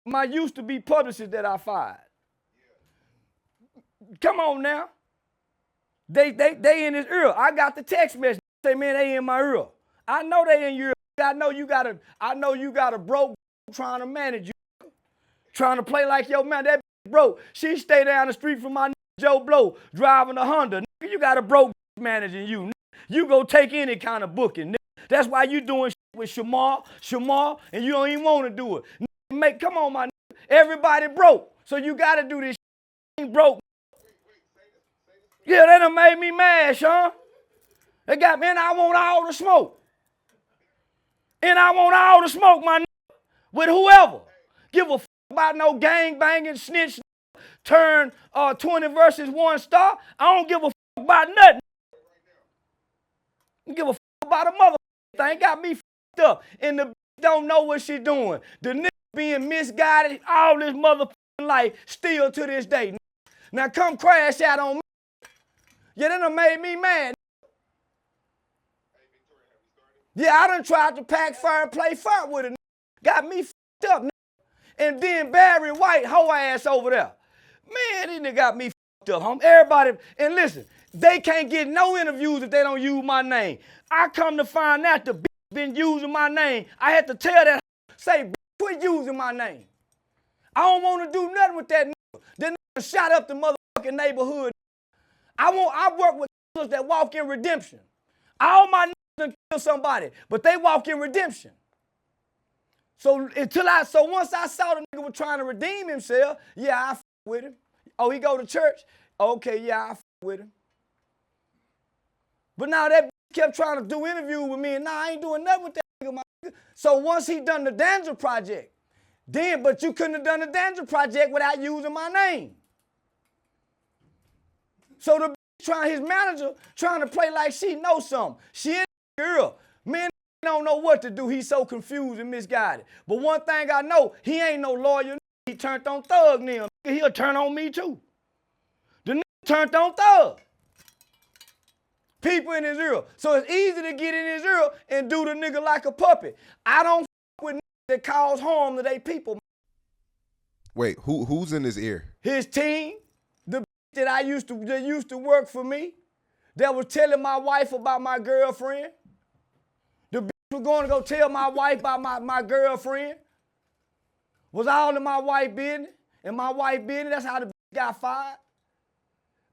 My used to be publishers that I fired. Come on now. They in his ear. I got the text message. Say, man, they in my ear. I know they in your ear. I know you got a broke trying to manage you. Trying to play like your man. That broke. She stay down the street from my Joe Blow, driving a Honda. You got a broke managing you. You go take any kind of booking. That's why you doing with Shamar, and you don't even want to do it. Come on, my everybody broke. So you got to do this ain't broke. Yeah, that done made me mad, Sean. They got me, and I want all the smoke. And I want all the smoke, my with whoever. Give a about no gang banging, snitch, turn 20 versus 1 star. I don't give a about nothing. I give a about a mother thing. Got me up. And the don't know what she doing. The nigga being misguided all this motherfucking life still to this day. Now come crash out on me. Yeah, that done made me mad. Yeah, I done tried to pack fire and play fire with it. Got me up. And then Barry White, hoe ass over there. Man, this nigga got me up, homie. Everybody, and listen, they can't get no interviews if they don't use my name. I come to find out the bitch been using my name. I had to tell that, say, quit using my name. I don't want to do nothing with that nigga. That nigga shot up the motherfucking neighborhood. I work with niggas that walk in redemption. All my niggas done kill somebody, but they walk in redemption. So once I saw the nigga was trying to redeem himself, yeah, I f with him. Oh, he go to church? Okay, yeah, I f with him. But now that kept trying to do interviews with me, and I ain't doing nothing with that nigga, my nigga. So once he done the Danger Project, but you couldn't have done the Danger Project without using my name. So his manager trying to play like she knows something. She ain't a girl. Man, don't know what to do. He's so confused and misguided. But one thing I know, he ain't no lawyer. He turned on Thug now. He'll turn on me too. The nigga turned on Thug. People in his ear. So it's easy to get in his ear and do the nigga like a puppet. I don't with niggas that cause harm to their people. Wait, who's in his ear? His team, the that used to work for me, that was telling my wife about my girlfriend. The bitch was going to go tell my wife about my girlfriend. Was all in my wife business. And my wife business, that's how the bitch got fired.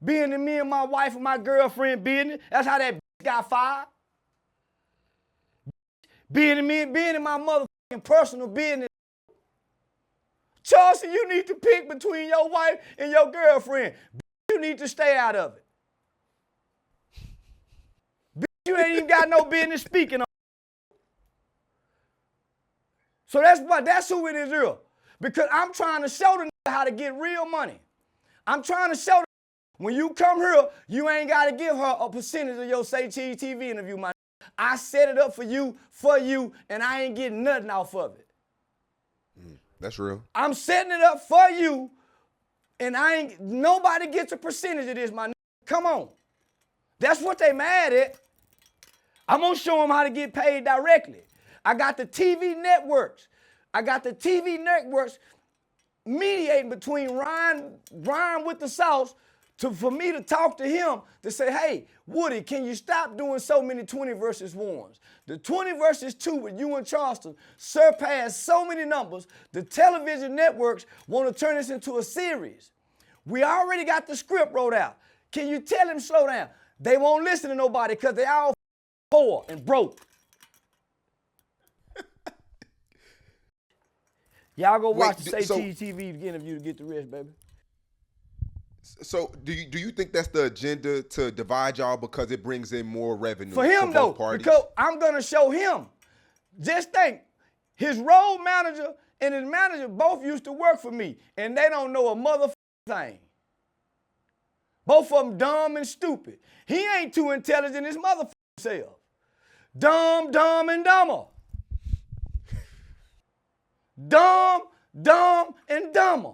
Being in me and my wife and my girlfriend business, that's how that bitch got fired. Being in my motherfucking personal business. Charleston, you need to pick between your wife and your girlfriend. You need to stay out of it. You ain't even got no business speaking on. So that's who it is real. Because I'm trying to show the nigga how to get real money. I'm trying to show when you come here, you ain't got to give her a percentage of your Say Cheese TV interview, my nigga. I set it up for you, and I ain't getting nothing off of it. That's real. I'm setting it up for you, and nobody gets a percentage of this, my nigga. Come on. That's what they mad at. I'm going to show them how to get paid directly. I got the TV networks. Mediating between Ryan with the sauce for me to talk to him to say, hey, Woody, can you stop doing so many 20 versus 1s? The 20 versus 2 with you and Charleston surpassed so many numbers. The television networks want to turn this into a series. We already got the script wrote out. Can you tell him slow down? They won't listen to nobody because they all poor and broke. Y'all go watch the Say Cheese TV interview to get the rest, baby. So do you think that's the agenda to divide y'all because it brings in more revenue for him though? Because I'm gonna show him. Just think, his road manager and his manager both used to work for me, and they don't know a motherfucking thing. Both of them dumb and stupid. He ain't too intelligent his motherfucking self. Dumb, and dumber. Dumb, and dumber.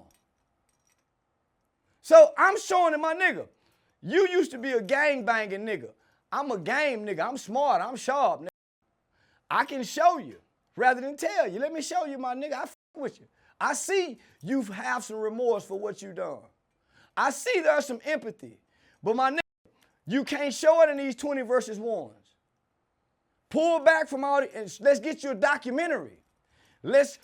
So I'm showing him, my nigga, you used to be a gang-banging nigga. I'm a game nigga. I'm smart. I'm sharp, nigga. I can show you rather than tell you. Let me show you, my nigga. I fuck with you. I see you have some remorse for what you done. I see there's some empathy. But my nigga, you can't show it in these 20 verses ones. Pull back from all the, and let's get you a documentary.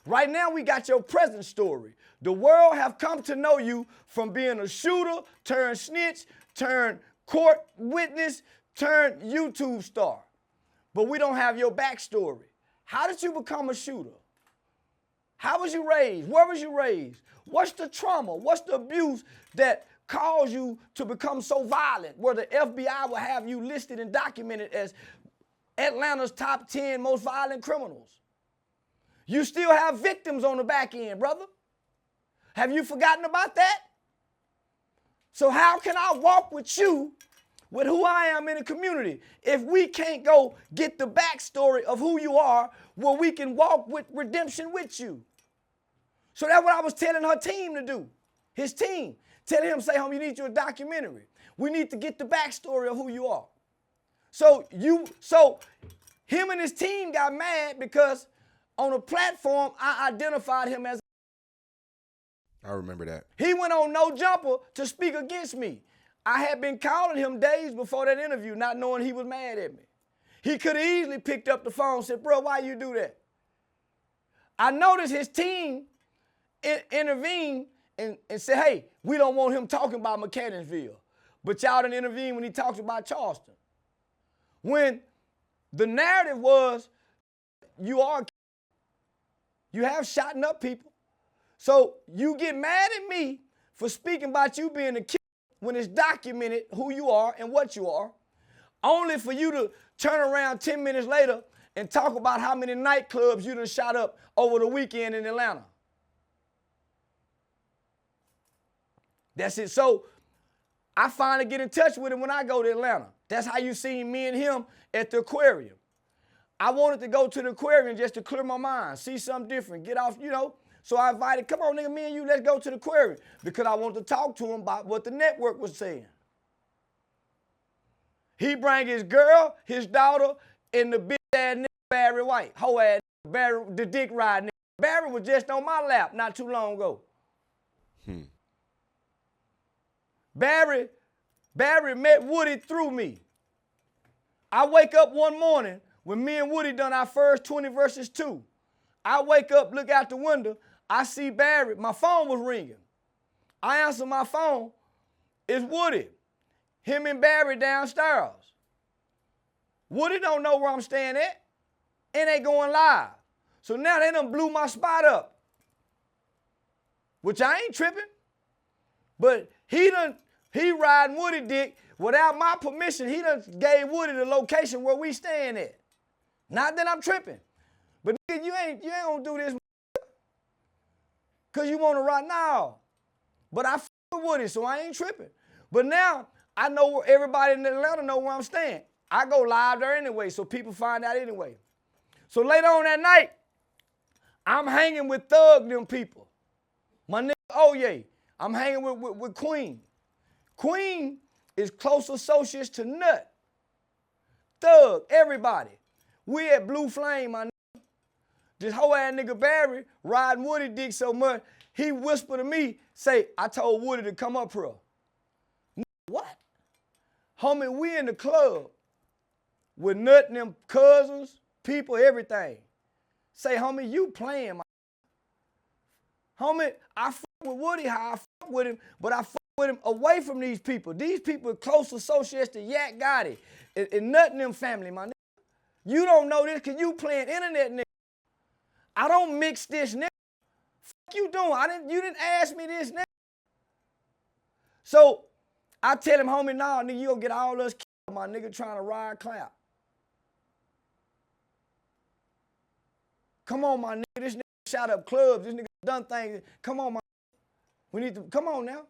Right now we got your present story. The world have come to know you from being a shooter, turned snitch, turned court witness, turned YouTube star. But we don't have your backstory. How did you become a shooter? How was you raised? Where was you raised? What's the trauma? What's the abuse that caused you to become so violent, where the FBI will have you listed and documented as Atlanta's top 10 most violent criminals? You still have victims on the back end, brother. Have you forgotten about that? So how can I walk with you with who I am in the community if we can't go get the backstory of who you are where we can walk with redemption with you? So that's what I was telling her team to do, his team. Telling him, say, homie, you need you a documentary. We need to get the backstory of who you are. So him and his team got mad because on a platform, I identified him as. I remember that. He went on No Jumper to speak against me. I had been calling him days before that interview, not knowing he was mad at me. He could have easily picked up the phone and said, bro, why you do that? I noticed his team intervened and said, hey, we don't want him talking about Mechanicsville. But y'all didn't intervene when he talks about Charleston. When the narrative was, you have shotting up people. So you get mad at me for speaking about you being a killer when it's documented who you are and what you are, only for you to turn around 10 minutes later and talk about how many nightclubs you done shot up over the weekend in Atlanta. That's it. So I finally get in touch with him when I go to Atlanta. That's how you see me and him at the aquarium. I wanted to go to the aquarium just to clear my mind, see something different, get off, you know. So I invited, come on, nigga, me and you, let's go to the aquarium, because I wanted to talk to him about what the network was saying. He bring his girl, his daughter, and the bitch ass nigga Barry White, hoe ass nigga, Barry, the dick ride nigga. Barry was just on my lap not too long ago. Barry met Woody through me. I wake up one morning when me and Woody done our first 20 verses 2. I wake up, look out the window, I see Barry, my phone was ringing. I answer my phone, it's Woody. Him and Barry downstairs. Woody don't know where I'm staying at, and they going live. So now they done blew my spot up, which I ain't tripping. But he riding Woody dick without my permission. He done gave Woody the location where we staying at. Not that I'm tripping. But nigga, you ain't gonna do this because you want to ride now. But I f with Woody, so I ain't tripping. But now I know where everybody in Atlanta know where I'm staying. I go live there anyway, so people find out anyway. So later on that night, I'm hanging with Thug them people. My nigga Oye, I'm hanging with Queen. Queen is close associates to Nut, Thug, everybody. We at Blue Flame, my nigga. This whole ass nigga Barry riding Woody dick so much, he whispered to me, say, I told Woody to come up here. What? Homie, we in the club with Nut and them cousins, people, everything. Say, homie, you playing, my homie, I fuck with Woody how I fuck with him, but I fuck with him away from these people. These people are close associates to Yak Gotti and Nut and them family, my nigga. You don't know this because you playing internet, nigga. I don't mix this, nigga. Fuck you doing? You didn't ask me this, nigga. So I tell him, homie, nah, nigga, you gonna get all us killed, my nigga, trying to ride clap. Come on, my nigga, this nigga shot up clubs, this nigga done things. Come on, my we need to, come on now.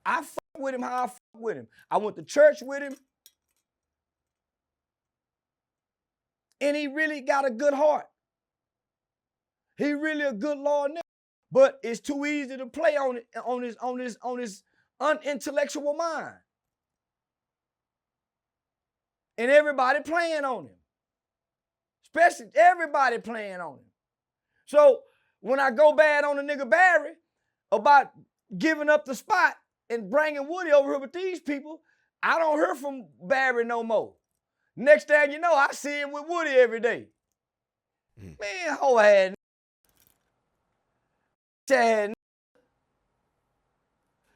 I fuck with him how I fuck with him. I went to church with him. And he really got a good heart. He really a good Lord nigga. But it's too easy to play on his unintellectual mind. And everybody playing on him. Especially everybody playing on him. So when I go bad on the nigga Barry about giving up the spot and bringing Woody over here with these people, I don't hear from Barry no more. Next thing you know, I see him with Woody every day. Man, hoe ass.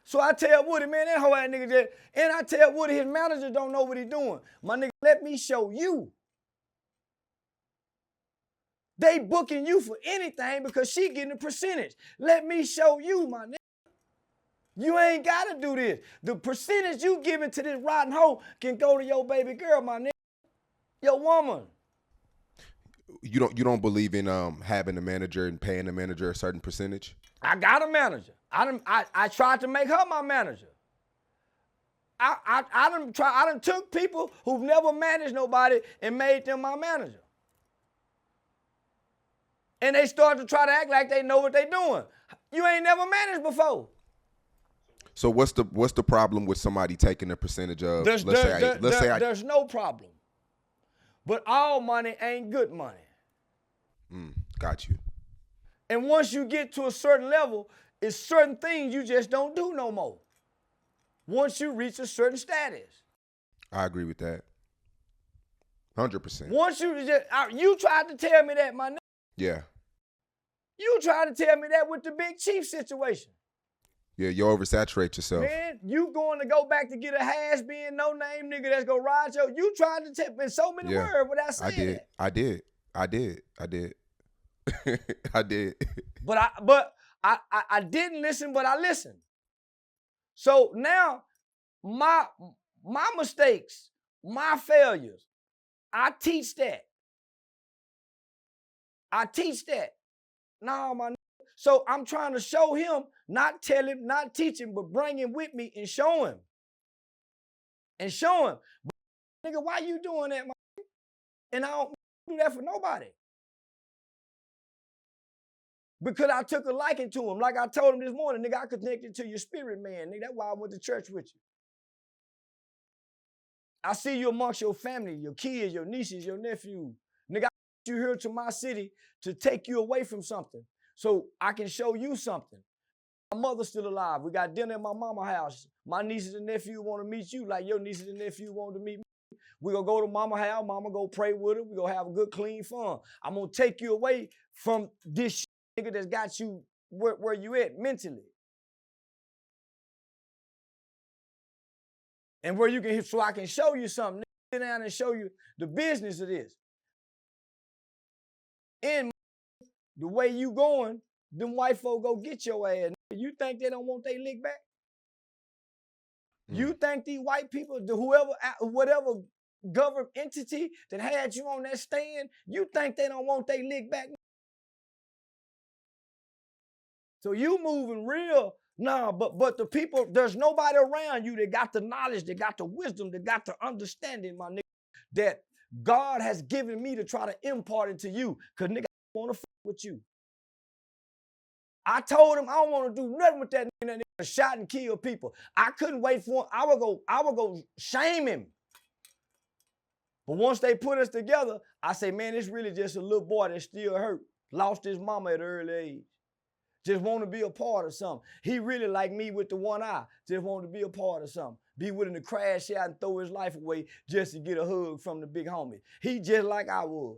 So I tell Woody, man, that hoe ass nigga just, and I tell Woody his manager don't know what he doing. My nigga, let me show you. They booking you for anything because she getting a percentage. Let me show you, my nigga. You ain't gotta do this. The percentage you giving to this rotten hoe can go to your baby girl, my nigga. Your woman. You don't believe in having a manager and paying the manager a certain percentage? I got a manager. I tried to make her my manager. I done took people who've never managed nobody and made them my manager. And they start to try to act like they know what they doing. You ain't never managed before. So what's the problem with somebody taking a percentage of? Let's say there's no problem. But all money ain't good money. Got you. And once you get to a certain level, it's certain things you just don't do no more. Once you reach a certain status. I agree with that. 100%. Once you tried to tell me that, my nigga. Yeah. You tried to tell me that with the Big Chief situation. Yeah, you oversaturate yourself. Man, you going to go back to get a has-been, no-name nigga that's gonna ride your. You tried to tell in so many words without saying that. I did. I did. But I didn't listen, but I listened. So now my mistakes, my failures, I teach that. No, my. So I'm trying to show him, not tell him, not teach him, but bring him with me and show him. But, nigga, why you doing that, my? And I don't do that for nobody. Because I took a liking to him. Like I told him this morning, nigga, I connected to your spirit, man. Nigga, that's why I went to church with you. I see you amongst your family, your kids, your nieces, your nephews. Nigga, I brought you here to my city to take you away from something so I can show you something. My mother's still alive. We got dinner at my mama's house. My nieces and nephew want to meet you like your nieces and nephew want to meet me. We're going to go to mama's house. Mama go pray with her. We're going to have a good, clean fun. I'm going to take you away from this nigga that's got you where you at mentally. And where you can, so I can show you something. Sit down and show you the business of this. And the way you going, them white folk go get your ass. You think they don't want their lick back? You think these white people, whatever government entity that had you on that stand, you think they don't want their lick back? So you moving real. Nah, but the people, there's nobody around you that got the knowledge, that got the wisdom, that got the understanding, my nigga, that God has given me to try to impart it to you. Cause nigga, I want to fuck with you. I told him I don't want to do nothing with that nigga that shot and killed people. I couldn't wait for him. I would go shame him. But once they put us together, I say, man, it's really just a little boy that still hurt. Lost his mama at an early age. Just want to be a part of something. He really like me with the one eye. Just want to be a part of something. Be willing to crash out and throw his life away just to get a hug from the big homie. He just like I was.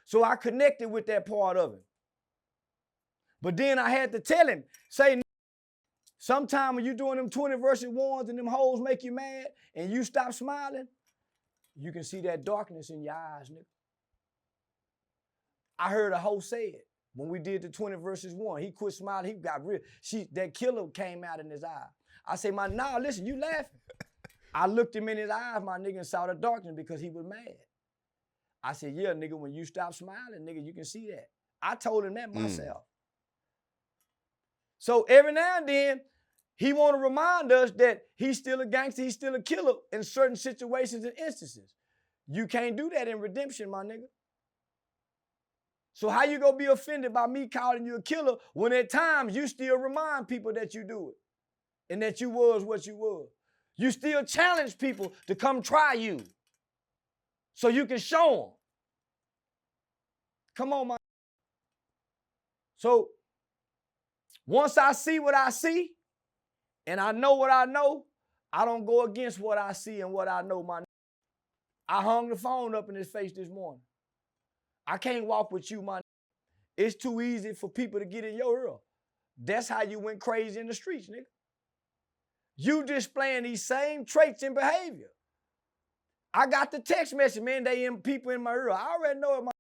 So I connected with that part of him. But then I had to tell him, say, sometime when you doing them 20 versus ones and them hoes make you mad and you stop smiling, you can see that darkness in your eyes, nigga. I heard a hoe say it. When we did the 20 versus 1, he quit smiling. He got real. That killer came out in his eye. I say, nah, listen, you laughing. I looked him in his eyes, my nigga, and saw the darkness because he was mad. I said, yeah, nigga, when you stop smiling, nigga, you can see that. I told him that myself. So every now and then, he want to remind us that he's still a gangster, he's still a killer in certain situations and instances. You can't do that in redemption, my nigga. So how you gonna be offended by me calling you a killer when at times you still remind people that you do it and that you was what you was? You still challenge people to come try you. So you can show them. Come on, my. So once I see what I see and I know what I know, I don't go against what I see and what I know, my. I hung the phone up in his face this morning. I can't walk with you, my. It's too easy for people to get in your ear. That's how you went crazy in the streets, nigga. You displaying these same traits and behavior. I got the text message, man, people in my ear. I already know it, my.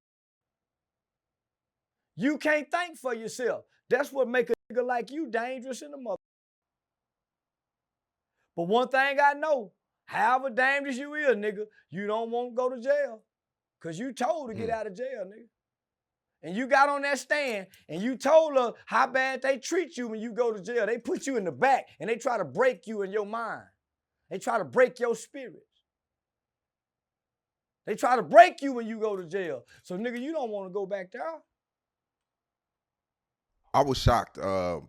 You can't think for yourself. That's what make a nigga like you dangerous in the mother. But one thing I know, however dangerous you is, nigga, you don't want to go to jail. Because you told to get out of jail, nigga. And you got on that stand and you told her how bad they treat you when you go to jail. They put you in the back and they try to break you in your mind. They try to break your spirits. They try to break you when you go to jail. So, nigga, you don't want to go back there. I was shocked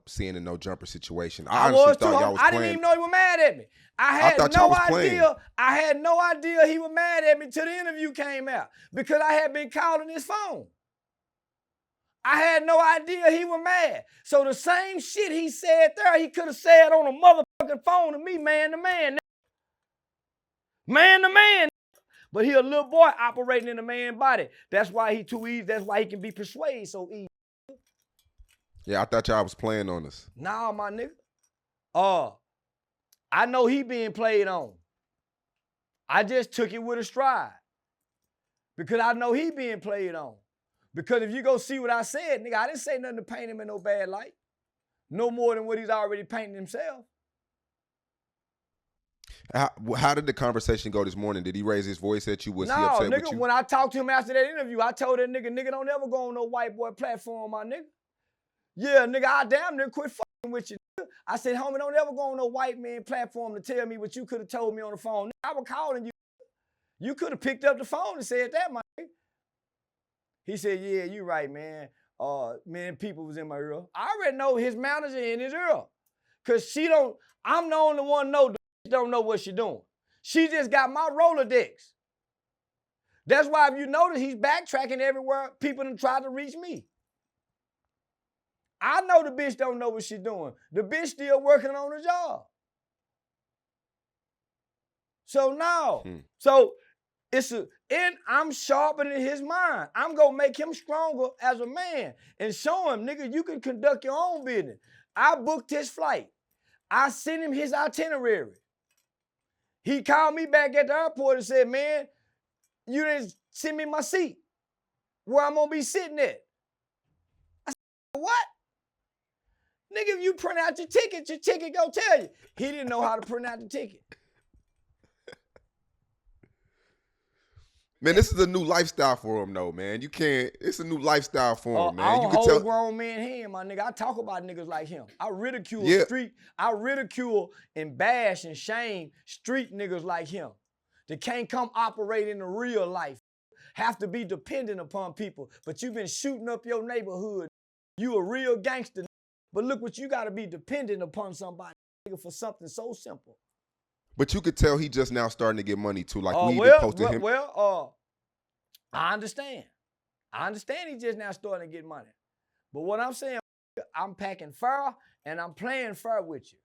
seeing the no jumper situation. I honestly was thought too. y'all was I playing. didn't even know he was mad at me. I had thought y'all no was idea. playing. I had no idea he was mad at me till the interview came out because I had been calling his phone. I had no idea he was mad. So the same shit he said there, he could have said on a motherfucking phone to me, man to man. Man to man. But he a little boy operating in a man's body. That's why he too easy. That's why he can be persuaded so easy. Yeah, I thought y'all was playing on us. Nah, my nigga. I know he being played on. I just took it with a stride. Because I know he being played on. Because if you go see what I said, nigga, I didn't say nothing to paint him in no bad light. No more than what he's already painting himself. How did the conversation go this morning? Did he raise his voice at you? Was he upset nigga, with you? when I talked to him after that interview, I told that nigga, don't ever go on no white boy platform, my nigga. Yeah, nigga, I damn near quit fucking with you, nigga. I said, homie, don't ever go on no white man platform to tell me what you could have told me on the phone. Nigga, I was calling you. You could have picked up the phone and said that, my nigga. He said, yeah, you right, man. Man, people was in my ear. I already know his manager in his ear. Cause I'm the only one don't know what she doing. She just got my Rolodex. That's why if you notice, he's backtracking everywhere people done tried to reach me. I know the bitch don't know what she doing. The bitch still working on the job. So now, I'm sharpening his mind. I'm gonna make him stronger as a man and show him, nigga, you can conduct your own business. I booked his flight. I sent him his itinerary. He called me back at the airport and said, man, you didn't send me my seat where I'm gonna be sitting at. I said, what? Nigga, if you print out your ticket gonna tell you. He didn't know how to print out the ticket. Man, this is a new lifestyle for him, though, man. It's a new lifestyle for him, man. I You don't can hold tell. grown men hand, my nigga. I talk about niggas like him. I ridicule and bash and shame street niggas like him that can't come operate in the real life. Have to be dependent upon people. But you've been shooting up your neighborhood. You a real gangster. But look what you gotta be dependent upon somebody, nigga, for something so simple. But you could tell he just now starting to get money too. Like we even posted him. I understand. I understand he just now starting to get money. But what I'm saying, I'm packing fair and I'm playing fair with you.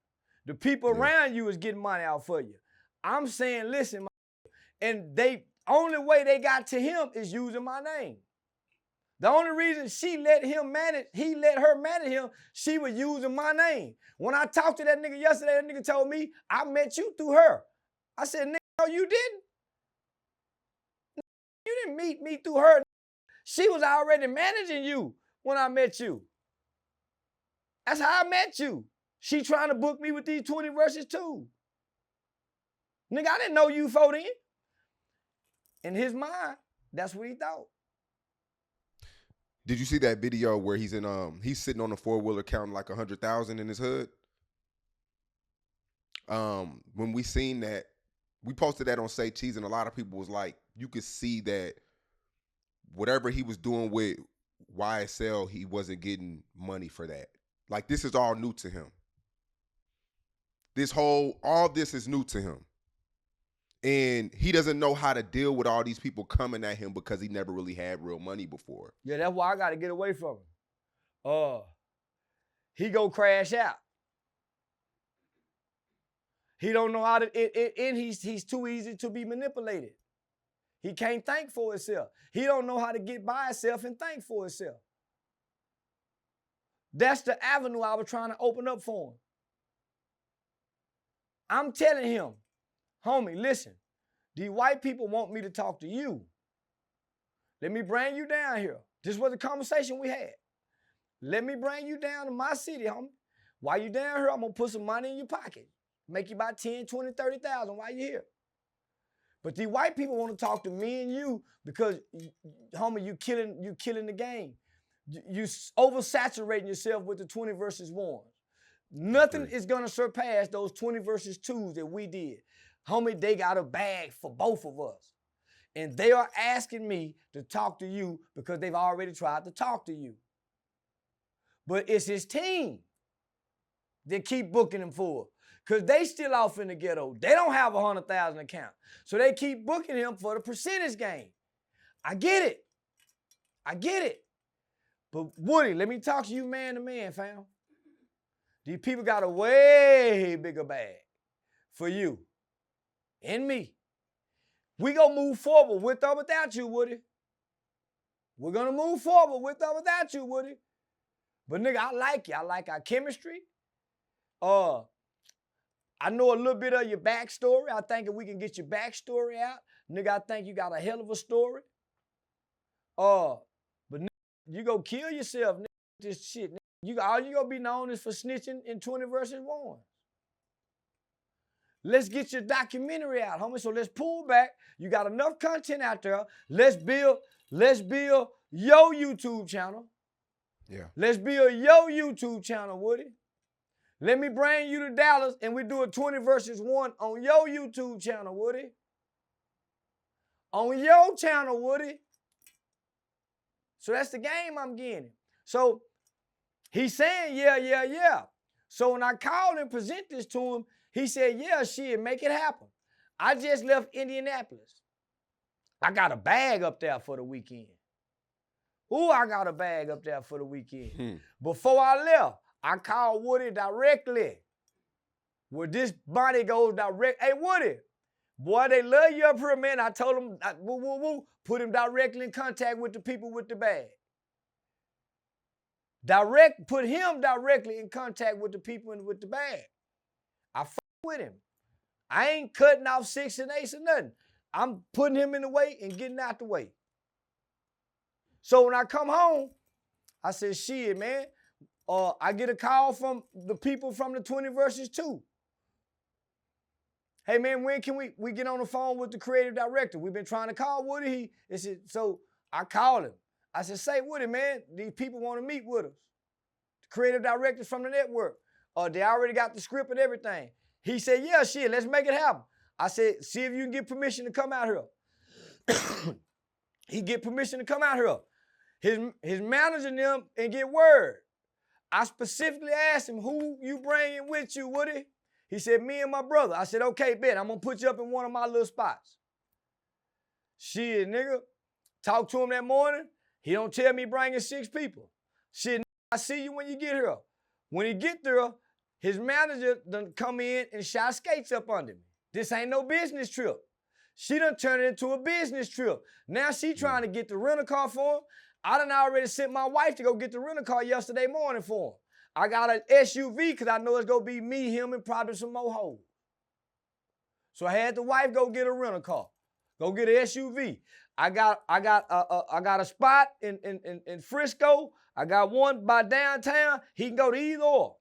The people around you is getting money out for you. I'm saying, listen, and only way they got to him is using my name. The only reason he let her manage him, she was using my name. When I talked to that nigga yesterday, that nigga told me, I met you through her. I said, nigga, no, you didn't. You didn't meet me through her. She was already managing you when I met you. That's how I met you. She trying to book me with these 20 verses too. Nigga, I didn't know you for then. In his mind, that's what he thought. Did you see that video where he's sitting on a 4-wheeler counting like 100,000 in his hood? When we seen that, we posted that on Say Cheese, and a lot of people was like, you could see that whatever he was doing with YSL, he wasn't getting money for that. Like, this is all new to him. All this is new to him. And he doesn't know how to deal with all these people coming at him because he never really had real money before. Yeah, that's why I got to get away from him. He go crash out. He don't know how to, and he's too easy to be manipulated. He can't think for himself. He don't know how to get by himself and think for himself. That's the avenue I was trying to open up for him. I'm telling him, homie, listen, these white people want me to talk to you. Let me bring you down here. This was the conversation we had. Let me bring you down to my city, homie. While you down here, I'm going to put some money in your pocket. Make you about 10, 20, 30,000 while you're here. But these white people want to talk to me and you because, homie, you killing the game. You oversaturating yourself with the 20 versus 1s. Nothing is going to surpass those 20 versus 2s that we did. Homie, they got a bag for both of us. And they are asking me to talk to you because they've already tried to talk to you. But it's his team that keep booking him for. Because they still off in the ghetto. They don't have 100,000 account. So they keep booking him for the percentage game. I get it. I get it. But Woody, let me talk to you man to man, fam. These people got a way bigger bag for you and me. We gonna move forward with or without you, Woody. We're gonna move forward with or without you, Woody. But nigga, I like you. I like our chemistry. I know a little bit of your backstory. I think if we can get your backstory out, nigga, I think you got a hell of a story. But nigga, you go kill yourself, nigga, this shit. Nigga. All you gonna be known is for snitching in 20 versus 1. Let's get your documentary out, homie. So let's pull back. You got enough content out there. Let's build your YouTube channel. Yeah. Let's build your YouTube channel, Woody. Let me bring you to Dallas and we do a 20 versus 1 on your YouTube channel, Woody. On your channel, Woody. So that's the game I'm getting. So he's saying, yeah. So when I called and present this to him, he said, yeah, shit, make it happen. I just left Indianapolis. I got a bag up there for the weekend. Ooh, I got a bag up there for the weekend. Before I left, I called Woody directly. Where this body goes direct. Hey, Woody, boy, they love you up here, man. I told him, put him directly in contact with the people with the bag. Put him directly in contact with the people with the bag. I fuck with him. I ain't cutting off 6 and 8 or nothing. I'm putting him in the way and getting out the way. So when I come home, I said, shit, man. I get a call from the people from the 20 versus 2. Hey, man, when can we get on the phone with the creative director? We've been trying to call Woody. So I called him. I said, say, Woody, man, these people want to meet with us. The creative directors from the network. They already got the script and everything. He said, yeah, shit, let's make it happen. I said, see if you can get permission to come out here. He get permission to come out here. His manager and them and get word. I specifically asked him, who you bringing with you, Woody? He said, me and my brother. I said, okay, bet. I'm going to put you up in one of my little spots. Shit, nigga. Talked to him that morning. He don't tell me bringing 6 people. Shit, I see you when you get here. When he get there, his manager done come in and shot skates up under me. This ain't no business trip. She done turned it into a business trip. Now she trying to get the rental car for him. I done already sent my wife to go get the rental car yesterday morning for him. I got an SUV because I know it's going to be me, him, and probably some more hoes. So I had the wife go get a rental car. Go get an SUV. I got a spot in Frisco. I got one by downtown. He can go to either or.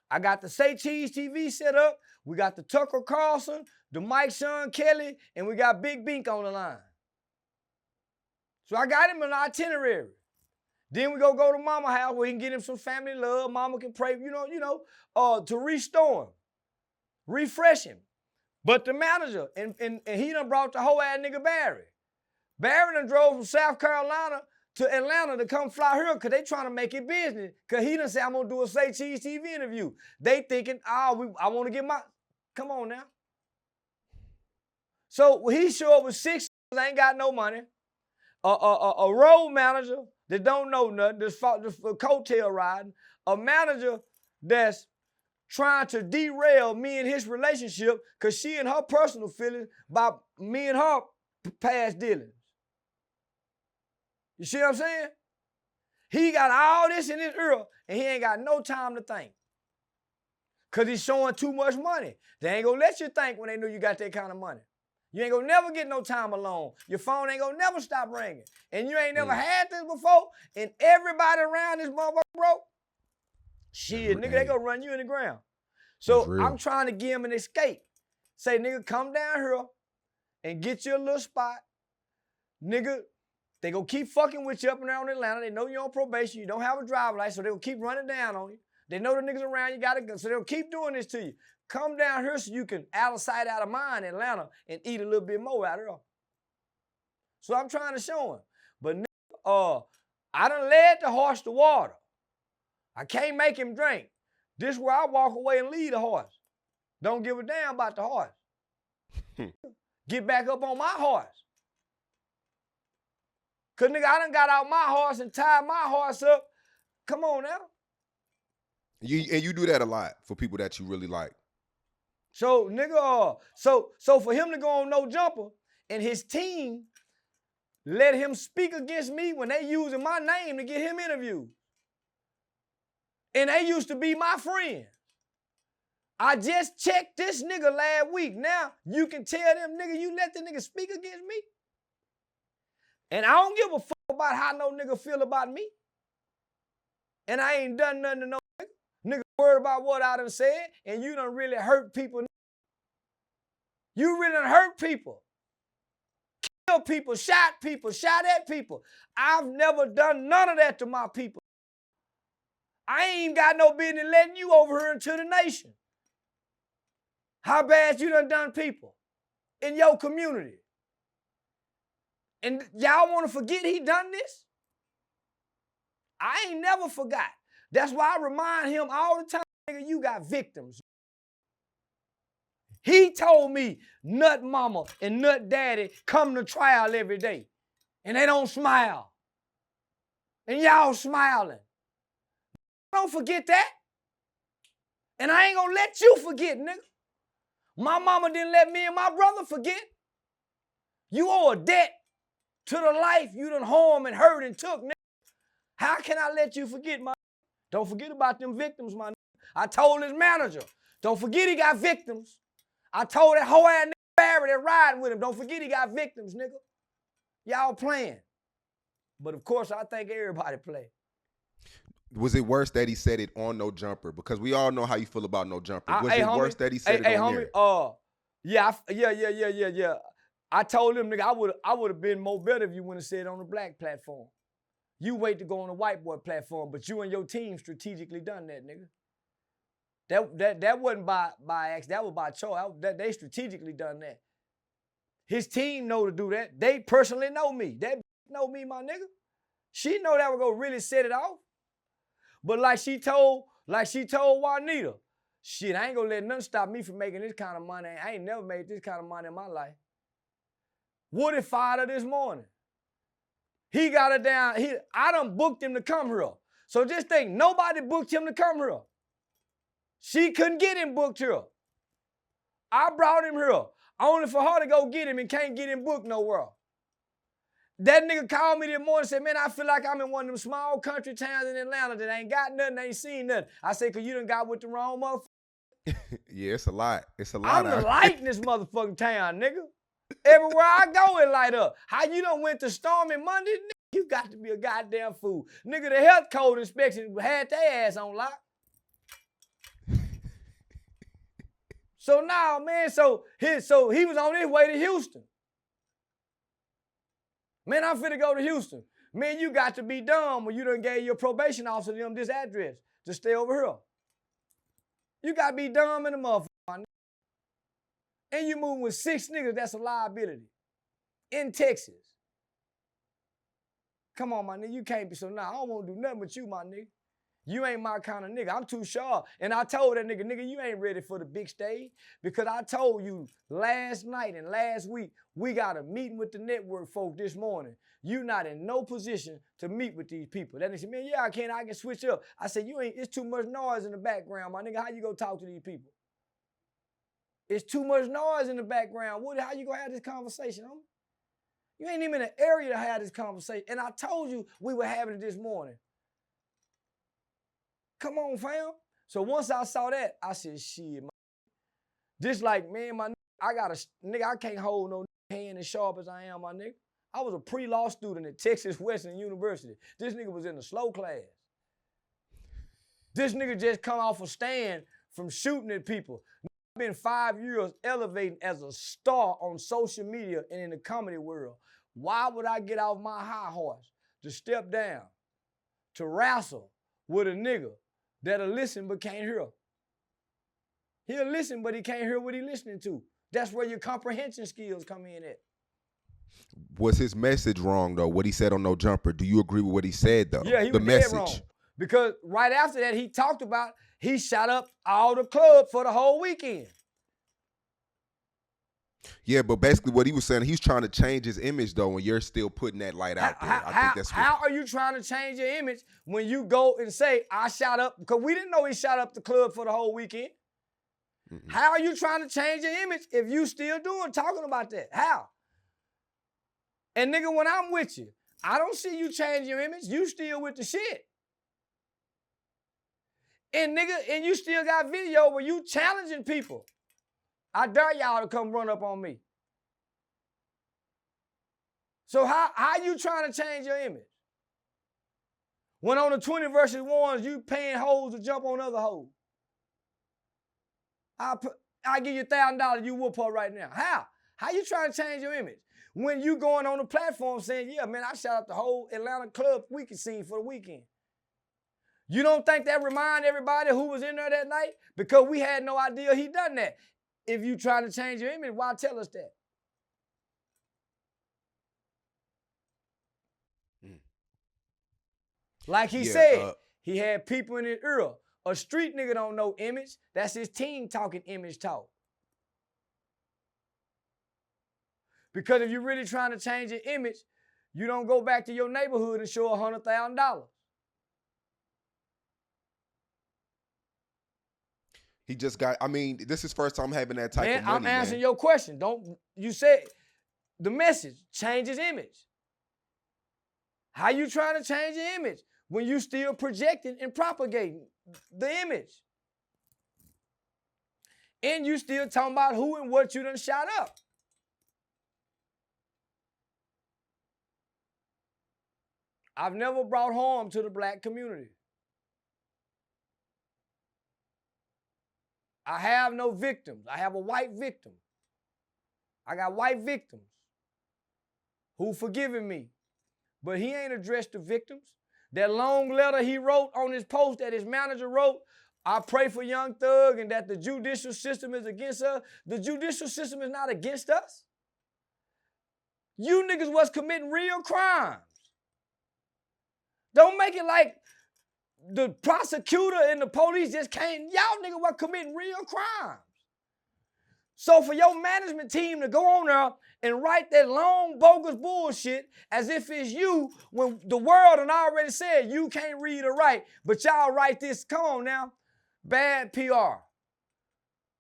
I got the Say Cheese TV set up. We got the Tucker Carlson, the Mike Sean Kelly, and we got Big Bink on the line. So I got him an itinerary. Then we go to mama house where he can get him some family love. Mama can pray, to restore him, refresh him. But the manager, and he done brought the whole ass nigga Barry. Barry done drove from South Carolina to Atlanta to come fly here because they trying to make it business. Because he done said, I'm going to do a Say Cheese TV interview. They thinking, I want to get my, come on now. So he show up with 6 ain't got no money. A road manager that don't know nothing, that's for coattail riding. A manager that's trying to derail me and his relationship because she and her personal feelings about me and her past dealings. You see what I'm saying? He got all this in his ear and he ain't got no time to think. Because he's showing too much money. They ain't gonna let you think when they know you got that kind of money. You ain't gonna never get no time alone. Your phone ain't gonna never stop ringing. And you ain't never had this before, and everybody around this motherfucker broke. Shit, nigga, they gonna run you in the ground. So I'm trying to give him an escape. Say, nigga, come down here and get you a little spot. Nigga, they gonna keep fucking with you up and around Atlanta. They know you're on probation. You don't have a driver's license, so they gonna keep running down on you. They know the niggas around you got a gun, so they'll keep doing this to you. Come down here so you can out of sight, out of mind in Atlanta and eat a little bit more out of here. So I'm trying to show him. But I done led the horse to water. I can't make him drink. This is where I walk away and lead the horse. Don't give a damn about the horse. Get back up on my horse. Cause nigga, I done got out my horse and tied my horse up. Come on now. You do that a lot for people that you really like. So nigga, so for him to go on No Jumper and his team let him speak against me when they using my name to get him interviewed. And they used to be my friends. I just checked this nigga last week. Now you can tell them, nigga, you let the nigga speak against me. And I don't give a fuck about how no nigga feel about me. And I ain't done nothing to no nigga. Nigga worried about what I done said, and you done really hurt people. You really done hurt people. Killed people, shot at people. I've never done none of that to my people. I ain't even got no business letting you over here into the nation. How bad you done people in your community. And y'all want to forget he done this? I ain't never forgot. That's why I remind him all the time, nigga, you got victims. He told me Nut Mama and Nut Daddy come to trial every day. And they don't smile. And y'all smiling. Don't forget that. And I ain't gonna let you forget, nigga. My mama didn't let me and my brother forget. You owe a debt to the life you done harmed and hurt and took, nigga. How can I let you forget, my nigga? Don't forget about them victims, my nigga. I told his manager, don't forget he got victims. I told that whole ass nigga Barry that riding with him, don't forget he got victims, nigga. Y'all playing. But of course, I think everybody play. Was it worse that he said it on No Jumper? Because we all know how you feel about No Jumper. Was it worse that he said it on there? Yeah. I told him, nigga, I would have been more better if you wouldn't have said it on the black platform. You wait to go on the white boy platform, but you and your team strategically done that, nigga. That wasn't by accident. That was by choice. They strategically done that. His team know to do that. They personally know me. That know me, my nigga. She know that was gonna really set it off. But like she told Juanita, shit, I ain't gonna let nothing stop me from making this kind of money. I ain't never made this kind of money in my life. Woody fired her this morning. He got her down. I done booked him to come here. So just think, nobody booked him to come here. She couldn't get him booked here. I brought him here only for her to go get him and can't get him booked nowhere. That nigga called me this morning and said, man, I feel like I'm in one of them small country towns in Atlanta that ain't got nothing, ain't seen nothing. I said, cause you done got with the wrong motherfucker. Yeah, it's a lot. It's a lot. I'm the light in this motherfucking town, nigga. Everywhere I go, it light up. How you done went to Stormy Monday? Nigga, you got to be a goddamn fool. Nigga, the health code inspection had their ass on lock. So now, man, so he was on his way to Houston. Man, I'm finna go to Houston. Man, you got to be dumb when you done gave your probation officer them this address to stay over here. You got to be dumb in the motherfucker. And you moving with 6 niggas, that's a liability. In Texas. Come on, my nigga, you can't be so now. I don't want to do nothing with you, my nigga. You ain't my kind of nigga. I'm too sharp. And I told that nigga, you ain't ready for the big stage. Because I told you last night and last week, we got a meeting with the network folk this morning. You not in no position to meet with these people. That nigga said, man, yeah, I can switch up. I said, it's too much noise in the background, my nigga. How you gonna talk to these people? It's too much noise in the background. How you gonna have this conversation, homie? You ain't even in the area to have this conversation. And I told you we were having it this morning. Come on, fam. So once I saw that, I said, shit, man. Just like, man, my nigga, I can't hold no hand as sharp as I am, my nigga. I was a pre-law student at Texas Western University. This nigga was in a slow class. This nigga just come off a stand from shooting at people. I've been 5 years elevating as a star on social media and in the comedy world. Why would I get off my high horse to step down, to wrestle with a nigga that'll listen but can't hear? He'll listen, but he can't hear what he's listening to. That's where your comprehension skills come in at. Was his message wrong, though, what he said on No Jumper? Do you agree with what he said, though? Yeah, he was dead wrong. Because right after that, he talked about he shot up all the club for the whole weekend. Yeah, but basically what he was saying, he's trying to change his image, though, and you're still putting that light out there. I think that's how are you trying to change your image when you go and say, I shot up, because we didn't know he shot up the club for the whole weekend. Mm-mm. How are you trying to change your image if you still talking about that? How? And nigga, when I'm with you, I don't see you change your image. You still with the shit. And nigga, and you still got video where you challenging people. I dare y'all to come run up on me. So how you trying to change your image? When on the 20 versus 1s, you paying hoes to jump on other hoes. I give you $1,000, you whoop her right now. How? How you trying to change your image? When you going on the platform saying, yeah, man, I shot up the whole Atlanta club weekend scene for the weekend. You don't think that remind everybody who was in there that night? Because we had no idea he done that. If you trying to change your image, why tell us that? Like he said, he had people in his ear. A street nigga don't know image. That's his team talking image talk. Because if you're really trying to change your image, you don't go back to your neighborhood and show $100,000. He just got, I mean, this is first time having that type of money, I'm answering your question. You said the message, change his image. How you trying to change your image when you still projecting and propagating the image? And you still talking about who and what you done shot up. I've never brought harm to the black community. I have no victims. I have a white victim. I got white victims who forgiven me. But he ain't addressed the victims. That long letter he wrote on his post that his manager wrote, I pray for Young Thug and that the judicial system is against us. The judicial system is not against us. You niggas was committing real crimes. Don't make it like the prosecutor and the police just can't. Y'all niggas were committing real crimes. So for your management team to go on there and write that long bogus bullshit as if it's you when the world had already said you can't read or write, but y'all write this, come on now, bad PR.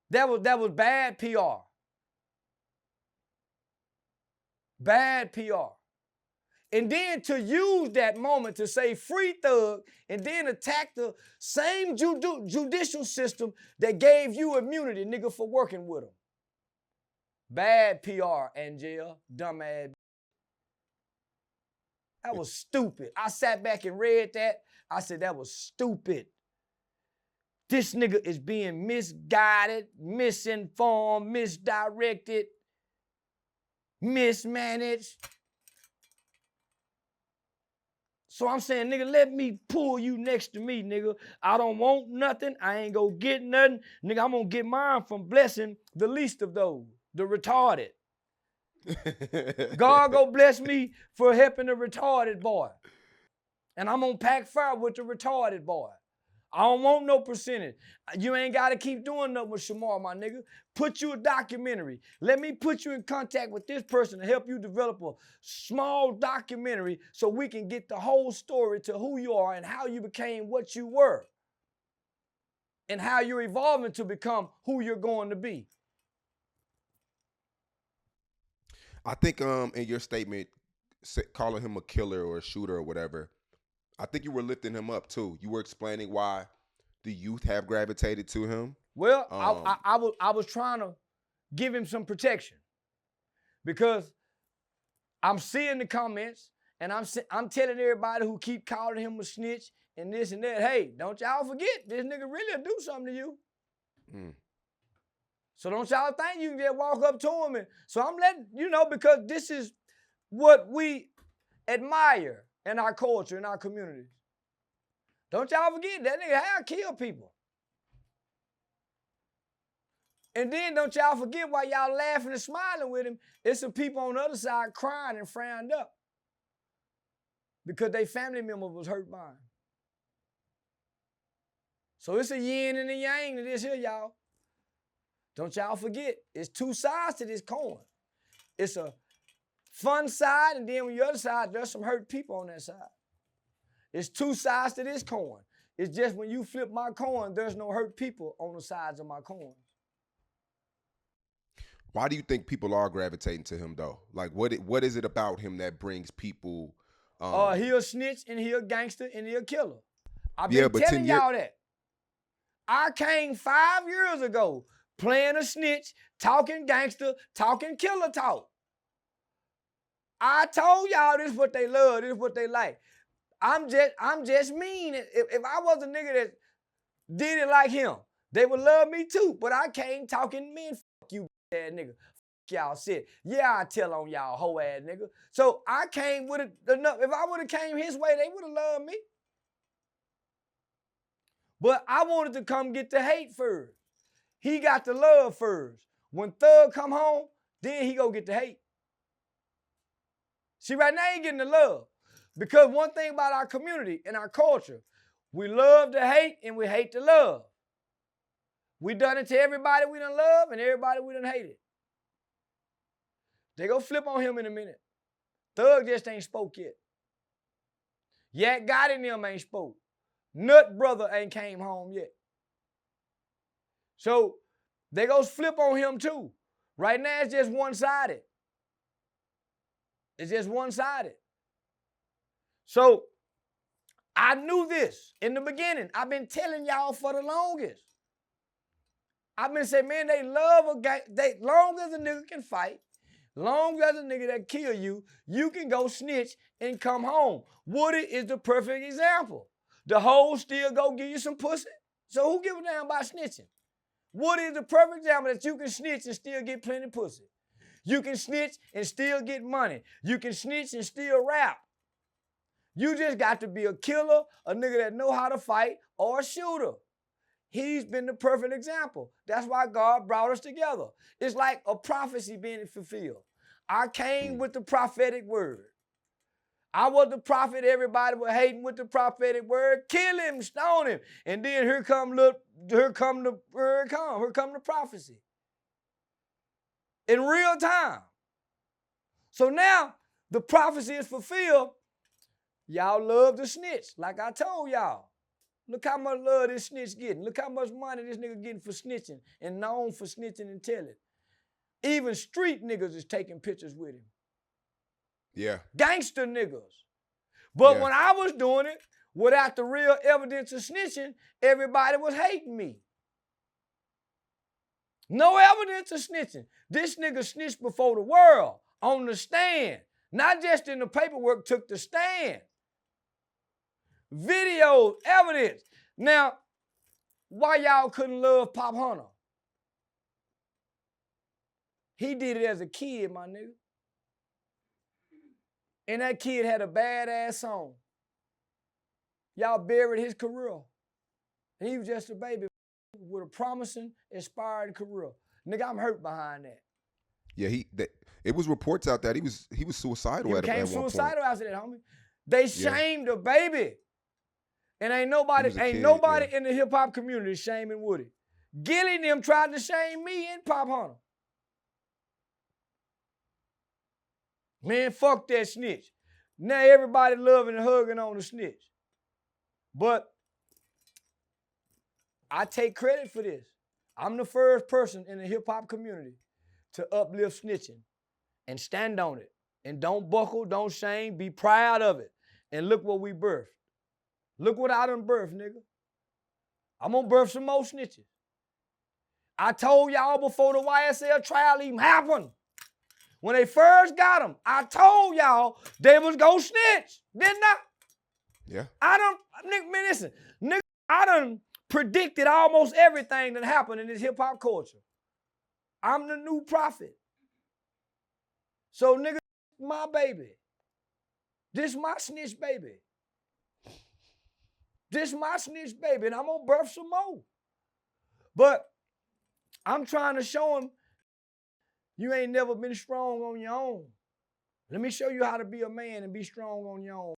That was bad PR. Bad PR. And then to use that moment to say free Thug and then attack the same judicial system that gave you immunity, nigga, for working with them. Bad PR, Angel, dumbass. That was stupid. I sat back and read that. I said, that was stupid. This nigga is being misguided, misinformed, misdirected, mismanaged. So I'm saying, nigga, let me pull you next to me, nigga. I don't want nothing. I ain't gonna get nothing. Nigga, I'm gonna get mine from blessing the least of those, the retarded. God go bless me for helping the retarded boy. And I'm gonna pack fire with the retarded boy. I don't want no percentage. You ain't got to keep doing nothing with Shamar, my nigga. Put you a documentary. Let me put you in contact with this person to help you develop a small documentary so we can get the whole story to who you are and how you became what you were and how you're evolving to become who you're going to be. I think in your statement, calling him a killer or a shooter or whatever, I think you were lifting him up too. You were explaining why the youth have gravitated to him. Well, I was trying to give him some protection because I'm seeing the comments and I'm telling everybody who keep calling him a snitch and this and that, hey, don't y'all forget, this nigga really will do something to you. Mm. So don't y'all think you can just walk up to him. And so I'm letting, because this is what we admire in our culture, in our communities. Don't y'all forget that nigga have killed people. And then don't y'all forget while y'all laughing and smiling with him, it's some people on the other side crying and frowned up because their family member was hurt by him. So it's a yin and a yang to this here, y'all. Don't y'all forget, it's two sides to this coin. It's a fun side, and then on the other side, there's some hurt people on that side. It's two sides to this coin. It's just when you flip my coin, there's no hurt people on the sides of my coin. Why do you think people are gravitating to him, though? Like, what is it about him that brings people? He a snitch, and he a gangster, and he a killer. I've been telling y'all that. I came 5 years ago playing a snitch, talking gangster, talking killer talk. I told y'all this is what they love, this is what they like. I'm just mean. If I was a nigga that did it like him, they would love me too. But I came talking men, fuck you, ass nigga. Fuck y'all shit. Yeah, I tell on y'all, hoe ass nigga. So I came with it enough. If I would have came his way, they would have loved me. But I wanted to come get the hate first. He got the love first. When Thug come home, then he go get the hate. See, right now he getting the love. Because one thing about our community and our culture, we love to hate and we hate to love. We done it to everybody we done love and everybody we done hated. They go flip on him in a minute. Thug just ain't spoke yet. Yak Gotti and them ain't spoke. Nut Brother ain't came home yet. So they go flip on him too. Right now it's just one-sided. It's just one-sided. So I knew this in the beginning. I've been telling y'all for the longest. I've been saying, man, they love a guy. Long as a nigga can fight, long as a nigga that kill you, you can go snitch and come home. Woody is the perfect example. The hoes still go give you some pussy. So who give a damn about snitching? Woody is the perfect example that you can snitch and still get plenty of pussy. You can snitch and still get money. You can snitch and still rap. You just got to be a killer, a nigga that know how to fight, or a shooter. He's been the perfect example. That's why God brought us together. It's like a prophecy being fulfilled. I came with the prophetic word. I was the prophet, everybody was hating with the prophetic word. Kill him, stone him. And then here come the prophecy. In real time. So now the prophecy is fulfilled. Y'all love the snitch, like I told y'all. Look how much love this snitch getting. Look how much money this nigga getting for snitching and known for snitching and telling. Even street niggas is taking pictures with him. Yeah. Gangster niggas. But when I was doing it, without the real evidence of snitching, everybody was hating me. No evidence of snitching. This nigga snitched before the world, on the stand. Not just in the paperwork, took the stand. Videos, evidence. Now, why y'all couldn't love Pop Hunter? He did it as a kid, my nigga. And that kid had a badass song. Y'all buried his career. And he was just a baby with a promising, inspiring career. Nigga, I'm hurt behind that. Yeah, it was reports out that he was suicidal at one point. He became suicidal after that, homie. They shamed the baby. And ain't He nobody was a kid, yeah. in the hip hop community shaming Woody. Gilly and them tried to shame me and Pop Hunter. Man, fuck that snitch. Now everybody loving and hugging on the snitch. But I take credit for this. I'm the first person in the hip hop community to uplift snitching and stand on it. And don't buckle, don't shame, be proud of it. And look what we birthed. Look what I done birthed, nigga. I'm gonna birth some more snitches. I told y'all before the YSL trial even happened. When they first got him, I told y'all they was gonna snitch, didn't I? Yeah. Man, listen, nigga, I done predicted almost everything that happened in this hip hop culture. I'm the new prophet. So, nigga, my baby. This my snitch baby. This my snitch baby, and I'm gonna birth some more. But I'm trying to show him you ain't never been strong on your own. Let me show you how to be a man and be strong on your own.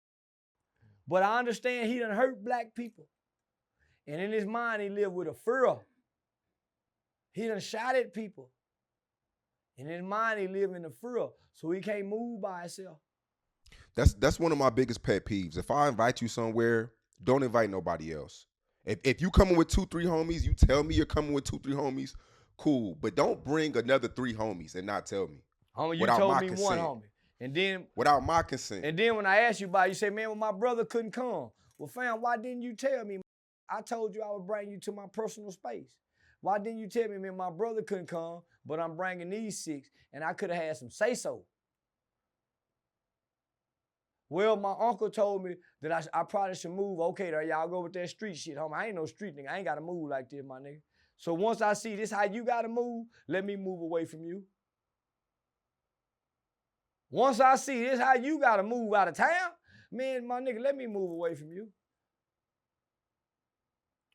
But I understand he done hurt black people. And in his mind, he lived with a fear. He done shot at people. And in his mind, he lived in a fear. So he can't move by himself. That's one of my biggest pet peeves. If I invite you somewhere, don't invite nobody else. If you coming with 2-3 homies, you tell me you're coming with 2-3 homies, cool. But don't bring another 3 homies and not tell me. Homie, you without told my me consent. one homie. And then Without my consent. And then when I asked you about it, you say, man, well, my brother couldn't come. Well, fam, why didn't you tell me? I told you I would bring you to my personal space. Why didn't you tell me, man, my brother couldn't come, but I'm bringing these 6, and I could have had some say-so. Well, my uncle told me that I probably should move. Okay, there, y'all go with that street shit, homie. I ain't no street nigga. I ain't got to move like this, my nigga. So once I see this how you got to move, let me move away from you. Once I see this how you got to move out of town, man, my nigga, let me move away from you.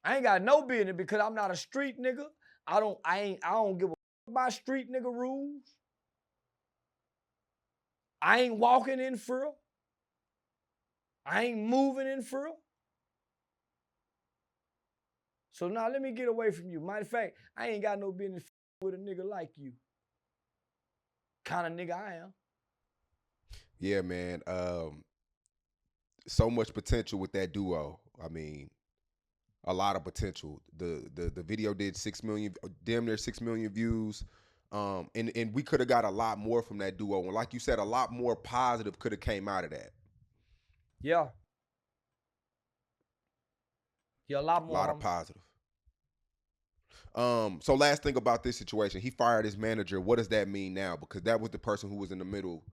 I ain't got no business because I'm not a street nigga. I don't give a fuck about street nigga rules. I ain't walking in fear. I ain't moving in fear. So now let me get away from you. Matter of fact, I ain't got no business with a nigga like you. Kind of nigga I am. Yeah, man. So much potential with that duo. I mean, a lot of potential. The video did 6 million, damn near 6 million views. And we could have got a lot more from that duo. And like you said, a lot more positive could have came out of that. Yeah. Yeah, a lot more. A lot of positive. So last thing about this situation, he fired his manager. What does that mean now? Because that was the person who was in the middle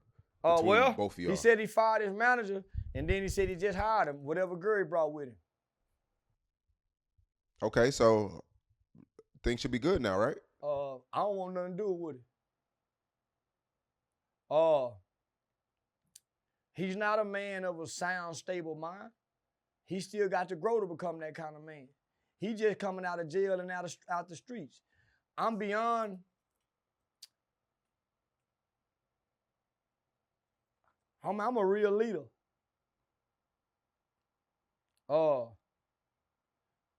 between Well, both of y'all. he said he fired his manager, and then he said he just hired him, whatever girl he brought with him. Okay, so things should be good now, right? I don't want nothing to do with it. He's not a man of a sound, stable mind. He still got to grow to become that kind of man. He just coming out of jail and out the streets. I'm beyond. I'm a real leader.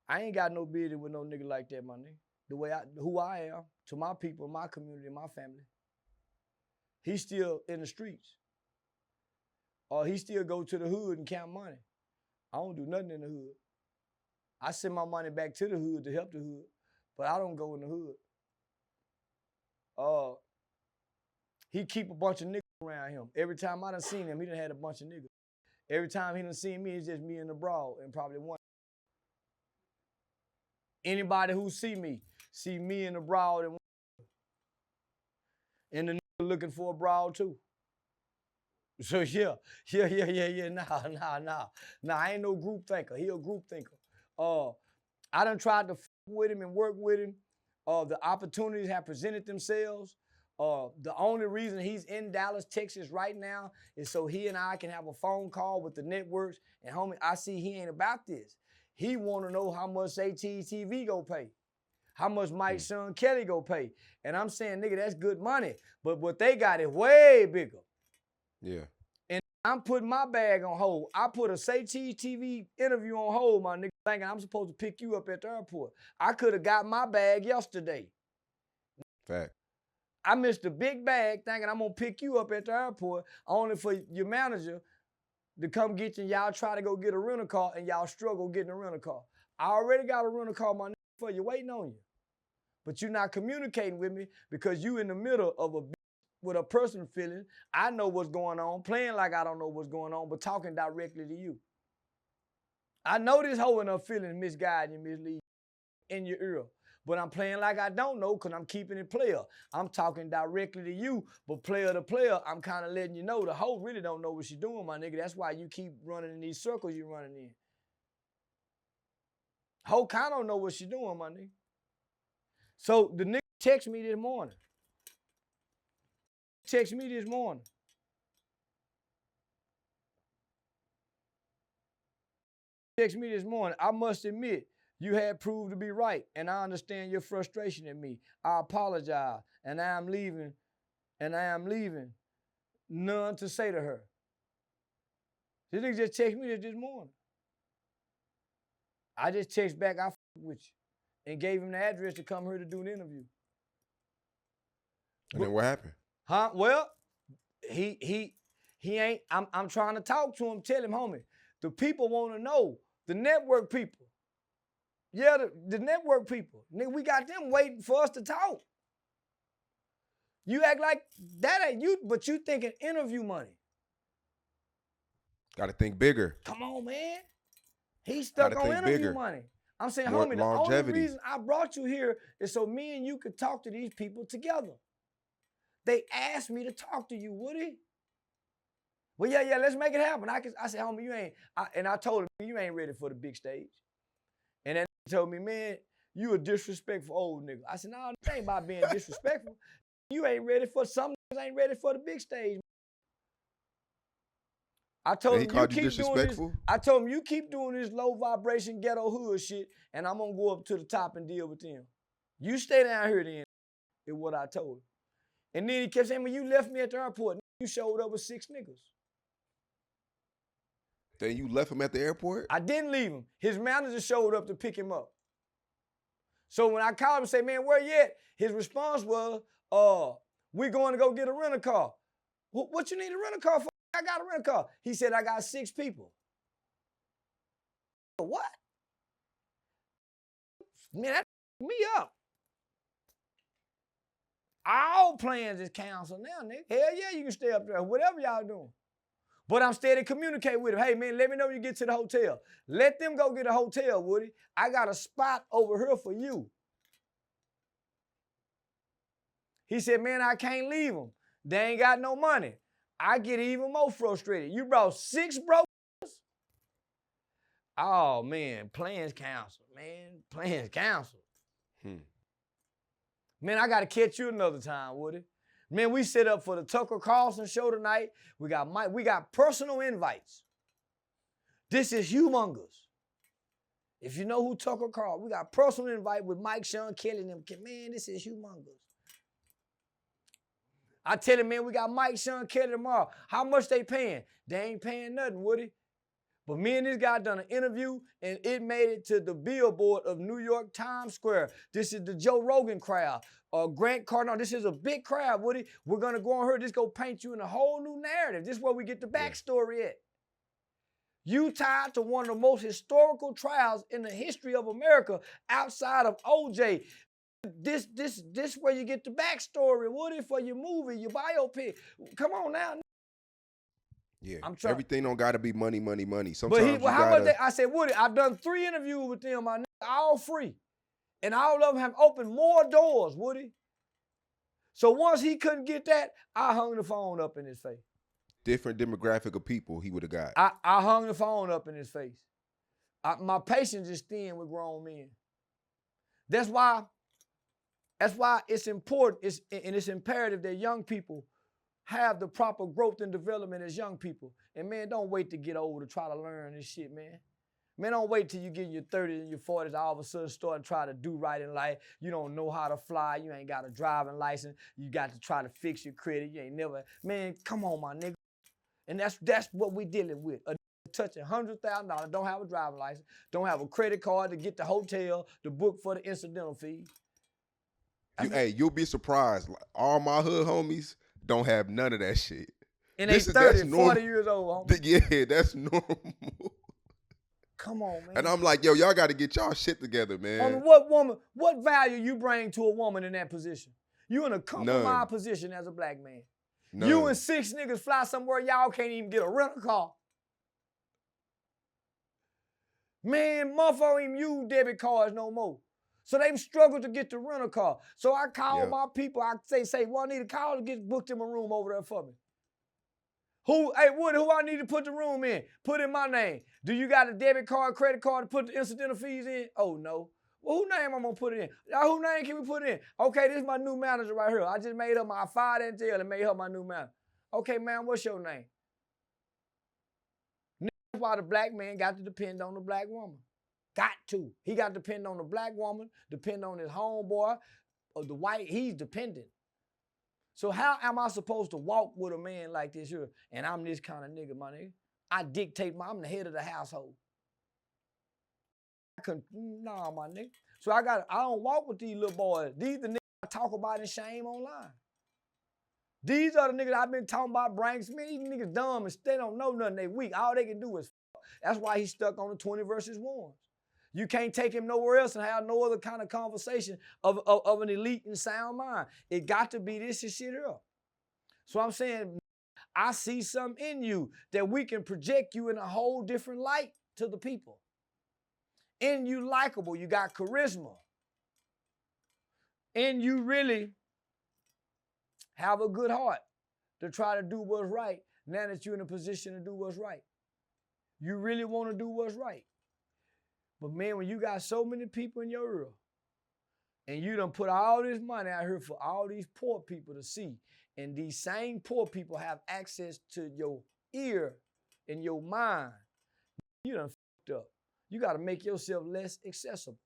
I ain't got no business with no nigga like that, my nigga. Who I am, to my people, my community, my family. He's still in the streets. He still go to the hood and count money. I don't do nothing in the hood. I send my money back to the hood to help the hood, but I don't go in the hood. He keep a bunch of niggas around him. Every time I done seen him, he done had a bunch of niggas. Every time he done seen me, it's just me and the broad and probably one. Anybody who see me and the broad and one. And the nigga looking for a broad too. So yeah. Nah, I ain't no group thinker. He a group thinker. I done tried to f with him and work with him. The opportunities have presented themselves. The only reason he's in Dallas, Texas right now is so he and I can have a phone call with the networks. And homie, I see he ain't about this. He want to know how much ATTV go pay. How much Mike Sean Kelly go pay. And I'm saying, nigga, that's good money. But what they got is way bigger. Yeah. And I'm putting my bag on hold. I put a Say Cheese TV interview on hold, my nigga, thinking I'm supposed to pick you up at the airport. I could have got my bag yesterday. Fact. I missed a big bag thinking I'm gonna pick you up at the airport only for your manager to come get you and y'all try to go get a rental car and y'all struggle getting a rental car. I already got a rental car, my nigga, for you, waiting on you. But you're not communicating with me because you in the middle of a with a person feeling, I know what's going on, playing like I don't know what's going on, but talking directly to you. I know this hoe in her feeling misguide you, mislead in your ear, but I'm playing like I don't know because I'm keeping it player. I'm talking directly to you, but player to player, I'm kind of letting you know the hoe really don't know what she's doing, my nigga. That's why you keep running in these circles you're running in. Hoe kind of don't know what she's doing, my nigga. So the nigga text me this morning. Text me this morning. Text me this morning. I must admit, you had proved to be right, and I understand your frustration at me. I apologize, and I am leaving, none to say to her. This nigga just text me this morning. I just text back, I with you, and gave him the address to come here to do an interview. And then what happened? Huh? Well, he ain't, I'm trying to talk to him, tell him, homie, the people want to know, the network people. Yeah, the network people. Nigga, we got them waiting for us to talk. You act like that ain't you, but you thinking interview money. Got to think bigger. Come on, man. He's stuck on interview bigger. money. I'm saying, More homie, the longevity. only reason I brought you here is so me and you could talk to these people together. They asked me to talk to you, Woody. Well, yeah, let's make it happen. I said, homie, you ain't, and I told him, you ain't ready for the big stage. And then he told me, man, you a disrespectful old nigga. I said, no, it ain't about being disrespectful. You ain't ready for, some niggas ain't ready for the big stage. I told him, you keep doing this. I told him, you keep doing this low vibration ghetto hood shit, and I'm gonna go up to the top and deal with them. You stay down here then, is what I told him. And then he kept saying, when you left me at the airport, you showed up with 6 niggas. Then you left him at the airport? I didn't leave him. His manager showed up to pick him up. So when I called him and said, man, where you at? His response was, we're going to go get a rental car. What you need a rental car for? I got a rental car. He said, I got 6 people. What? Man, that me up. All plans is canceled now, nigga. Hell yeah, you can stay up there, whatever y'all doing. But I'm steady communicating with him. Hey, man, let me know when you get to the hotel. Let them go get a hotel, Woody. I got a spot over here for you. He said, man, I can't leave them. They ain't got no money. I get even more frustrated. You brought 6 brokers? Oh, man, plans canceled, man. Plans canceled. Man, I got to catch you another time, Woody. Man, we set up for the Tucker Carlson show tonight. We got personal invites. This is humongous. If you know who Tucker Carlson, we got personal invite with Mike, Sean Kelly, and them. Man, this is humongous. I tell him, man, we got Mike, Sean Kelly tomorrow. How much they paying? They ain't paying nothing, Woody. But me and this guy done an interview, and it made it to the billboard of New York Times Square. This is the Joe Rogan crowd. Grant Cardone, this is a big crowd, Woody. We're going to go on here, this go paint you in a whole new narrative. This is where we get the backstory at. You tied to one of the most historical trials in the history of America outside of OJ. This where you get the backstory, Woody, for your movie, your biopic. Come on now. Yeah, everything don't gotta be money, money, money. Sometimes how much I said, Woody, I've done 3 interviews with them, my nigga, all free. And all of them have opened more doors, Woody. So once he couldn't get that, I hung the phone up in his face. Different demographic of people he would have got. I hung the phone up in his face. My patience is thin with grown men. That's why it's important, it's imperative that young people have the proper growth and development as young people. And man, don't wait to get old to try to learn this shit, man. Man, don't wait till you get in your 30s and your 40s, all of a sudden start to try to do right in life. You don't know how to fly. You ain't got a driving license. You got to try to fix your credit. You ain't never, man, come on, my nigga. And that's what we dealing with. A touching $100,000, don't have a driver's license, don't have a credit card to get the hotel, to book for the incidental fee. Hey, you'll be surprised. Like, all my hood homies don't have none of that shit. And they 30, 40 years old, homie. Yeah, that's normal. Come on, man. And I'm like, yo, y'all got to get y'all shit together, man. What value you bring to a woman in that position? You in a compromised position as a black man. None. You and 6 niggas fly somewhere, y'all can't even get a rental car. Man, motherfucker ain't use debit cards no more. So they struggle to get the rental car. So I call my people, I say, well, I need a call to get booked in my room over there for me. Hey, Woody, who I need to put the room in? Put in my name. Do you got a debit card, credit card to put the incidental fees in? Oh, no. Well, whose name I'm going to put it in? Whose name can we put it in? Okay, this is my new manager right here. I just made her I fired her in jail and made her my new manager. Okay, man, what's your name? That's why the black man got to depend on the black woman. Got to. He got to depend on the black woman, depend on his homeboy, or the white, he's dependent. So how am I supposed to walk with a man like this here? And I'm this kind of nigga, my nigga. I dictate, I'm the head of the household. Nah, my nigga. So I don't walk with these little boys. These the niggas I talk about in shame online. These are the niggas I've been talking about, Branks. Man, these niggas dumb and they don't know nothing. They weak. All they can do is f. That's why he's stuck on the 20 versus 1s. You can't take him nowhere else and have no other kind of conversation of an elite and sound mind. It got to be this and shit here. So I'm saying, I see something in you that we can project you in a whole different light to the people. And you likable, you got charisma. And you really have a good heart to try to do what's right now that you're in a position to do what's right. You really want to do what's right. But man, when you got so many people in your ear, and you done put all this money out here for all these poor people to see, and these same poor people have access to your ear and your mind, you done fucked up. You got to make yourself less accessible.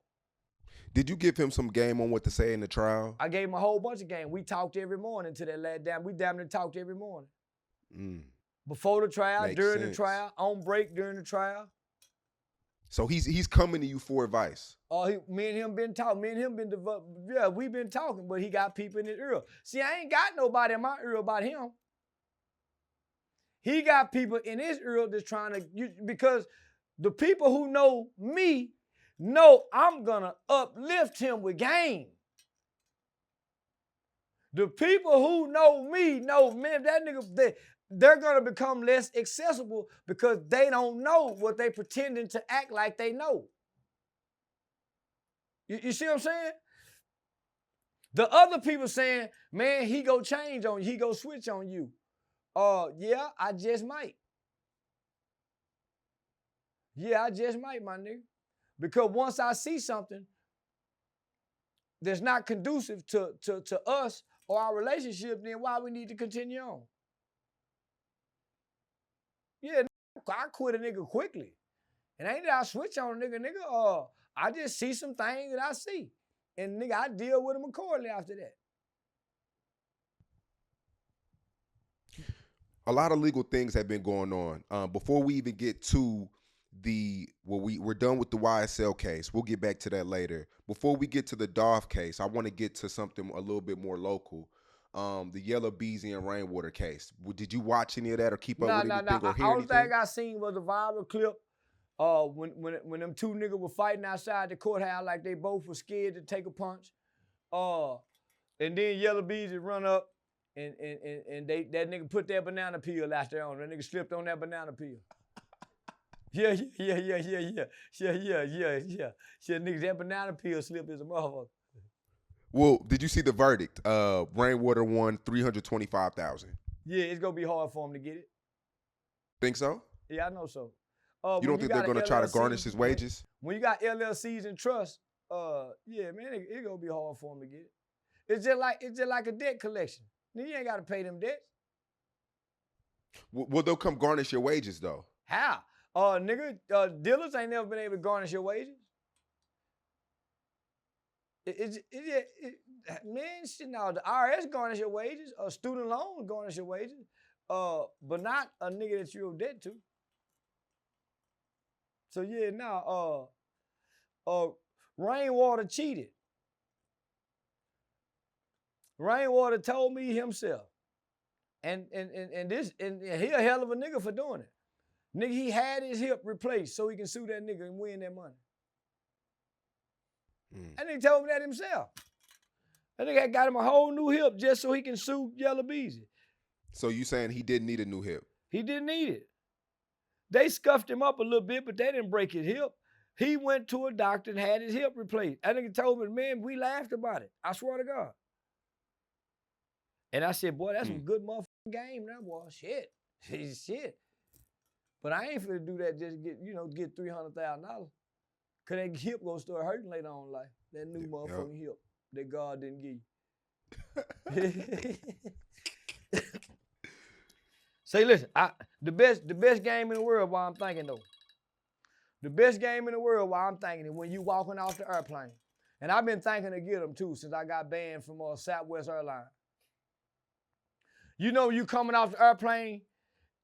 Did you give him some game on what to say in the trial? I gave him a whole bunch of game. We talked every morning to that last damn. We damn near talked every morning. Before the trial, during the trial, on break during the trial. So he's coming to you for advice. Me and him been talking. We've been talking, but he got people in his ear. See, I ain't got nobody in my ear about him. He got people in his ear that's trying to, because the people who know me know I'm gonna uplift him with game. The people who know me know, man, that nigga, they're gonna become less accessible because they don't know what they pretending to act like they know. You see what I'm saying? The other people saying, man, he go change on you, he go switch on you. Yeah, I just might. Yeah, I just might, my nigga. Because once I see something that's not conducive to us or our relationship, then why we need to continue on? Yeah, I quit a nigga quickly. And ain't that I switch on a nigga. I just see some things that I see. And nigga, I deal with them accordingly after that. A lot of legal things have been going on. Before we even get to we're done with the YSL case. We'll get back to that later. Before we get to the Dolph case, I want to get to something a little bit more local. The Yellow Beezy and Rainwater case. Did you watch any of that or keep up with anything or hear all anything? thing I seen was a viral clip when them two niggas were fighting outside the courthouse like they both were scared to take a punch. And then Yellow Beezy run up and that nigga put that banana peel out there on. That nigga slipped on that banana peel. Yeah. Nigga, that banana peel slip is a motherfucker. Well, did you see the verdict? Rainwater won $325,000. Yeah, it's gonna be hard for him to get it. Think so? Yeah, I know so. You don't think they're gonna try to garnish his wages? When you got LLCs and trusts, yeah, man, it's gonna be hard for him to get it. It's just like a debt collection. You ain't gotta pay them debts. Well, they'll come garnish your wages though. How? Nigga, dealers ain't never been able to garnish your wages. Man, shit, now the IRS garnish your wages, student loan garnish your wages. but not a nigga that you owe debt to. So yeah, now Rainwater cheated. Rainwater told me himself. And he a hell of a nigga for doing it. Nigga, he had his hip replaced so he can sue that nigga and win that money. That nigga told me that himself. That nigga got him a whole new hip just so he can sue Yellow Beezy. So you saying he didn't need a new hip? He didn't need it. They scuffed him up a little bit, but they didn't break his hip. He went to a doctor and had his hip replaced. That nigga told me, man, we laughed about it. I swear to God. And I said, boy, that's some good motherfucking game now, boy. Shit. Shit. But I ain't finna do that just to get $300,000. Cause that hip gonna start hurting later on in life. That new motherfucking hip that God didn't give you. Say, listen, the best game in the world while I'm thinking though. The best game in the world while I'm thinking is when you walking off the airplane. And I've been thinking to get them too since I got banned from Southwest Airlines. You know, you coming off the airplane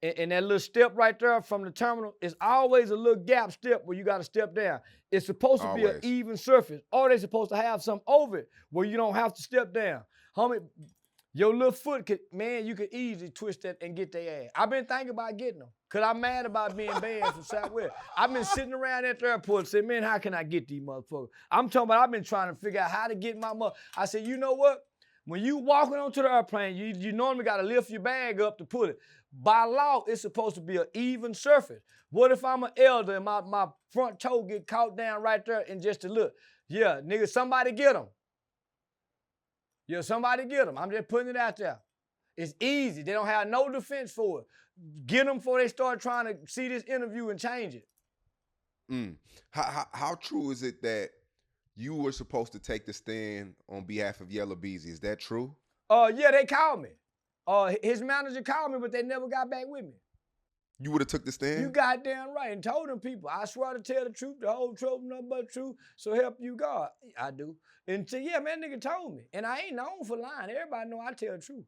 and that little step right there from the terminal, it's always a little gap step where you got to step down. It's supposed to be an even surface, or they're supposed to have something over it where you don't have to step down. Homie, your little foot you could easily twist that and get their ass. I've been thinking about getting them because I'm mad about being banned from Southwest. I've been sitting around at the airport and saying, man, how can I get these motherfuckers? I'm talking about I've been trying to figure out how to get my mother. I said, you know what? When you walking onto the airplane, you normally got to lift your bag up to put it. By law, it's supposed to be an even surface. What if I'm an elder and my front toe get caught down right there and just to look? Yeah, nigga, somebody get them. Yeah, somebody get them. I'm just putting it out there. It's easy. They don't have no defense for it. Get them before they start trying to see this interview and change it. How true is it that you were supposed to take the stand on behalf of Yellow Beezy? Is that true? Yeah, they called me. His manager called me, but they never got back with me. You would have took the stand? You goddamn right. And told them people, I swear to tell the truth, the whole truth, nothing but the truth, so help you God. I do. And so, yeah, man, nigga told me. And I ain't known for lying. Everybody know I tell the truth.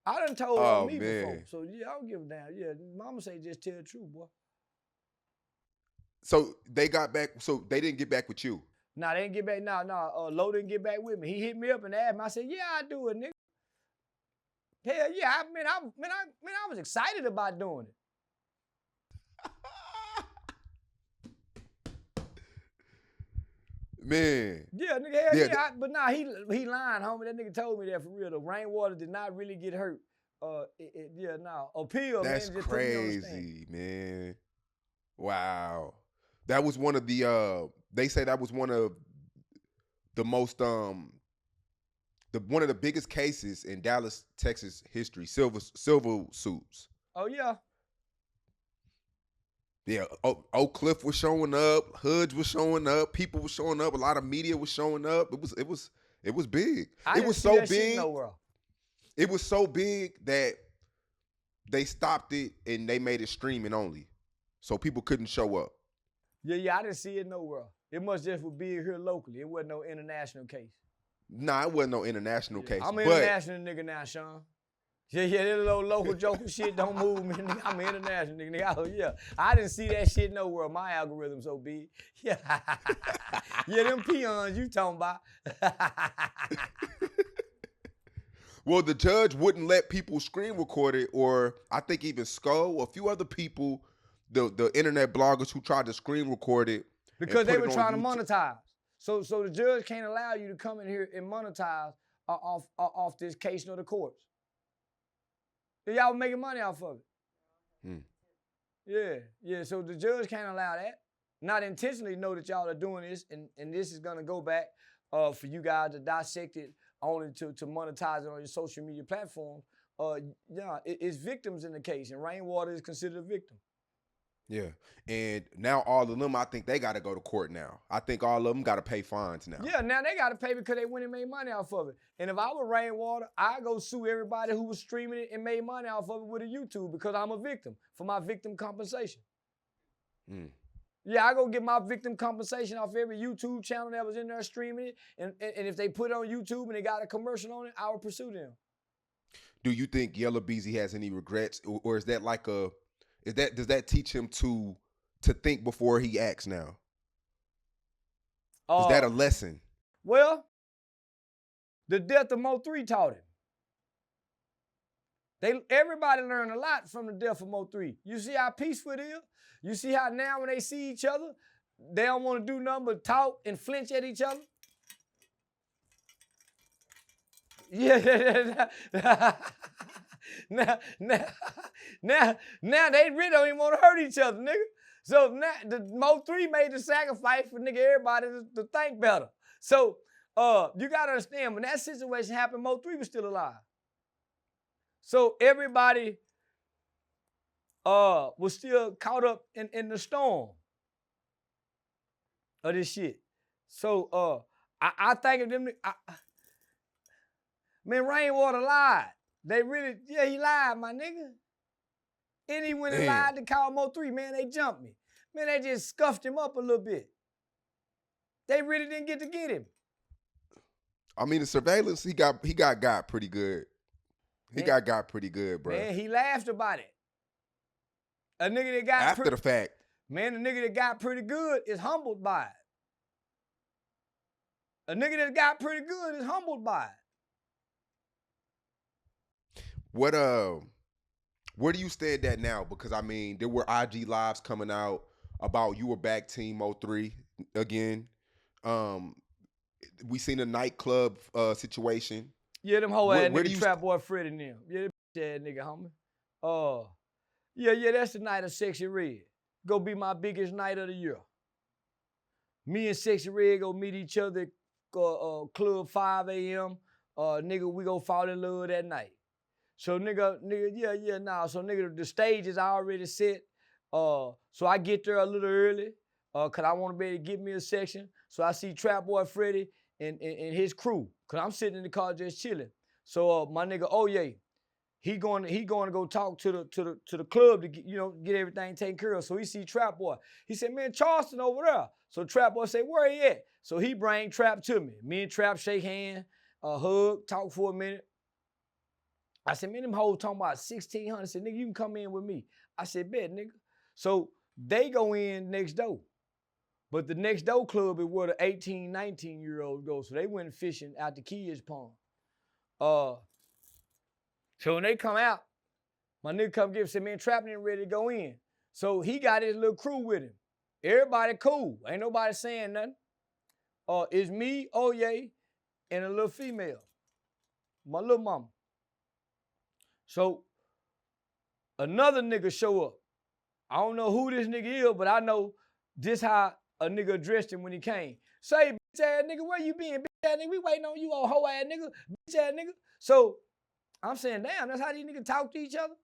I done told on me before. So, yeah, I don't give a damn. Yeah, mama say just tell the truth, boy. So they got back, so they didn't get back with you? Nah, they didn't get back. Lo didn't get back with me. He hit me up and asked me. I said, yeah, I do it, nigga. Hell yeah, I was excited about doing it. Man. Yeah, nigga, hell yeah. But nah, he lying, homie. That nigga told me that for real. The Rainwater did not really get hurt. Appeal, that's man. That's crazy, man. Wow. That was one of the, they say that was one of the most, one of the biggest cases in Dallas, Texas history, civil suits. Oh yeah. Yeah, Oak Cliff was showing up, Hoods was showing up, people were showing up, a lot of media was showing up. It was big. It was so big. It was so big that they stopped it and they made it streaming only, so people couldn't show up. Yeah, I didn't see it nowhere. It must just be here locally. It wasn't no international case. Nah, it wasn't no international case. I'm an international nigga now, Sean. Yeah, that little local joker shit don't move me, nigga. I'm an international nigga. Oh, yeah. I didn't see that shit nowhere. My algorithm so big. Yeah. Yeah, them peons you talking about. Well, the judge wouldn't let people screen record it, or I think even Skull, a few other people, the internet bloggers who tried to screen record it. Because they were trying to monetize. So the judge can't allow you to come in here and monetize off this case nor the courts. Y'all were making money off of it. Yeah. So the judge can't allow that. Not intentionally know that y'all are doing this, and this is gonna go back for you guys to dissect it only to monetize it on your social media platform. It's victims in the case, and Rainwater is considered a victim. Yeah, and now all of them, I think they got to go to court now. I think all of them got to pay fines now. Yeah, now they got to pay because they went and made money off of it. And if I were Rainwater, I'd go sue everybody who was streaming it and made money off of it with a YouTube because I'm a victim for my victim compensation. Yeah, I go get my victim compensation off every YouTube channel that was in there streaming it. And if they put it on YouTube and they got a commercial on it, I would pursue them. Do you think Yellow Beezy has any regrets, or is that like does that teach him to think before he acts now? Is that a lesson? Well, the death of Mo3 taught him. Everybody learned a lot from the death of Mo3. You see how peaceful it is? You see how now when they see each other, they don't want to do nothing but talk and flinch at each other? Yeah. now they really don't even want to hurt each other, nigga. So now the Mo3 made the sacrifice for nigga everybody to think better. So you gotta understand, when that situation happened, Mo3 was still alive. So everybody was still caught up in the storm of this shit. So I think of them. Man, Rainwater lied. They really, yeah, he lied, my nigga. And he went and lied to call Mo3. Man, they jumped me. Man, they just scuffed him up a little bit. They really didn't get to get him. I mean, the surveillance, he got pretty good. He got pretty good, bro. Man, he laughed about it. A nigga that got after the fact. Man, the nigga that got pretty good is humbled by it. A nigga that got pretty good is humbled by it. Where do you stand at now? Because I mean, there were IG lives coming out about you were back Team Mo3 again. We seen a nightclub situation. Yeah, them whole ass nigga Trap Boy Freddy and them. Yeah, them ass nigga, homie. Yeah, that's the night of Sexy Red. Go be my biggest night of the year. Me and Sexy Red go meet each other at Club 5 a.m. Nigga, we go fall in love that night. So nigga, So nigga, the stage is already set. So I get there a little early, cause I want to be able to get me a section. So I see Trap Boy Freddy and his crew, cause I'm sitting in the car just chilling. So my nigga, he going to go talk to the club to get everything taken care of. So he see Trap Boy. He said, man, Charleston over there. So Trap Boy say, where he at? So he bring Trap to me. Me and Trap shake hands, hug, talk for a minute. I said, man, them hoes talking about 1,600. I said, nigga, you can come in with me. I said, bet, nigga. So they go in next door. But the next door club is where the 18, 19-year-olds go. So they went fishing out the kids' pond. So when they come out, my nigga come get him, said, man, Trap ain't ready to go in. So he got his little crew with him. Everybody cool. Ain't nobody saying nothing. It's me, Oye, and a little female. My little mama. So another nigga show up. I don't know who this nigga is, but I know this how a nigga addressed him when he came. Say, bitch ass nigga, where you been, bitch ass nigga? We waiting on you, old hoe ass nigga, bitch ass nigga. So I'm saying, damn, that's how these niggas talk to each other?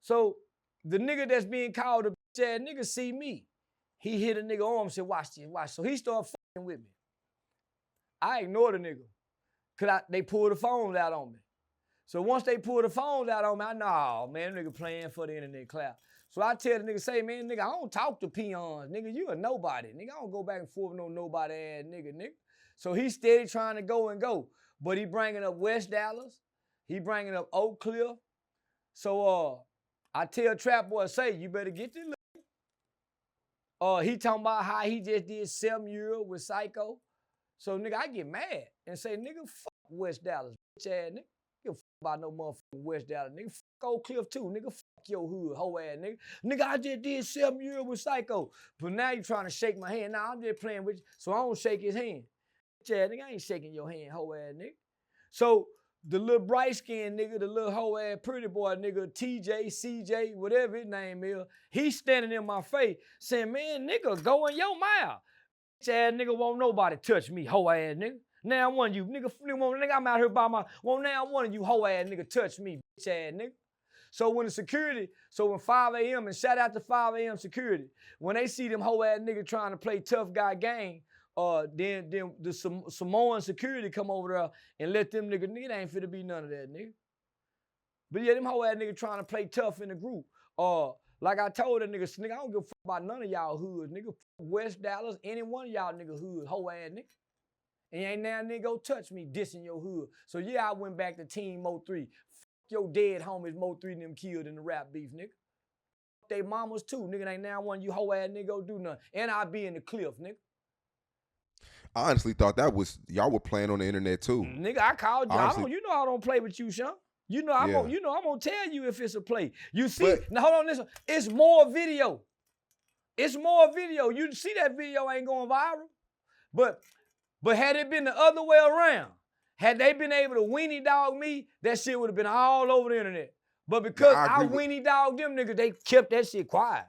So the nigga that's being called a bitch ass nigga see me. He hit a nigga arm and said, watch this, watch. So he started fucking with me. I ignored the nigga, cause they pulled the phones out on me. So once they pull the phones out on me, I know, oh, man, nigga playing for the internet clout. So I tell the nigga, say, man, nigga, I don't talk to peons. Nigga, you a nobody. Nigga, I don't go back and forth with no nobody ass nigga. So he steady trying to go and go. But he bringing up West Dallas. He bringing up Oak Cliff. So I tell Trap Boy, say, you better get this look. He talking about how he just did 7 years with Psycho. So, nigga, I get mad and say, nigga, fuck West Dallas, bitch ass nigga. Give a fuck about no motherfucking West Dallas, nigga. Fuck Oak Cliff too, nigga. Fuck your hood, hoe ass nigga. Nigga, I just did 7 years with Psycho. But now you trying to shake my hand. Nah, I'm just playing with you, so I don't shake his hand. Bitch ass nigga, I ain't shaking your hand, hoe ass nigga. So the little bright skinned nigga, the little hoe ass pretty boy nigga, TJ, CJ, whatever his name is, he's standing in my face saying, man, nigga, go in your mouth. Bitch ass nigga won't nobody touch me, hoe ass nigga. Now one of you, nigga, I'm out here by my, well, now one of you hoe ass nigga touch me, bitch ass nigga. So when 5 a.m., and shout out to 5 a.m. security, when they see them hoe ass nigga trying to play tough guy game, then the Samoan security come over there and let them nigga ain't finna be none of that, nigga. But yeah, them hoe ass nigga trying to play tough in the group. Like I told that nigga, I don't give a fuck about none of y'all hoods, nigga. West Dallas, any one of y'all nigga hoods, hoe ass nigga. And you ain't now nigga go touch me dissing your hood. So yeah, I went back to Team Mo3. your dead homies Mo 3 and them killed in the rap beef, nigga. They mamas too, nigga. Ain't now one you hoe ass nigga go do nothing. And I be in the cliff, nigga. I honestly thought that was y'all were playing on the internet too. Nigga, I called you. Honestly, You know I don't play with you, Sean. You know I'm Yeah. gonna tell you if it's a play. You see, But- now hold on, listen. It's more video. It's more video. You see that video ain't going viral. But had it been the other way around, had they been able to weenie dog me, that shit would have been all over the internet. But because I weenie dog them niggas, they kept that shit quiet.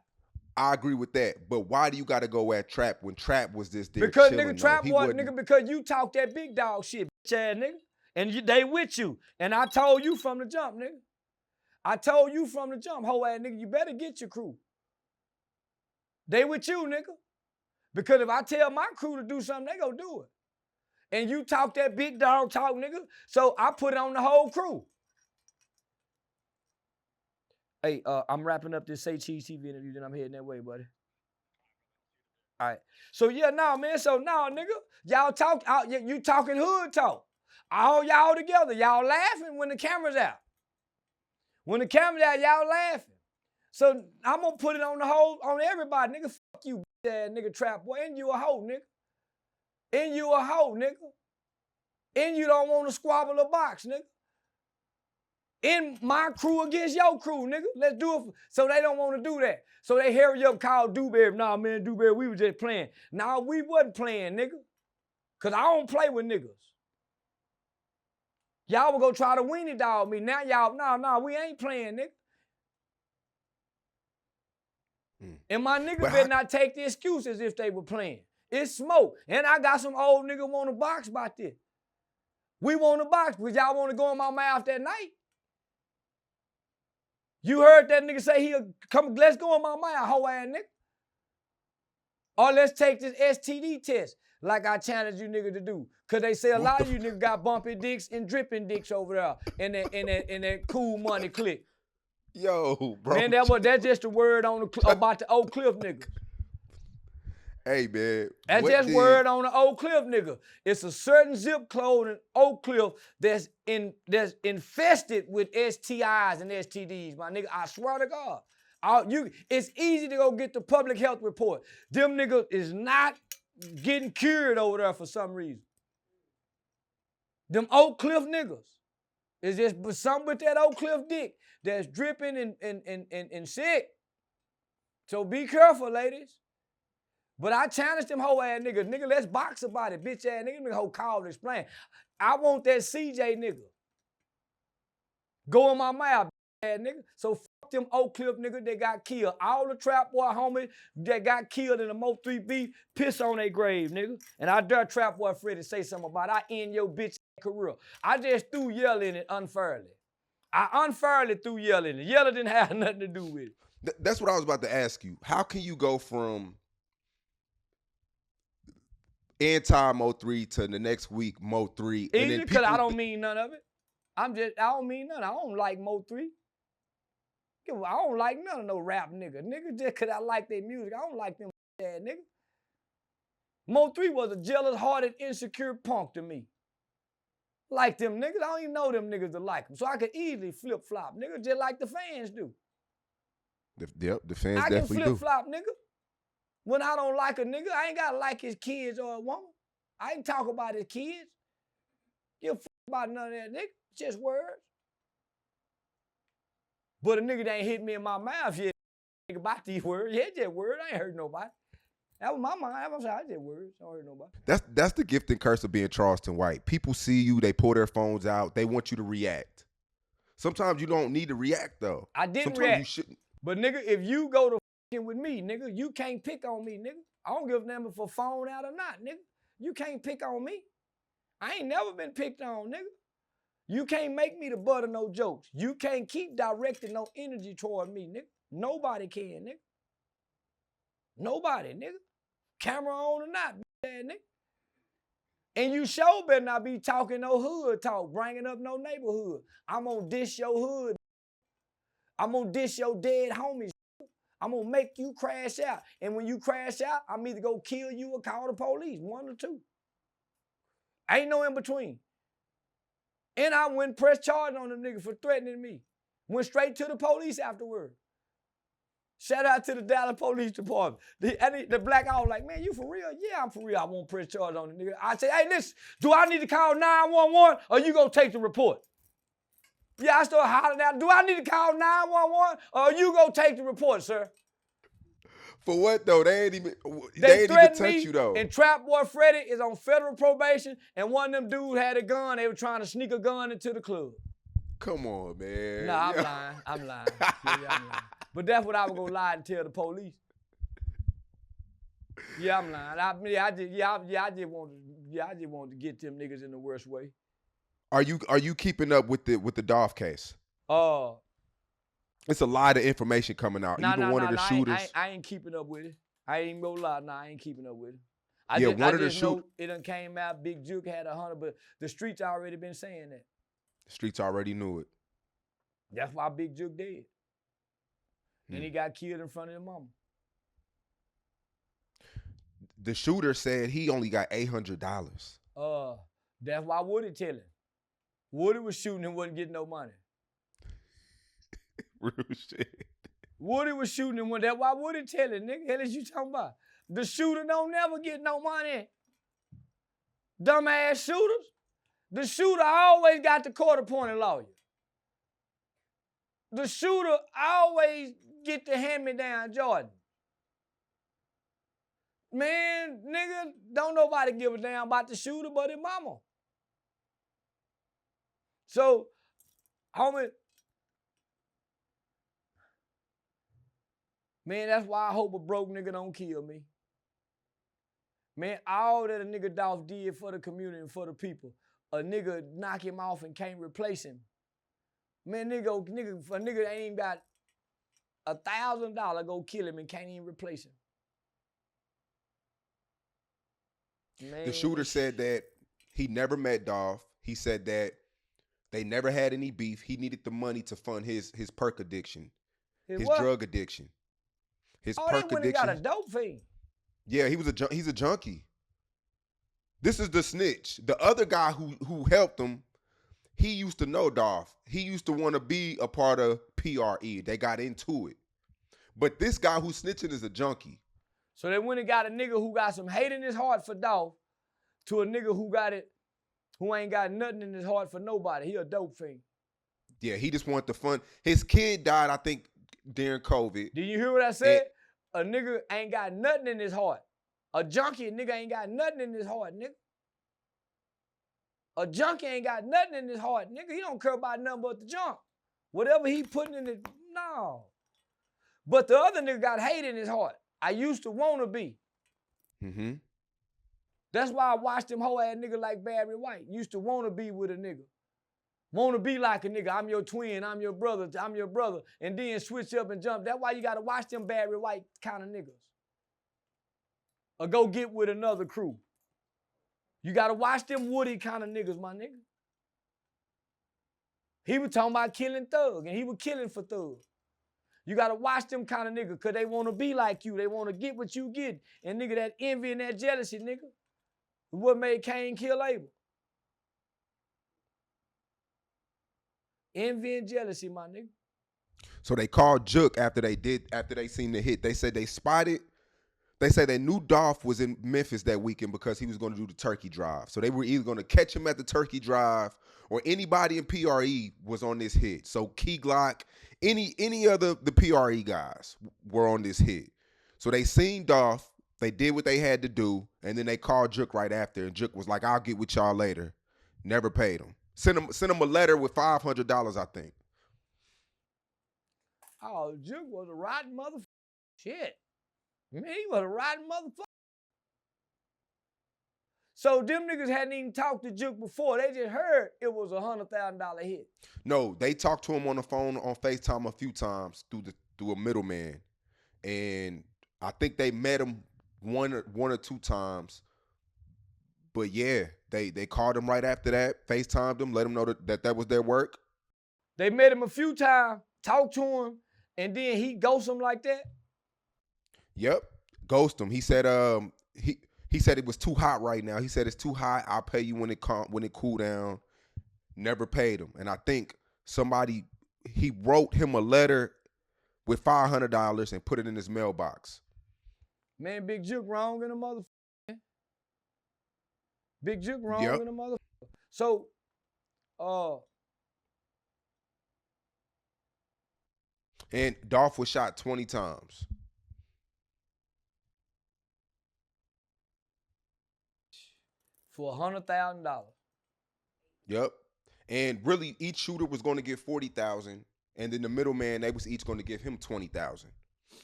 I agree with that. But why do you got to go at Trap when Trap was this there Because chilling, nigga, Trap though? was, nigga, because you talk that big dog shit, bitch ass nigga. And they with you. And I told you from the jump, nigga. I told you from the jump, hoe ass nigga, you better get your crew. They with you, nigga. Because if I tell my crew to do something, they gonna do it. And you talk that big dog talk, nigga. So I put it on the whole crew. Hey, I'm wrapping up this Say Cheese TV interview, then I'm heading that way, buddy. All right. So yeah, nah, man. So nah, nigga, y'all talk. You talking hood talk. All y'all together. Y'all laughing when the camera's out. When the camera's out, y'all laughing. So I'm gonna put it on on everybody, nigga. Fuck you, bitch ass nigga, Trap boy. And you a hoe, nigga. And you a hoe, nigga. And you don't want to squabble a box, nigga. In my crew against your crew, nigga. Let's do it. So they don't want to do that. So they hurry up, call Dewberry. Nah, man, Dewberry, we was just playing. Nah, we wasn't playing, nigga. Because I don't play with niggas. Y'all will go try to weenie dog me. Now y'all, nah, we ain't playing, nigga. And my nigga better not take the excuses if they were playing. It's smoke. And I got some old nigga want to box about this. We want to box because y'all want to go in my mouth that night. You heard that nigga say he'll come, let's go in my mouth, hoe ass nigga. Or let's take this STD test like I challenge you nigga to do. Cause they say a lot of you niggas got bumpy dicks and dripping dicks over there in that cool money clique. Yo, bro. Man, that's just a word on about the Oak Cliff niggas. Hey, man. That's just word on the Oak Cliff nigga. It's a certain zip code in Oak Cliff that's infested with STIs and STDs, my nigga. I swear to God. It's easy to go get the public health report. Them niggas is not getting cured over there for some reason. Them Oak Cliff niggas is just something with that Oak Cliff dick that's dripping and sick. So be careful, ladies. But I challenge them hoe ass niggas. Nigga, let's box about it, bitch ass nigga. Nigga, hoe call and explain. I want that CJ nigga. Go in my mouth, bitch ass nigga. So fuck them Oak Cliff niggas that got killed. All the Trap Boy homies that got killed in the Mo 3 beef, piss on their grave, nigga. And I dare Trap Boy Freddy say something about it. I end your bitch career. I just threw yelling it unfairly. I unfairly threw yelling it. Yelling didn't have nothing to do with it. That's what I was about to ask you. How can you go from anti Mo 3 to the next week Mo 3? Easy, because I don't mean none of it. I don't mean none. I don't like Mo 3. I don't like none of no rap nigga. Nigga, just because I like their music, I don't like them ass nigga. Mo 3 was a jealous-hearted, insecure punk to me. Like them niggas, I don't even know them niggas to like them. So I could easily flip-flop, nigga, just like the fans do. Yep, the fans I definitely do. can flip-flop, nigga. When I don't like a nigga, I ain't gotta like his kids or a woman. I ain't talk about his kids. Give a fuck about none of that, nigga. Just words. But a nigga that ain't hit me in my mouth yet, nigga, about these words. Yeah, just words. I ain't hurt nobody. That was my mind. I was like, I just words. I don't hurt nobody. That's the gift and curse of being Charleston White. People see you, they pull their phones out, they want you to react. Sometimes you don't need to react though. I didn't Sometimes react. You shouldn't. But nigga, if you go to f***ing with me, nigga, you can't pick on me, nigga. I don't give a damn if a phone out or not, nigga. You can't pick on me. I ain't never been picked on, nigga. You can't make me the butt of no jokes. You can't keep directing no energy toward me, nigga. Nobody can, nigga. Nobody, nigga. Camera on or not, nigga. And you sure better not be talking no hood talk, bringing up no neighborhood. I'm gonna dish your hood. I'm gonna dish your dead homies. I'm gonna make you crash out. And when you crash out, I'm either gonna kill you or call the police, one or two. Ain't no in between. And I went and pressed charge on them niggas for threatening me. Went straight to the police afterward. Shout out to the Dallas Police Department. The black guy was like, man, you for real? Yeah, I'm for real. I won't press charge on the nigga. I said, hey, listen, do I need to call 911 or you gonna take the report? Yeah, I started hollering out, do I need to call 911 or you gonna take the report, sir? For what though? They ain't even touch you though. And Trap Boy Freddy is on federal probation, and one of them dudes had a gun. They were trying to sneak a gun into the club. Come on, man. Nah, I'm lying. Yeah, I'm lying. But that's what I was gonna lie and tell the police. Yeah, I'm lying. I just wanted to get them niggas in the worst way. Are you keeping up with the Dolph case? It's a lot of information coming out. One of the shooters. I ain't keeping up with it. I ain't gonna lie. Nah, I ain't keeping up with it. One of the shooters. It done came out. Big Juke had 100, but the streets already been saying that. The streets already knew it. That's why Big Juke dead. And he got killed in front of his mama. The shooter said he only got $800. That's why Woody tell him. Woody was shooting and wasn't getting no money. Real shit. Woody was shooting and that's why Woody tell him, nigga, hell is you talking about? The shooter don't never get no money. Dumbass shooters. The shooter always got the court-appointed lawyer. The shooter always get the hand-me-down Jordan. Man, nigga, don't nobody give a damn about the shooter but his mama. So, homie, man, that's why I hope a broke nigga don't kill me. Man, all that a nigga Dolph did for the community and for the people, a nigga knock him off and can't replace him. Man, if a nigga ain't got $1,000, go kill him and can't even replace him. Man. The shooter said that he never met Dolph. He said that they never had any beef. He needed the money to fund his perk addiction, his drug addiction, his perk addiction. He got a dope fiend. Yeah, he's a junkie. This is the snitch. The other guy who helped him, he used to know Dolph. He used to want to be a part of PRE. They got into it. But this guy who's snitching is a junkie. So they went and got a nigga who got some hate in his heart for Dolph to a nigga who ain't got nothing in his heart for nobody. He a dope fiend. Yeah, he just wanted the fun. His kid died, I think, during COVID. Did you hear what I said? A nigga ain't got nothing in his heart. A junkie nigga ain't got nothing in his heart, nigga. A junkie ain't got nothing in his heart, nigga. He don't care about nothing but the junk. Whatever he putting in it, no. But the other nigga got hate in his heart. I used to want to be. Mm-hmm. That's why I watched them whole ass nigga like Barry White. Used to want to be with a nigga. Want to be like a nigga. I'm your twin. I'm your brother. And then switch up and jump. That's why you got to watch them Barry White kind of niggas. Or go get with another crew. You got to watch them Woody kind of niggas, my nigga. He was talking about killing Thug, and he was killing for Thug. You got to watch them kind of niggas, because they want to be like you. They want to get what you get. And nigga, that envy and that jealousy, nigga, is what made Cain kill Abel. Envy and jealousy, my nigga. So they called Juke after they seen the hit. They said they knew Dolph was in Memphis that weekend because he was going to do the turkey drive. So they were either going to catch him at the turkey drive or anybody in PRE was on this hit. So Key Glock, any other the PRE guys were on this hit. So they seen Dolph, they did what they had to do, and then they called Juke right after, and Juke was like, I'll get with y'all later. Never paid him. Sent him a letter with $500, I think. Oh, Juke was a rotten motherfucker. Shit. Man, he was a rotten motherfucker. So them niggas hadn't even talked to Juke before. They just heard it was a $100,000 hit. No, they talked to him on the phone on FaceTime a few times through a middleman. And I think they met him one or two times. But yeah, they called him right after that, FaceTimed him, let him know that was their work. They met him a few times, talked to him, and then he ghosted him like that? Yep, ghost him. He said he said it was too hot right now. He said it's too hot. I'll pay you when it cool down. never paid him. And I think he wrote him a letter with $500 and put it in his mailbox. Man, Big Juke wrong in the motherfucker. Big Juke wrong Yep. in the motherfucker. So, And Dolph was shot 20 times. for $100,000. Yep. And really, each shooter was going to get 40,000, and then the middleman, they was each going to give him 20,000.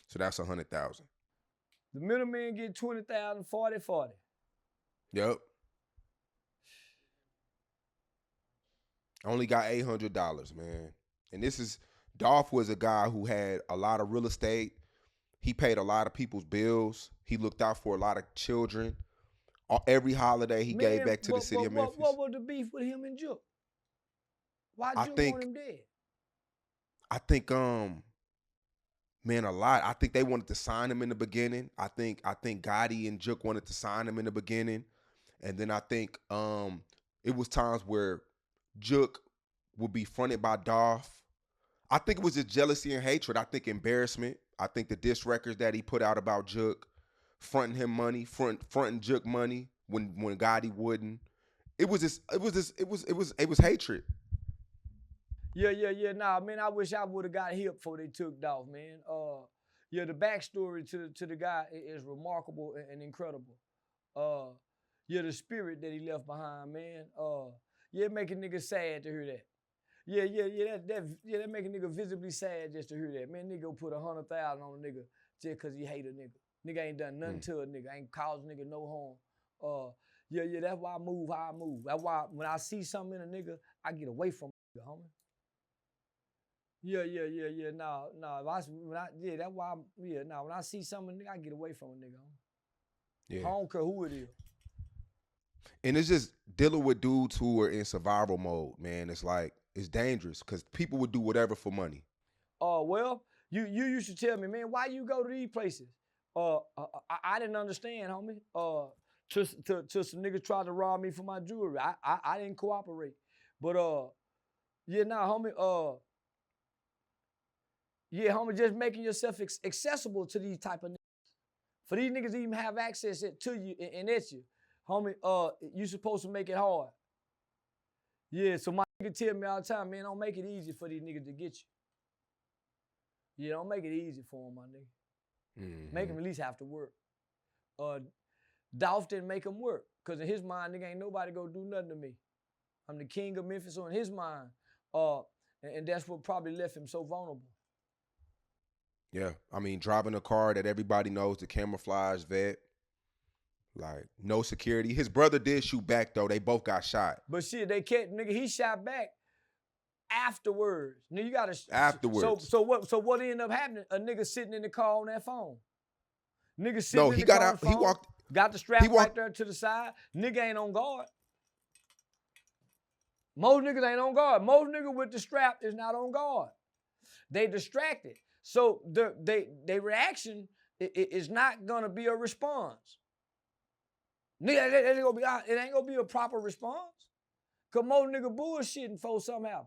So that's 100,000. The middleman get 20,000, 40. Yep. Only got $800, man. And Dolph was a guy who had a lot of real estate. He paid a lot of people's bills. He looked out for a lot of children. Every holiday he gave back to the city of Memphis. What was the beef with him and Juke? Why Juke want him dead? I think, man, a lot. I think they wanted to sign him in the beginning. I think Gotti and Juke wanted to sign him in the beginning. And then I think it was times where Juke would be fronted by Dolph. I think it was just jealousy and hatred. I think embarrassment. I think the diss records that he put out about Juke, fronting him money, fronting Juke money when Gotti wouldn't. It was hatred. Yeah. Nah, man, I wish I would have got hip before they took Dolph, man. The backstory to the guy is remarkable and incredible. The spirit that he left behind, man. It make a nigga sad to hear that. That make a nigga visibly sad just to hear that. Man, nigga put 100,000 on a nigga just cause he hate a nigga. Nigga ain't done nothing to a nigga. Ain't caused a nigga no harm. That's why I move how I move. That's why when I see something in a nigga, I get away from a nigga, homie. Nah. That's why when I see something, nigga, I get away from a nigga, homie. Yeah. I don't care who it is. And it's just dealing with dudes who are in survival mode, man. It's like, it's dangerous because people would do whatever for money. Well, you used to tell me, man, why you go to these places? I didn't understand, homie. Till some niggas tried to rob me for my jewelry. I didn't cooperate. But homie. Homie, just making yourself accessible to these type of niggas. For these niggas to even have access to you and at you, homie, you supposed to make it hard. Yeah, so my nigga tell me all the time, man, don't make it easy for these niggas to get you. Yeah, don't make it easy for them, my nigga. Mm-hmm. Make them at least have to work. Dolph didn't make him work, because in his mind, nigga, ain't nobody gonna do nothing to me. I'm the king of Memphis, so in his mind, and that's what probably left him so vulnerable. Yeah, I mean, driving a car that everybody knows the camouflage vet, like no security. His brother did shoot back though. They both got shot. But shit, they can't, nigga. He shot back afterwards. Nigga, you gotta afterwards. So what ended up happening? A nigga sitting in the car on that phone. Nigga sitting No, in he the got car out. on the phone, He walked. got the strap right there to the side. Nigga ain't on guard. Most niggas ain't on guard. Most niggas with the strap is not on guard. They distracted. So their reaction is not gonna be a response. Nigga, it ain't gonna be a proper response. Cause most niggas bullshitting before something happen.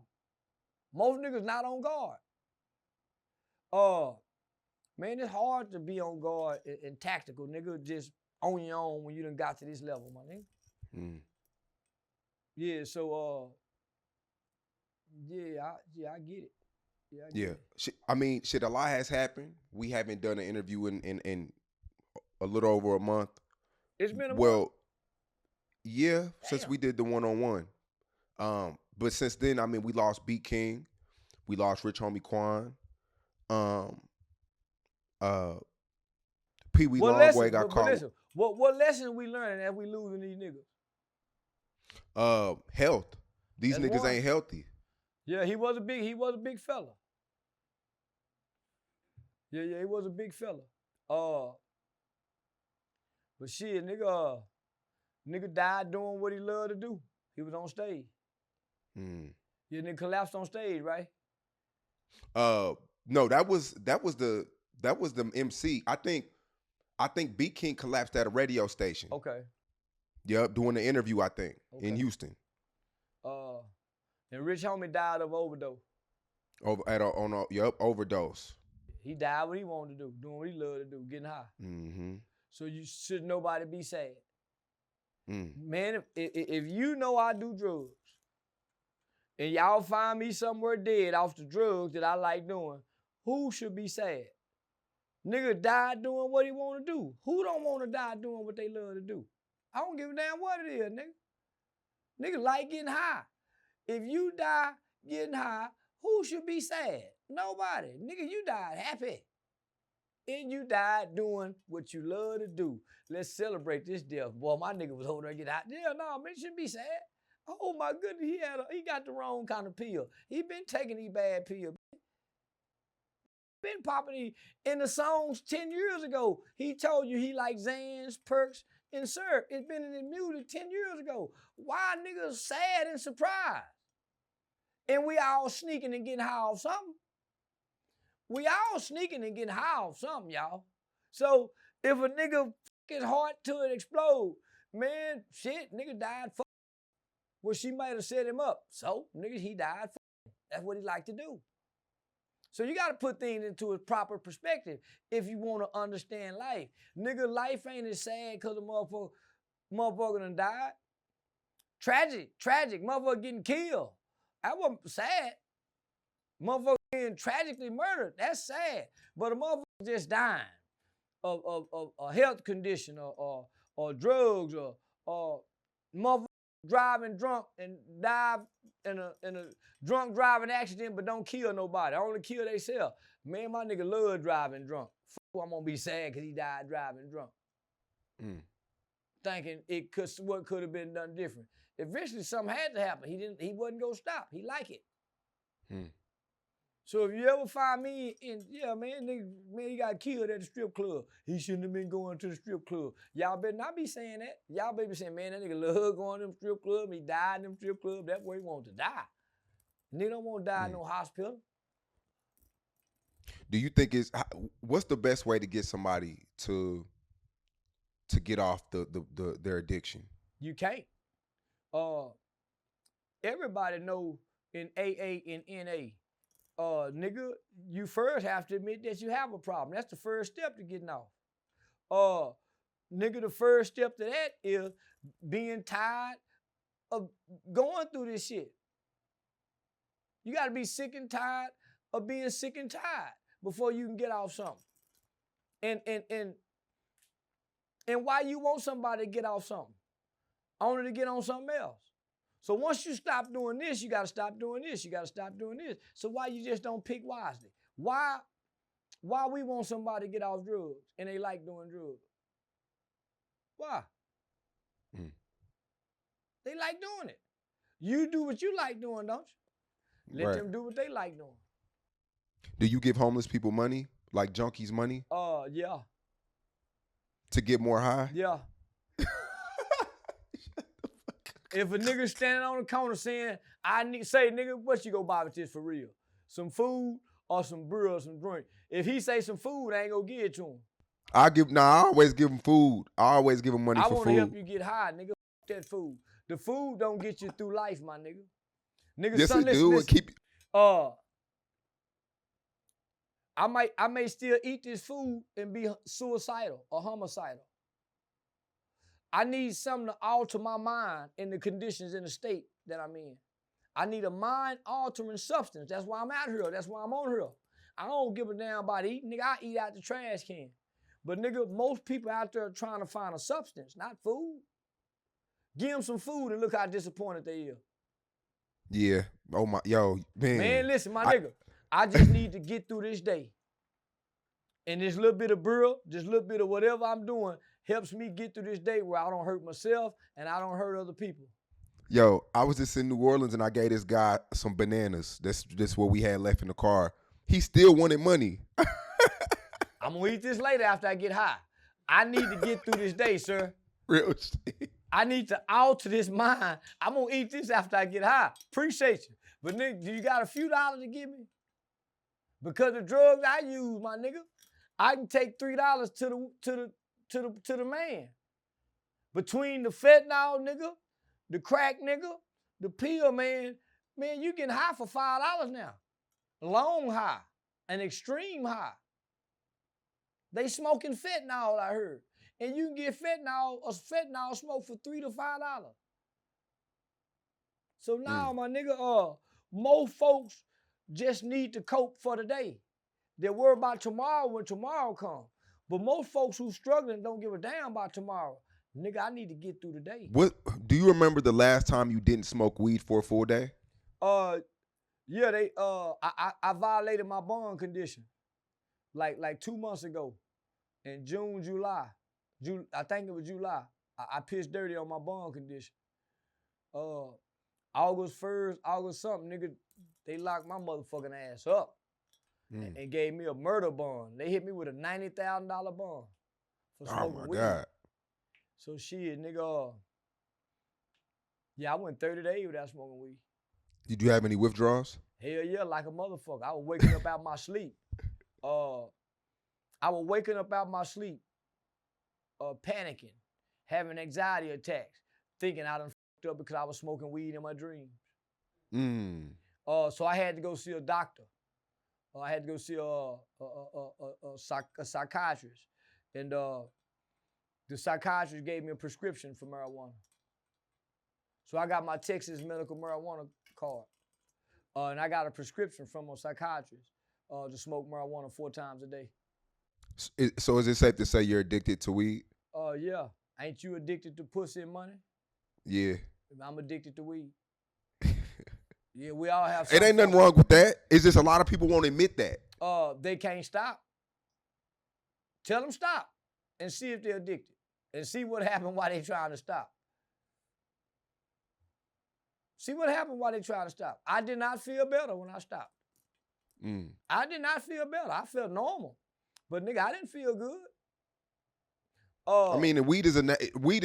Most niggas not on guard. Man, it's hard to be on guard and tactical, nigga, just on your own when you done got to this level, my nigga. Mm. Yeah, so I get it. Yeah, I get it. I mean, shit, a lot has happened. We haven't done an interview in a little over a month. It's been a month. Yeah, since we did the one-on-one. But since then, I mean, we lost Beat King. We lost Rich Homie Quan. Pee Wee Longway got caught. Listen, what lessons we learning as we losing these niggas? Health. These That's niggas one. ain't healthy. Yeah, he was a big fella. Yeah, he was a big fella. But shit, nigga died doing what he loved to do. He was on stage. Mm. Yeah, nigga collapsed on stage, right? No, that was the MC. I think Beat King collapsed at a radio station. Okay. Yep, doing the interview, I think, Okay. in Houston. And Rich Homie died of overdose. Overdose. He died what he wanted to do, doing what he loved to do, getting high. Mm-hmm. So you should nobody be sad. Mm. Man, if you know I do drugs, and y'all find me somewhere dead off the drugs that I like doing, who should be sad? Nigga died doing what he want to do. Who don't want to die doing what they love to do? I don't give a damn what it is, nigga. Nigga like getting high. If you die getting high, who should be sad? Nobody. Nigga, you died happy. And you died doing what you love to do. Let's celebrate this death. Boy, my nigga was over there getting high. Yeah, no, man, shouldn't be sad. Oh my goodness, he got the wrong kind of pill. He been taking these bad pills. Been popping these. In the songs 10 years ago, he told you he liked Xans, Perks, and syrup. It's been in his music 10 years ago. Why niggas sad and surprised? And we all sneaking and getting high off something. We all sneaking and getting high off something, y'all. So if a nigga his heart till it explode, man, shit, nigga died for. Well, she might have set him up. So, nigga, he died for. That's what he liked to do. So you got to put things into a proper perspective if you want to understand life. Nigga, life ain't as sad because a motherfucker done died. Tragic, motherfucker getting killed. That wasn't sad. Motherfucker being tragically murdered, that's sad. But a motherfucker just dying of a health condition or drugs or motherfucker driving drunk and dive in a drunk driving accident but don't kill nobody. Only kill themselves. Man, my nigga love driving drunk. I'm gonna be sad because he died driving drunk. Thinking what could have been done different. Eventually something had to happen. He wasn't gonna stop. He like it. So if you ever find me man, he got killed at the strip club. He shouldn't have been going to the strip club. Y'all better not be saying that. Y'all better be saying, man, that nigga love going to them strip club. He died in them strip club. That's where he wanted to die. Nigga don't want to die in no hospital. Do you think what's the best way to get somebody to get off their addiction? You can't. Everybody know in AA and NA, nigga, you first have to admit that you have a problem. That's the first step to getting off. Nigga, the first step to that is being tired of going through this shit. You gotta be sick and tired of being sick and tired before you can get off something. And why you want somebody to get off something? Only to get on something else. So once you stop doing this, you got to stop doing this. You got to stop doing this. So why you just don't pick wisely? Why we want somebody to get off drugs and they like doing drugs? Why? They like doing it. You do what you like doing, don't you? Let them do what they like doing. Do you give homeless people money, like junkies money? Yeah. To get more high? Yeah. If a nigga standing on the corner saying, nigga, what you go buy with this for real? Some food or some beer or some drink? If he say some food, I ain't gonna give it to him. I always give him food. I always give him money for food. I want to help you get high, nigga. That food. The food don't get you through life, my nigga. Nigga, yes, it do. Listen. I may still eat this food and be suicidal or homicidal. I need something to alter my mind in the conditions in the state that I'm in. I need a mind-altering substance. That's why I'm out here. That's why I'm on here. I don't give a damn about eating. Nigga, I eat out the trash can. But nigga, most people out there are trying to find a substance, not food. Give them some food and look how disappointed they are. Yeah. Oh my, yo, man. Man, listen, my nigga. I just need to get through this day. And this little bit of beer, this little bit of whatever I'm doing helps me get through this day where I don't hurt myself and I don't hurt other people. Yo, I was just in New Orleans and I gave this guy some bananas. That's what we had left in the car. He still wanted money. I'm gonna eat this later after I get high. I need to get through this day, sir. Real shit. I need to alter this mind. I'm gonna eat this after I get high. Appreciate you. But nigga, do you got a few dollars to give me? Because the drugs I use, my nigga, I can take $3 to the man. Between the fentanyl nigga, the crack nigga, the pill man, Man, you getting high for $5 now. Long high, an extreme high. They smoking fentanyl, I heard. And you can get fentanyl smoke for $3 to $5. So now, my nigga, more folks just need to cope for today. They worry about tomorrow when tomorrow comes. But most folks who struggling don't give a damn about tomorrow. Nigga, I need to get through the day. What do you remember the last time you didn't smoke weed for a full day? Yeah, I violated my bond condition like 2 months ago in July. I think it was July. I pissed dirty on my bond condition. August 1st, August something, nigga, they locked my motherfucking ass up and gave me a murder bond. They hit me with a $90,000 bond for smoking weed. God. So shit, nigga, yeah, I went 30 days without smoking weed. Did you have any withdrawals? Hell yeah, like a motherfucker. I was waking up out my sleep. Panicking, having anxiety attacks, thinking I done fucked up because I was smoking weed in my dreams. So I had to go see a doctor. I had to go see a psychiatrist. And the psychiatrist gave me a prescription for marijuana. So I got my Texas medical marijuana card. And I got a prescription from a psychiatrist to smoke marijuana 4 times a day. So is it safe to say you're addicted to weed? Yeah. Ain't you addicted to pussy and money? Yeah. I'm addicted to weed. Yeah, we all have. It ain't nothing wrong with that. It's just a lot of people won't admit that. They can't stop. Tell them stop and see if they're addicted and see what happened while they trying to stop. See what happened while they trying to stop. I did not feel better when I stopped. I did not feel better. I felt normal. But nigga, I didn't feel good. I mean, the weed is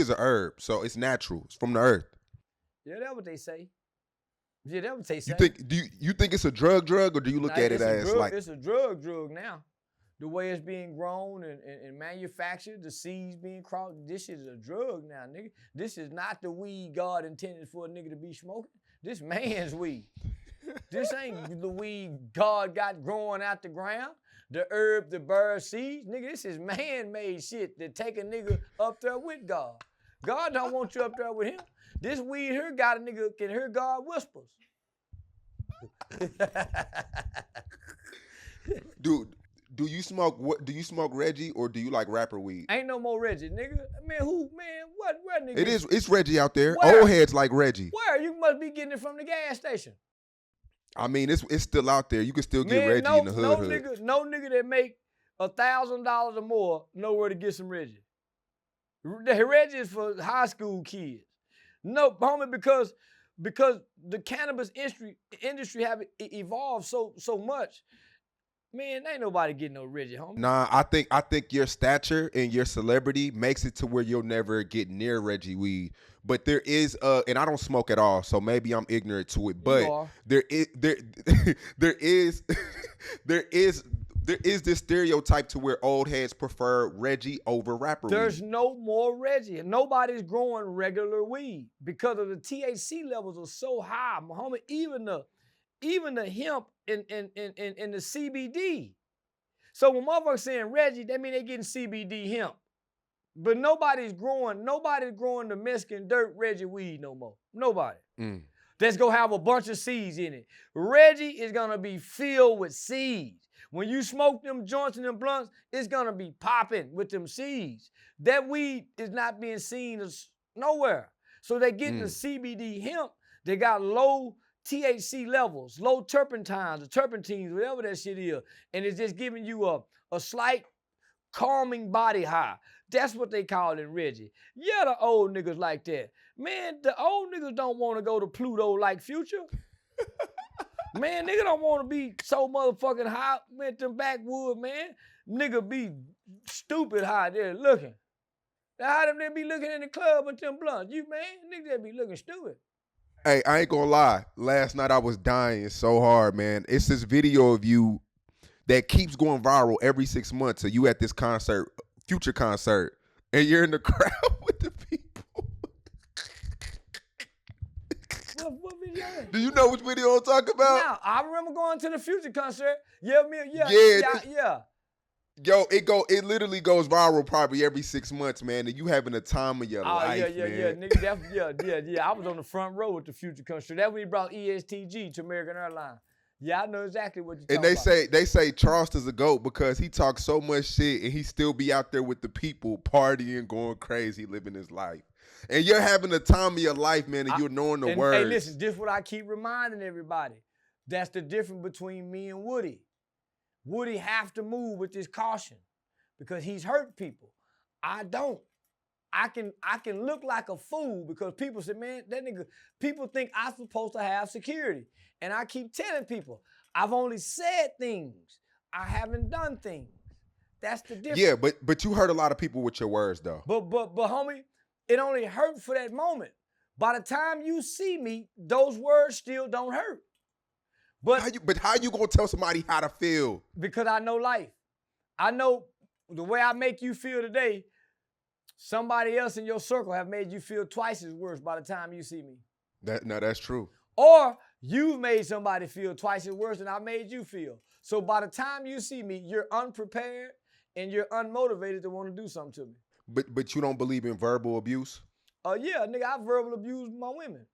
a herb, so it's natural. It's from the earth. Yeah, that's what they say. Yeah, that's what they say. You think it's a drug, or do you look at it as like it's a drug now? The way it's being grown and manufactured, the seeds being crossed, this is a drug now, nigga. This is not the weed God intended for a nigga to be smoking. This man's weed. This ain't the weed God got growing out the ground. The herb, the bird seeds, nigga, this is man-made shit that take a nigga up there with God. God don't want you up there with him. This weed here got a nigga can hear God whispers. Dude, do you smoke Reggie or do you like rapper weed? Ain't no more Reggie, nigga. Man, where nigga? It's Reggie out there. Where? Old heads like Reggie. Where? You must be getting it from the gas station. I mean, it's still out there. You can still get Reggie in the hood. No nigga that make $1,000 or more know where to get some Reggie. The Reggie is for high school kids. No, homie, because the cannabis industry have evolved so much. Man, ain't nobody getting no Reggie, homie. Nah, I think your stature and your celebrity makes it to where you'll never get near Reggie weed. But there is and I don't smoke at all, so maybe I'm ignorant to it. But there is this stereotype to where old heads prefer Reggie over rapper weed. There's no more Reggie. Nobody's growing regular weed because of the THC levels are so high, homie. Even the hemp and the CBD. So when motherfuckers saying Reggie, that mean they getting CBD hemp. But nobody's growing the Mexican dirt Reggie weed no more. Nobody. That's gonna have a bunch of seeds in it. Reggie is gonna be filled with seeds. When you smoke them joints and them blunts, it's gonna be popping with them seeds. That weed is not being seen as nowhere. So they getting the CBD hemp. They got low THC levels, low turpentines or terpenes, whatever that shit is. And it's just giving you a slight calming body high. That's what they call it, Reggie. Yeah, the old niggas like that. Man, the old niggas don't want to go to Pluto like Future. Man, nigga don't want to be so motherfucking high with them backwood, man. Nigga be stupid high there looking. How them they be looking in the club with them blunts? You, man, nigga they be looking stupid. Hey, I ain't gonna lie. Last night I was dying so hard, man. It's this video of you that keeps going viral every 6 months. So you at this concert, Future concert, and you're in the crowd with the people. What video is? Do you know which video I'm talking about? Now, I remember going to the Future concert. Yeah. Yo, it literally goes viral probably every 6 months, man. And you having the time of your life, man. Nigga, I was on the front row with the Future concert. That's when he brought ESTG to American Airlines. Yeah, I know exactly what you're talking about. And they say Charleston's a GOAT because he talks so much shit and he still be out there with the people partying, going crazy, living his life. And you're having the time of your life, man, and you're knowing the words. Hey, listen, just what I keep reminding everybody. That's the difference between me and Woody. Woody have to move with this caution because he's hurt people. I don't. I can look like a fool because people say, man, that nigga, people think I'm supposed to have security. And I keep telling people, I've only said things. I haven't done things. That's the difference. Yeah, but you hurt a lot of people with your words, though. But homie, it only hurt for that moment. By the time you see me, those words still don't hurt. But how you gonna tell somebody how to feel? Because I know life. I know the way I make you feel today, somebody else in your circle have made you feel twice as worse by the time you see me. That's true. Or you've made somebody feel twice as worse than I made you feel. So by the time you see me, you're unprepared and you're unmotivated to want to do something to me. But you don't believe in verbal abuse? Yeah, nigga, I verbal abuse my women.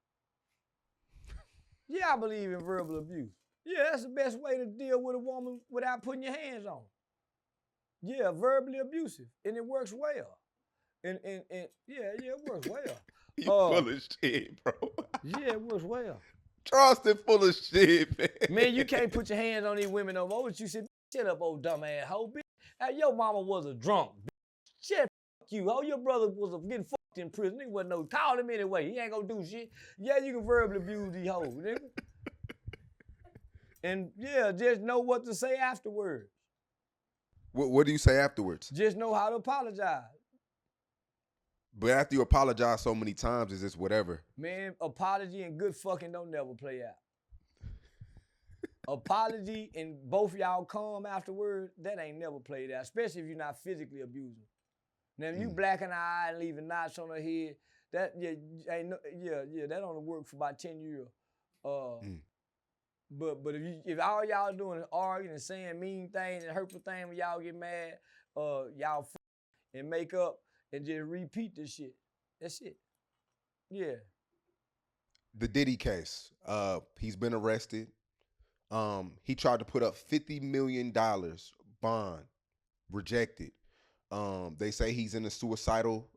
Yeah, I believe in verbal abuse. Yeah, that's the best way to deal with a woman without putting your hands on. Yeah, verbally abusive, and it works well. And it works well. You full of shit, bro. Yeah, it works well. Charleston full of shit, man. Man, you can't put your hands on these women no more. But you said, shut up, old dumb ass hoe, bitch. Hey, your mama was a drunk, bitch. Shit, fuck you, hoe. Your brother was getting fucked in prison. Nigga wasn't no, call him anyway. He ain't gonna do shit. Yeah, you can verbally abuse these hoes, nigga. And yeah, just know what to say afterwards. What do you say afterwards? Just know how to apologize. But after you apologize so many times, it's just whatever. Man, apology and good fucking don't never play out. Apology and both y'all calm afterwards, that ain't never played out, especially if you're not physically abusing. Now, if you black an eye and leaving knots on her head, that that only work for about 10 years. But if all y'all doing is arguing and saying mean things and hurtful things when y'all get mad, y'all and make up and just repeat this shit. That's it. Yeah. The Diddy case. He's been arrested. He tried to put up $50 million bond, rejected. They say he's in a suicidal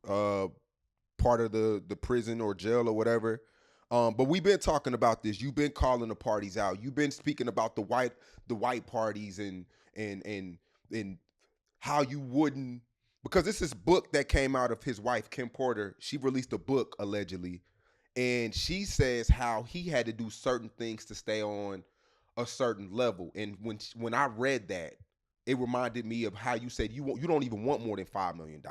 part of the prison or jail or whatever. But we've been talking about this. You've been calling the parties out. You've been speaking about the white parties and how you wouldn't, because this is book that came out of his wife, Kim Porter. She released a book allegedly, and she says how he had to do certain things to stay on a certain level. And when I read that, it reminded me of how you said you don't even want more than $5 million.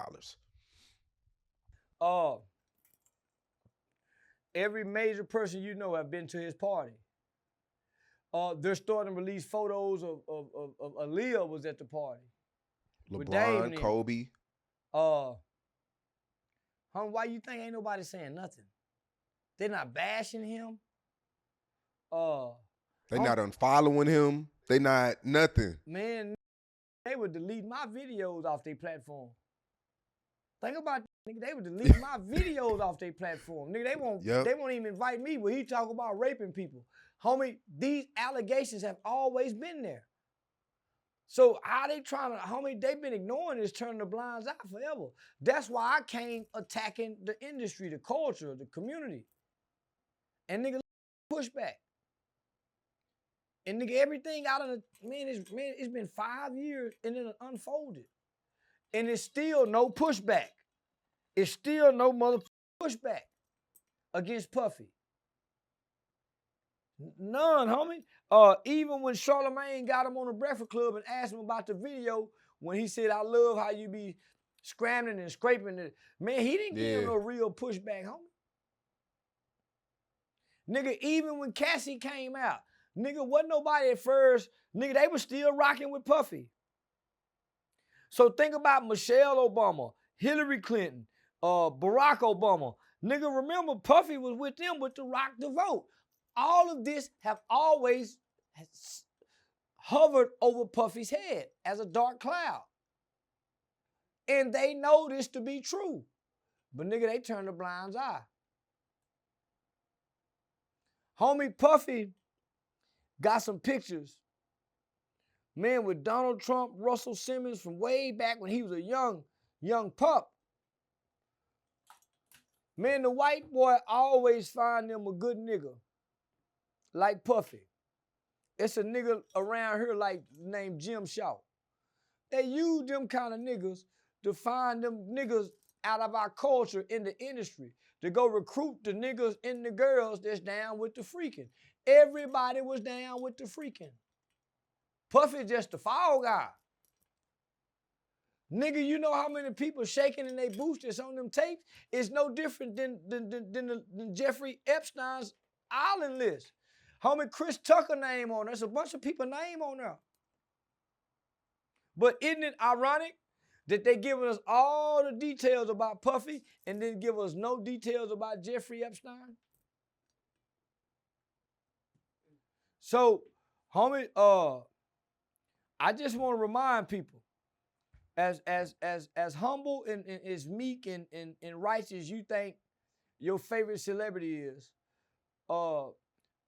Every major person you know have been to his party. They're starting to release photos of Aaliyah was at the party. LeBron, Kobe. Why you think ain't nobody saying nothing? They're not bashing him. They not unfollowing him. They not nothing. Man, they would delete my videos off their platform. Think about that, nigga. They would delete my videos off their platform. Nigga, they won't even invite me when he talk about raping people. Homie, these allegations have always been there. So how they trying to, homie, they've been ignoring this, turning the blinds out forever. That's why I came attacking the industry, the culture, the community. And nigga, pushback. And nigga, everything out of the, it's been 5 years and then it unfolded. And it's still no pushback. It's still no motherfucking pushback against Puffy. None, homie. Even when Charlamagne got him on the Breakfast Club and asked him about the video, when he said, I love how you be scrambling and scraping it. Man, he didn't give him no real pushback, homie. Nigga, even when Cassie came out, nigga, wasn't nobody at first. Nigga, they were still rocking with Puffy. So think about Michelle Obama, Hillary Clinton, Barack Obama. Nigga, remember, Puffy was with them with the Rock the Vote. All of this have always hovered over Puffy's head as a dark cloud. And they know this to be true. But nigga, they turn a blind eye. Homie Puffy got some pictures, man, with Donald Trump, Russell Simmons from way back when he was a young pup. Man, the white boy always find them a good nigga, like Puffy. It's a nigga around here like named Jim Shaw. They use them kind of niggas to find them niggas out of our culture in the industry to go recruit the niggas and the girls that's down with the freaking. Everybody was down with the freaking. Puffy just the fall guy. Nigga, you know how many people shaking in their boots that's on them tapes? It's no different than Jeffrey Epstein's island list. Homie Chris Tucker name on there. There's a bunch of people name on there. But isn't it ironic that they giving us all the details about Puffy and then give us no details about Jeffrey Epstein? So, homie, I just want to remind people, as humble and as meek and righteous you think your favorite celebrity is,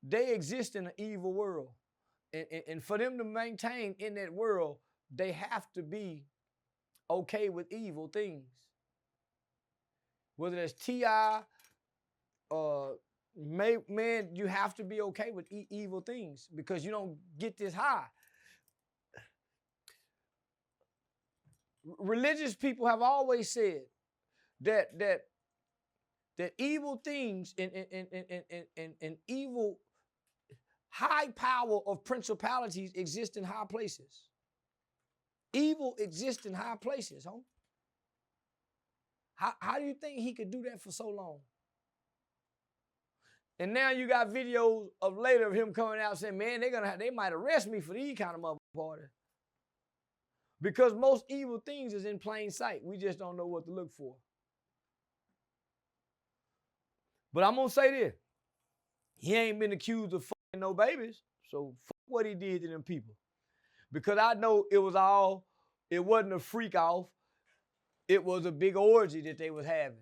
they exist in an evil world. And for them to maintain in that world, they have to be okay with evil things. Whether that's T.I., man, you have to be okay with evil things because you don't get this high. Religious people have always said that evil things and evil high power of principalities exist in high places. Evil exists in high places, huh? How do you think he could do that for so long? And now you got videos of later of him coming out saying, man, they might arrest me for these kind of motherfucking parties. Because most evil things is in plain sight. We just don't know what to look for. But I'm going to say this. He ain't been accused of fucking no babies. So fuck what he did to them people. Because I know it wasn't a freak off. It was a big orgy that they was having.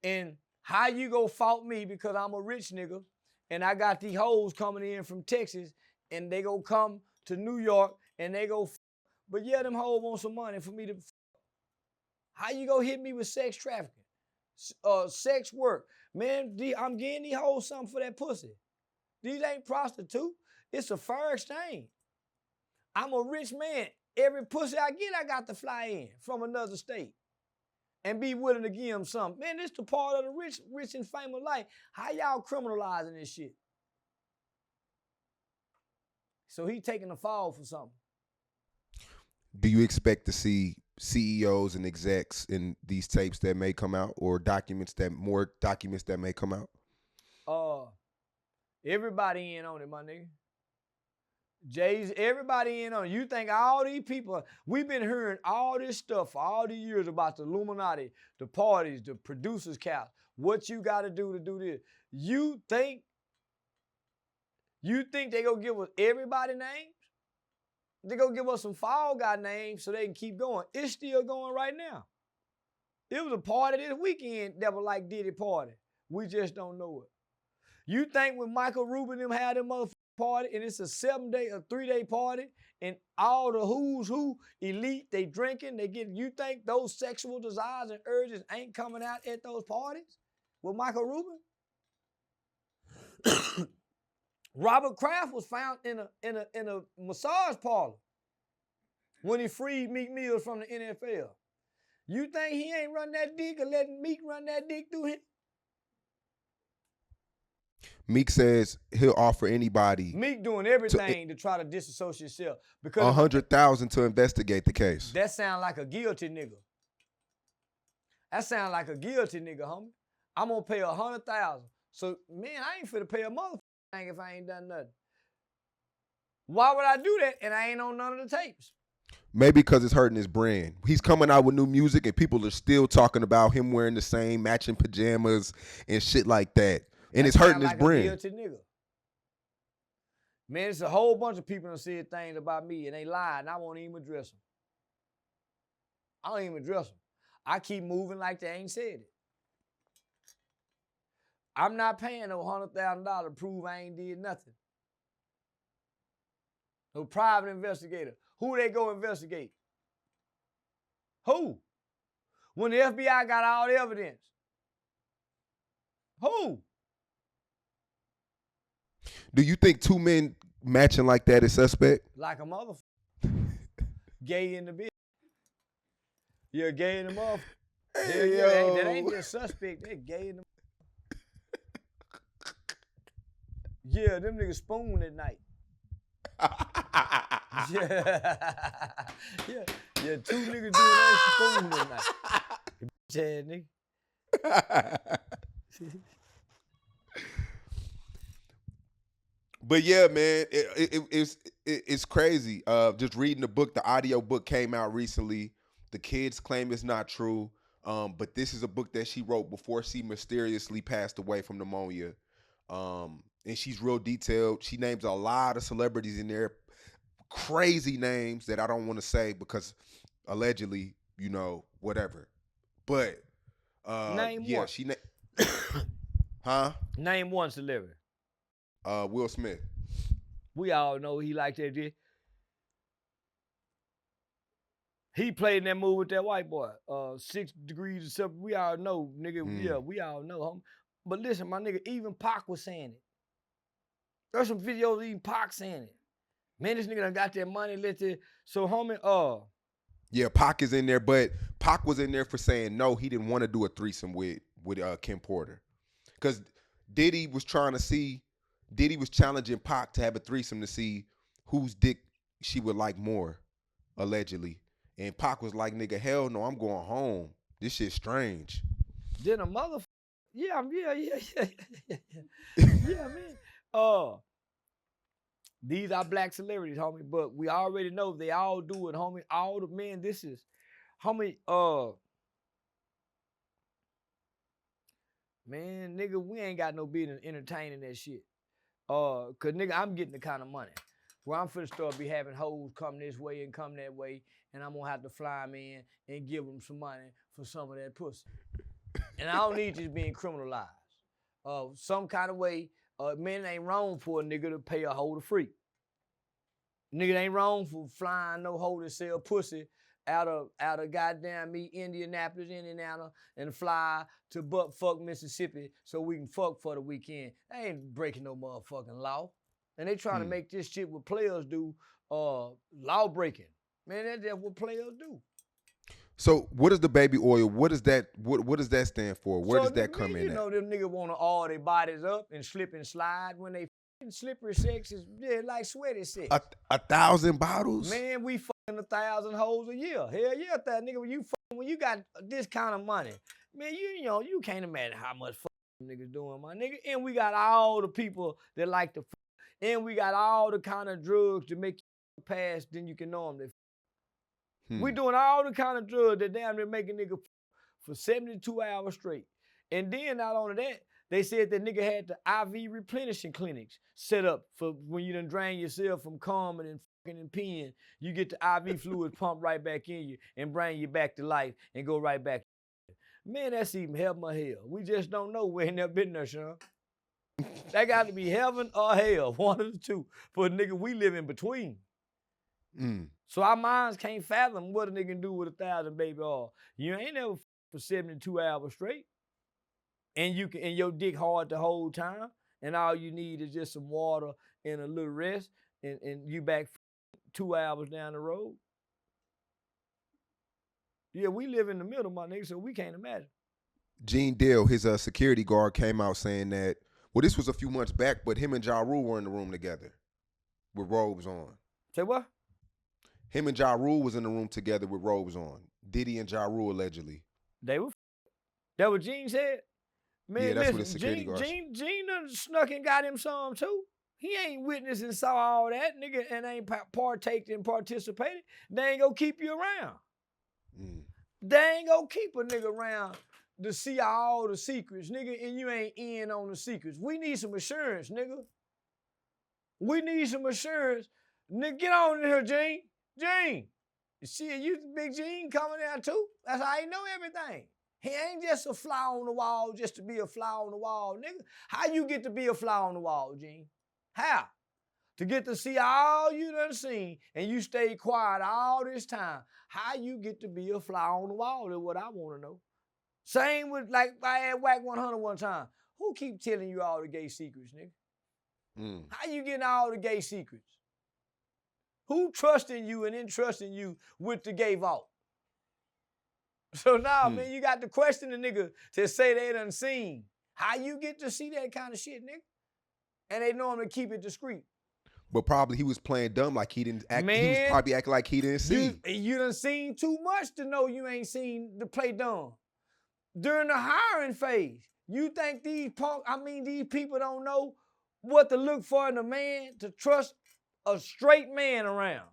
And how you go fault me because I'm a rich nigga and I got these hoes coming in from Texas and they go come to New York and they go but yeah, them hoes want some money for me to how you go hit me with sex trafficking, sex work? Man, I'm getting these hoes something for that pussy. These ain't prostitute. It's a fair exchange. I'm a rich man. Every pussy I get, I got to fly in from another state and be willing to give them something. Man, this the part of the rich and famous life. How y'all criminalizing this shit? So he taking a fall for something. Do you expect to see CEOs and execs in these tapes that may come out, or more documents that may come out? Everybody in on it, my nigga. Jay's, everybody in on it. You think all these people, we've been hearing all this stuff for all these years about the Illuminati, the parties, the producers' couch, what you got to do this. You think they gonna give us everybody names? They gonna give us some fall guy names so they can keep going. It's still going right now. It was a party this weekend that was like Diddy party. We just don't know it. You think when Michael Rubin them had them motherfucking party and it's a 3-day party and all the who's who elite, they drinking, you think those sexual desires and urges ain't coming out at those parties with Michael Rubin? Robert Kraft was found in a massage parlor when he freed Meek Mill from the NFL. You think he ain't run that dick or letting Meek run that dick through him? Meek says he'll offer anybody. Meek doing everything to try to disassociate himself because $100,000 to investigate the case. That sound like a guilty nigga. That sound like a guilty nigga, homie. I'm gonna pay $100,000. So man, I ain't finna pay a motherfucker if I ain't done nothing. Why would I do that and I ain't on none of the tapes? Maybe because it's hurting his brand. He's coming out with new music and people are still talking about him wearing the same matching pajamas and shit like that. And That it's hurting sound his like a brand. guilty nigga. Man, it's a whole bunch of people that said things about me and they lied and I won't even address them. I don't even address them. I keep moving like they ain't said it. I'm not paying no $100,000 to prove I ain't did nothing. No private investigator. Who they go investigate? Who? When the FBI got all the evidence. Who? Do you think two men matching like that is suspect? Like a motherfucker. Gay in the bitch. You're gay in the motherfucker. Hey, Yeah, that ain't just suspect. They're gay in the. Yeah, them niggas spoon at night. yeah, two niggas doing that spoon at night. Bitch ass nigga. But yeah, man, it's crazy. Just reading the book, the audio book came out recently. The kids claim it's not true, but this is a book that she wrote before she mysteriously passed away from pneumonia. And she's real detailed. She names a lot of celebrities in there, crazy names that I don't want to say because allegedly, you know, whatever. But Name yeah, one. Huh? Name one celebrity. Will Smith. We all know he like that dick. He played in that movie with that white boy, 6 Degrees of Separation. We all know, nigga. Yeah, we all know, homie. But listen, my nigga, even Pac was saying it. There's some videos of even Pac saying it. Man, this nigga done got that money. So, homie, yeah, Pac is in there, but Pac was in there for saying no, he didn't want to do a threesome with Kim Porter. Because Diddy was challenging Pac to have a threesome to see whose dick she would like more, allegedly. And Pac was like, nigga, hell no, I'm going home. This shit's strange. Then a motherfucker. Yeah, man. These are black celebrities, homie, but we already know they all do it, homie. All the men, this is, homie, man, nigga, we ain't got no business entertaining that shit. Cause nigga, I'm getting the kind of money where I'm finna start be having hoes come this way and come that way, and I'm gonna have to fly them in and give them some money for some of that pussy. And I don't need this being criminalized. Some kind of way, man, it ain't wrong for a nigga to pay a hoe to free. Nigga, it ain't wrong for flying no hoe to sell pussy out of goddamn me, Indianapolis, Indiana, and fly to buttfuck Mississippi so we can fuck for the weekend. They ain't breaking no motherfucking law. And they trying to make this shit what players do, law breaking. Man, that's just what players do. So what is the baby oil? What does that stand for? Where does that come in You know, them niggas want to all their bodies up and slip and slide when they slippery sex is like sweaty sex. 1,000 bottles? Man, we fucking 1,000 hoes a year. Hell yeah, that nigga, when you got this kind of money, man, you know, you can't imagine how much fucking niggas doing, my nigga. And we got all the people that like to fuck. And we got all the kind of drugs to make you pass than you can normally. We doing all the kind of drugs that damn near make a nigga for 72 hours straight. And then not only that, they said that nigga had the IV replenishing clinics set up for when you done drain yourself from coming and fucking and peeing. You get the IV fluid pumped right back in you and bring you back to life and go right back. Man, that's even heaven or hell. We just don't know. We ain't never been there, Sean. That got to be heaven or hell, one of the two. For a nigga, we live in between. So our minds can't fathom what a nigga can do with 1,000 baby oil. You ain't never for 72 hours straight. And your dick hard the whole time. And all you need is just some water and a little rest. And you back 2 hours down the road. Yeah, we live in the middle, my nigga, so we can't imagine. Gene Dale, his security guard, came out saying that, well, this was a few months back, but him and Ja Rule were in the room together with robes on. Say what? Him and Ja Rule was in the room together with robes on. Diddy and Ja Rule, allegedly. They were. That what Gene said? Man, yeah, that's listen, what his security guard said. Gene done snuck and got him some too. He ain't witnessed and saw all that, nigga, and ain't partaked and participated. They ain't gonna keep you around. They ain't gonna keep a nigga around to see all the secrets, nigga, and you ain't in on the secrets. We need some assurance, nigga. We need some assurance. Nigga, get on in here, Gene. Gene. Shit, you big Gene coming out too? That's how he know everything. He ain't just a fly on the wall just to be a fly on the wall, nigga. How you get to be a fly on the wall, Gene? How? To get to see all you done seen and you stay quiet all this time. How you get to be a fly on the wall is what I want to know. Same with, like, I had Whack 100 one time. Who keep telling you all the gay secrets, nigga? How you getting all the gay secrets? Who trusting you and entrusting you with the gay vault? So now, man, you got to question the nigga to say they done seen. How you get to see that kind of shit, nigga? And they normally keep it discreet. But probably he was playing dumb, like he didn't act. Man, he was probably acting like he didn't see. You done seen too much to know you ain't seen to play dumb. During the hiring phase, you think these people don't know what to look for in a man to trust a straight man around.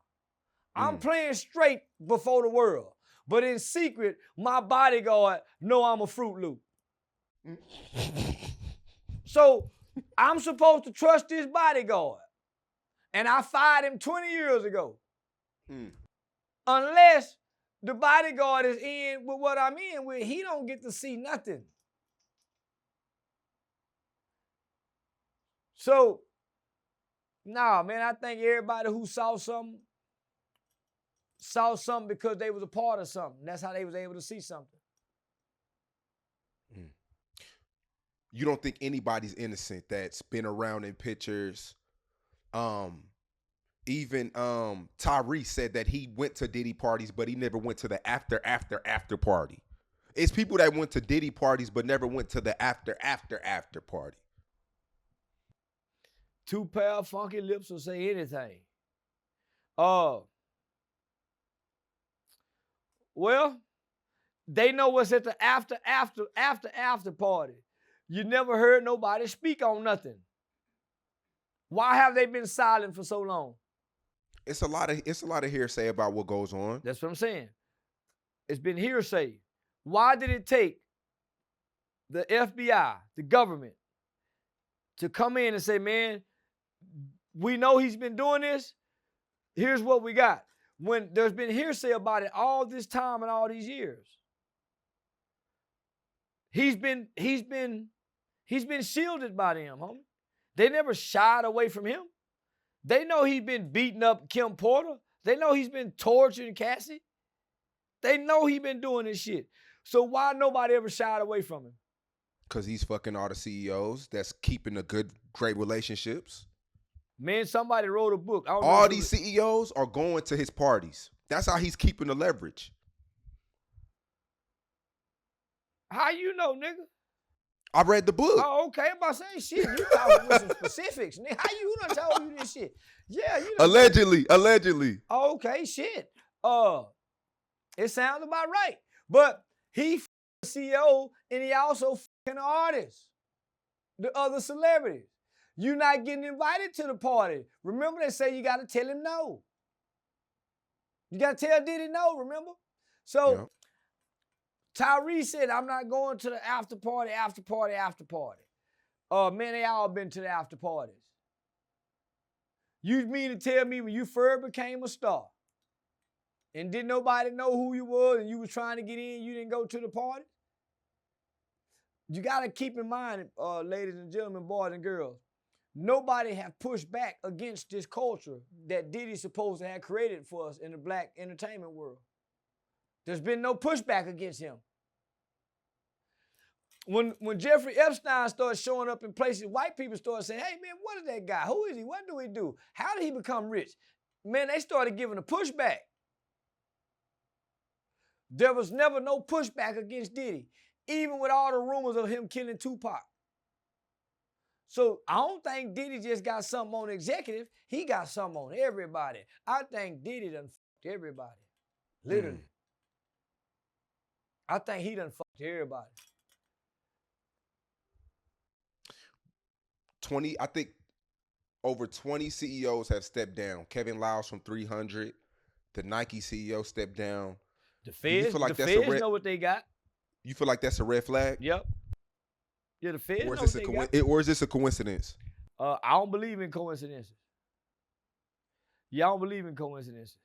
I'm playing straight before the world, but in secret, my bodyguard know I'm a Fruit Loop. So I'm supposed to trust this bodyguard. And I fired him 20 years ago. Unless the bodyguard is in with what I'm in with, he don't get to see nothing. So, nah, man, I think everybody who saw something because they was a part of something. That's how they was able to see something. You don't think anybody's innocent that's been around in pictures? Even Tyrese said that he went to Diddy parties, but he never went to the after party. It's people that went to Diddy parties, but never went to the after party. Two pair of funky lips will say anything. Well, they know what's at the after party. You never heard nobody speak on nothing. Why have they been silent for so long? It's a lot of hearsay about what goes on. That's what I'm saying. It's been hearsay. Why did it take the FBI, the government, to come in and say, man, we know he's been doing this. Here's what we got. When there's been hearsay about it all this time and all these years. He's been shielded by them, homie. They never shied away from him. They know he's been beating up Kim Porter. They know he's been torturing Cassie. They know he's been doing this shit. So why nobody ever shied away from him? Because he's fucking all the CEOs that's keeping great relationships. Man, somebody wrote a book. All these CEOs are going to his parties. That's how he's keeping the leverage. How you know, nigga? I read the book. Oh, okay. I'm about to say, shit, you talking with some specifics. Nigga, how you done told you this shit? Yeah, you know. Allegedly. Oh, okay, shit. It sounds about right. But he the CEO and he also fucking artist. The other celebrities. You not getting invited to the party. Remember they say you got to tell him no. You got to tell Diddy no, remember? So, yep. Tyrese said, I'm not going to the after party. Man, they all been to the after parties. You mean to tell me when you first became a star and didn't nobody know who you were and you was trying to get in, you didn't go to the party? You got to keep in mind, ladies and gentlemen, boys and girls, nobody have pushed back against this culture that Diddy supposed to have created for us in the black entertainment world. There's been no pushback against him. When Jeffrey Epstein started showing up in places, white people started saying, hey, man, what is that guy? Who is he? What do he do? How did he become rich? Man, they started giving a pushback. There was never no pushback against Diddy, even with all the rumors of him killing Tupac. So I don't think Diddy just got something on executive. He got something on everybody. I think Diddy done fucked everybody. Literally. I think he done fucked everybody. I think over 20 CEOs have stepped down. Kevin Lyles from 300, the Nike CEO stepped down. The Do you feds, feel like the that's a feds red? know what they got. You feel like that's a red flag, Yep. Yeah, the feds or know is what this they got. or is this a coincidence? I don't believe in coincidences. Y'all don't believe in coincidences.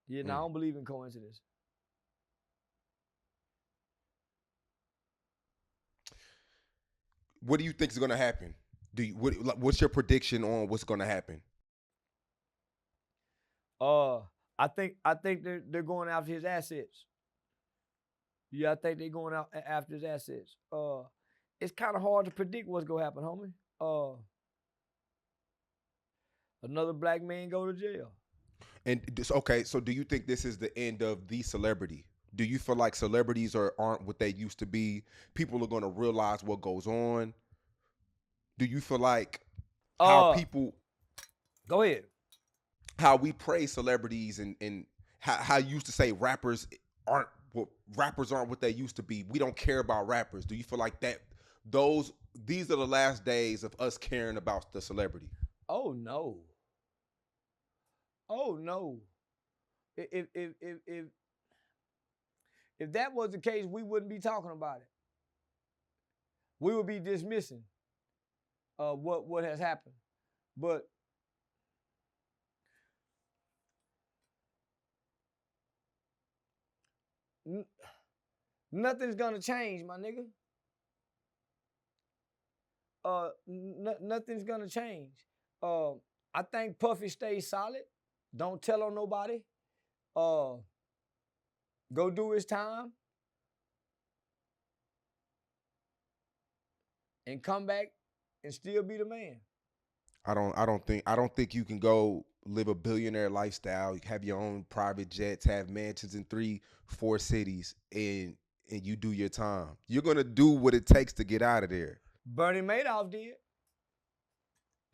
Yeah, no, I don't believe in coincidences. What do you think is going to happen? What's your prediction on what's going to happen? I think they're going after his assets. Yeah, I think they're going out after his assets. It's kind of hard to predict what's gonna happen, homie. Another black man go to jail. And okay, so do you think this is the end of the celebrity? Do you feel like celebrities aren't what they used to be? People are going to realize what goes on. Do you feel like how people Go ahead. how we praise celebrities and how you used to say aren't rappers aren't what they used to be. We don't care about rappers. Do you feel like that these are the last days of us caring about the celebrity? Oh no. Oh no. If that was the case, we wouldn't be talking about it. We would be dismissing what has happened. But nothing's gonna change, my nigga. Nothing's gonna change. I think Puffy stays solid. Don't tell on nobody. Go do his time. And come back and still be the man. I don't think you can go live a billionaire lifestyle, have your own private jets, have mansions in 3-4 cities, and you do your time. You're gonna do what it takes to get out of there. Bernie Madoff did.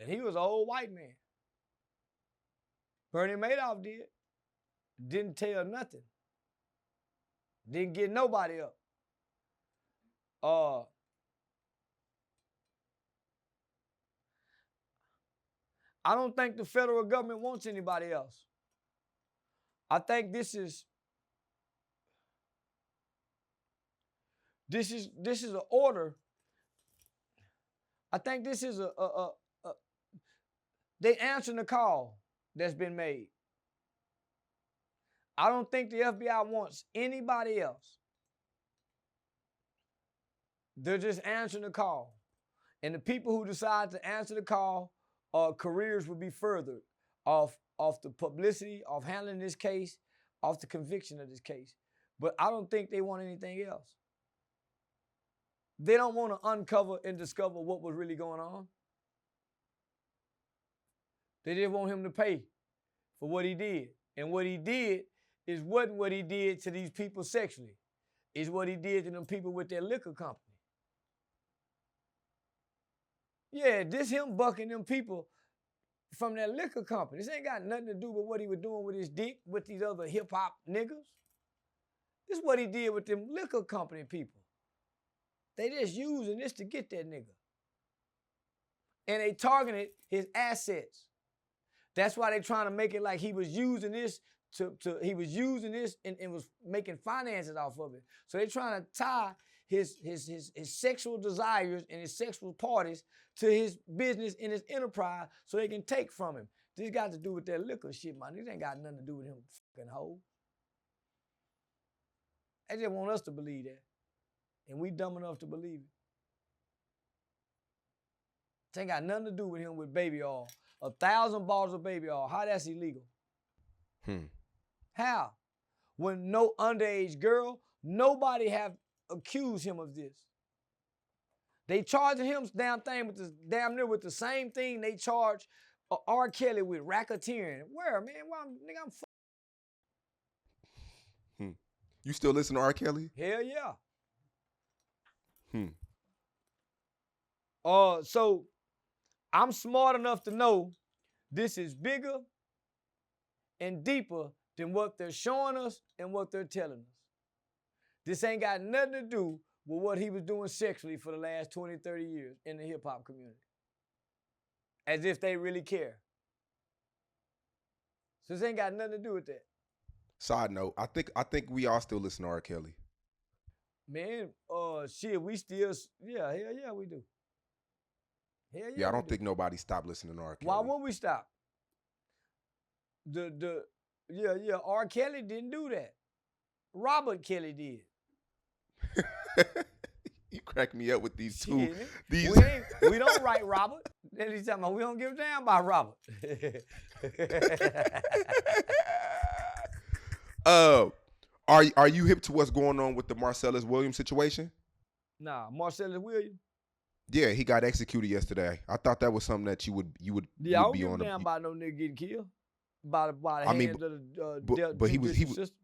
And he was an old white man. Bernie Madoff did. Didn't tell nothing. Didn't get nobody up. I don't think the federal government wants anybody else. I think this is an order. I think this is they answering the call that's been made. I don't think the FBI wants anybody else. They're just answering the call. And the people who decide to answer the call, careers will be furthered off the publicity of handling this case, off the conviction of this case. But I don't think they want anything else. They don't want to uncover and discover what was really going on. They just want him to pay for what he did. And what he did wasn't what he did to these people sexually. It's what he did to them people with their liquor company. Yeah, this him bucking them people from that liquor company. This ain't got nothing to do with what he was doing with his dick with these other hip-hop niggas. This is what he did with them liquor company people. They just using this to get that nigga. And they targeted his assets. That's why they trying to make it like he was using this he was using this and was making finances off of it. So they trying to tie his sexual desires and his sexual parties to his business and his enterprise so they can take from him. This got to do with that liquor shit, man. This ain't got nothing to do with him fucking hoe. They just want us to believe that. And we dumb enough to believe it. This ain't got nothing to do with him with baby oil. 1,000 bottles of baby oil. How that's illegal? How? When no underage girl, nobody have accused him of this. They charging him damn near with the same thing they charge R. Kelly with, racketeering. Where, man? Well, nigga, I'm You still listen to R. Kelly? Hell yeah. So I'm smart enough to know this is bigger and deeper than what they're showing us and what they're telling us. This ain't got nothing to do with what he was doing sexually for the last 20, 30 years in the hip-hop community. As if they really care. So this ain't got nothing to do with that. Side note, I think we all still listen to R. Kelly. Man, shit, we still, hell yeah, we do. Hell yeah, I don't think nobody stopped listening to R. Kelly. Why would we stop? R. Kelly didn't do that. Robert Kelly did. You crack me up with these two. Shit, These we don't write Robert. Then he's talking about we don't give a damn about Robert. Are you hip to what's going on with the Marcellus Williams situation? Nah, Marcellus Williams. Yeah, he got executed yesterday. I thought that was something that you would Yeah, I would don't be give a on. damn about no nigga getting killed. By the I mean, hands of the but he judicial was system.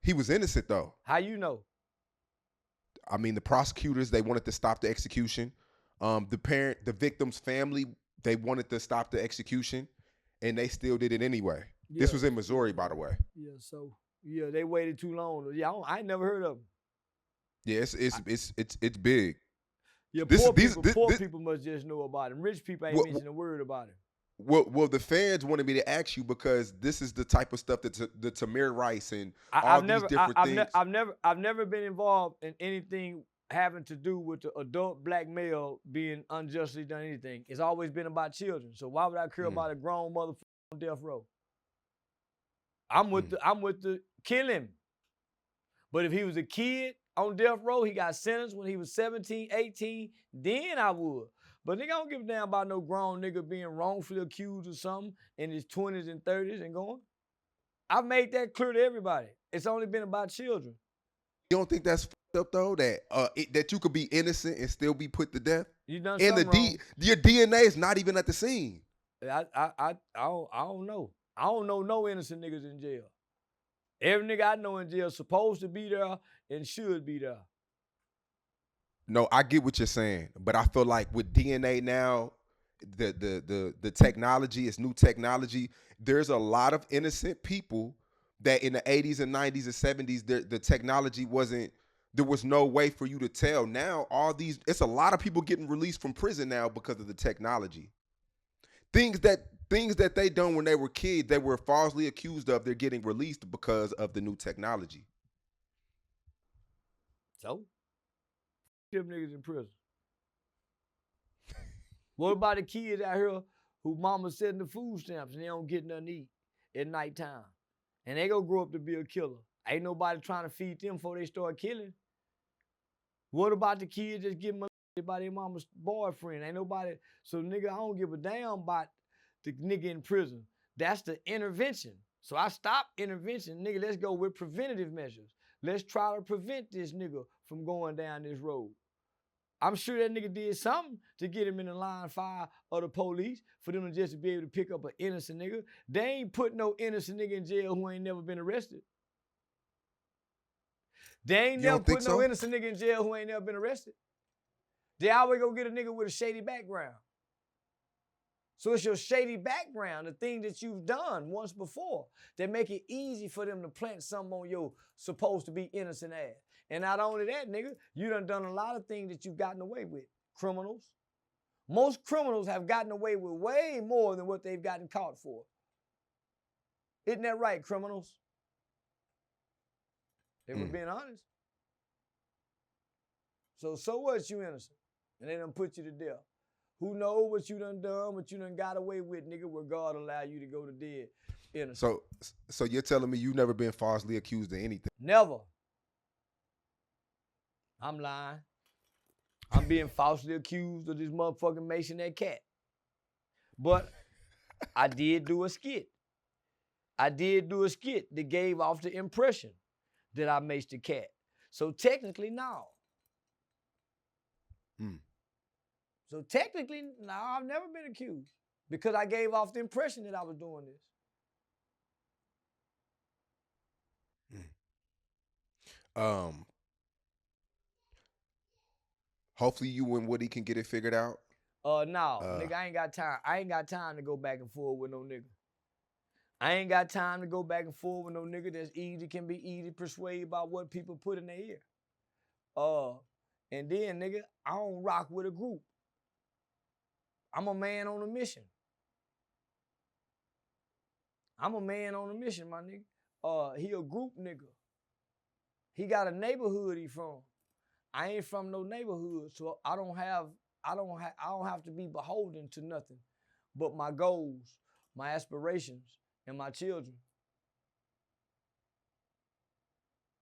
he was innocent though. How you know? I mean, the prosecutors, they wanted to stop the execution. The victim's family, they wanted to stop the execution, and they still did it anyway. Yeah. This was in Missouri, by the way. Yeah, so they waited too long. Yeah, I ain't never heard of them. Yeah, it's big. Yeah, This- poor these- people, this- poor this- people must just know about him. Rich people ain't Well, mentioning a word about him. Well, the fans wanted me to ask you because this is the type of stuff that the Tamir Rice and all these different things. I've never been involved in anything having to do with the adult black male being unjustly done anything. It's always been about children. So why would I care about a grown motherfucker on death row? I'm with the kill him. But if he was a kid on death row, he got sentenced when he was 17, 18, then I would. But nigga, I don't give a damn about no grown nigga being wrongfully accused of something in his 20s and 30s and going. I've made that clear to everybody. It's only been about children. You don't think that's fucked up though? That that you could be innocent and still be put to death? You done And something wrong. your DNA is not even at the scene. I don't know. I don't know no innocent niggas in jail. Every nigga I know in jail is supposed to be there and should be there. No, I get what you're saying, but I feel like with DNA now, the technology is new technology. There's a lot of innocent people that in the 80s and 90s and 70s, the technology wasn't. There was no way for you to tell. Now it's a lot of people getting released from prison now because of the technology. Things that they done when they were kids, they were falsely accused of. They're getting released because of the new technology. So, them niggas in prison. What about the kids out here who mama sending the food stamps and they don't get nothing to eat at nighttime? And they gonna grow up to be a killer. Ain't nobody trying to feed them before they start killing. What about the kids that's getting molested by their mama's boyfriend? Ain't nobody. So nigga, I don't give a damn about the nigga in prison. That's the intervention. So I stop intervention. Nigga, let's go with preventative measures. Let's try to prevent this nigga from going down this road. I'm sure that nigga did something to get him in the line of fire of the police for them to just be able to pick up an innocent nigga. They ain't put no innocent nigga in jail who ain't never been arrested. They ain't never put no innocent nigga in jail who ain't never been arrested. They always go get a nigga with a shady background. So it's your shady background, the thing that you've done once before, that make it easy for them to plant something on your supposed to be innocent ass. And not only that, nigga, you done a lot of things that you've gotten away with. Criminals. Most criminals have gotten away with way more than what they've gotten caught for. Isn't that right, criminals? If we're being honest. So what, you innocent? And they done put you to death. Who knows what you done, what you done got away with, nigga, where God allow you to go to dead innocent. So you're telling me you never been falsely accused of anything? Never. I'm lying. I'm being falsely accused of this motherfucking Mason that cat. But I did do a skit. I did do a skit that gave off the impression that I maced the cat. So technically, no. So technically, no, I've never been accused because I gave off the impression that I was doing this. Hopefully you and Woody can get it figured out. No, nigga, I ain't got time. I ain't got time to go back and forth with no nigga. I ain't got time to go back and forth with no nigga that's can be easy persuaded by what people put in their ear. And then, nigga, I don't rock with a group. I'm a man on a mission. I'm a man on a mission, my nigga. He a group nigga. He got a neighborhood he from. I ain't from no neighborhood, so I don't have to be beholden to nothing but my goals, my aspirations, and my children.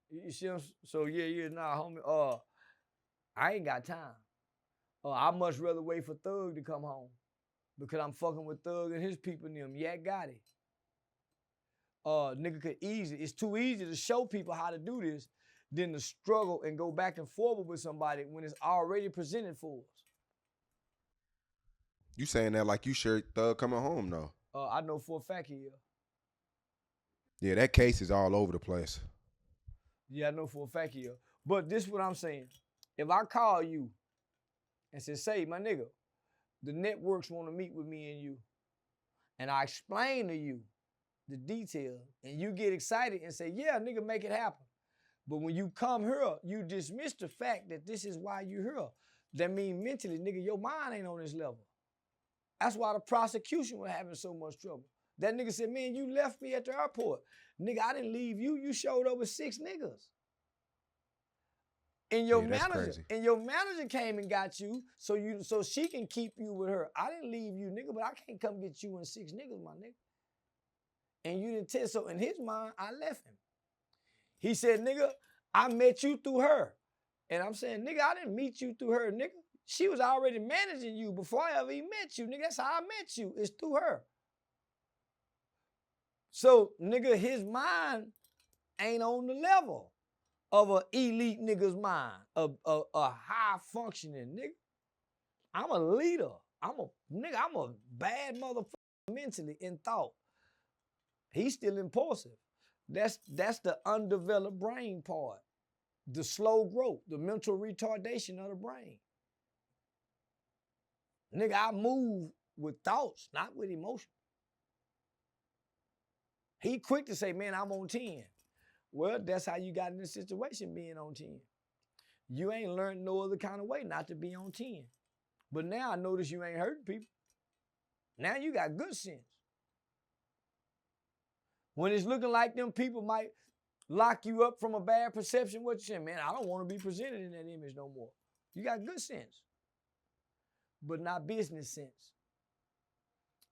You see what I'm saying? So homie. I ain't got time. I much rather wait for Thug to come home because I'm fucking with Thug and his people and them. Yeah, got it. Nigga it's too easy to show people how to do this than to struggle and go back and forward with somebody when it's already presented for us. You saying that like you sure Thug coming home though? I know for a fact he is. Yeah, that case is all over the place. Yeah, I know for a fact he is. But this is what I'm saying. If I call you and say, my nigga, the networks want to meet with me and you, and I explain to you the detail, and you get excited and say, yeah, nigga, make it happen. But when you come here, you dismiss the fact that this is why you here. That means mentally, nigga, your mind ain't on this level. That's why the prosecution was having so much trouble. That nigga said, man, you left me at the airport. Nigga, I didn't leave you. You showed up with 6 niggas. And your manager came and got you so she can keep you with her. I didn't leave you, nigga, but I can't come get you and 6 niggas, my nigga. And you didn't tell. So in his mind, I left him. He said, nigga, I met you through her. And I'm saying, nigga, I didn't meet you through her, nigga. She was already managing you before I ever even met you, nigga. That's how I met you. It's through her. So, nigga, his mind ain't on the level of an elite nigga's mind, a high functioning nigga. I'm a leader. I'm a bad motherfucker mentally in thought. He's still impulsive. That's the undeveloped brain part, the slow growth, the mental retardation of the brain. Nigga, I move with thoughts, not with emotion. He quick to say, man, I'm on 10. Well, that's how you got in this situation being on 10. You ain't learned no other kind of way not to be on 10. But now I notice you ain't hurting people. Now you got good sense. When it's looking like them people might lock you up from a bad perception, what you saying? Man, I don't want to be presented in that image no more. You got good sense, but not business sense.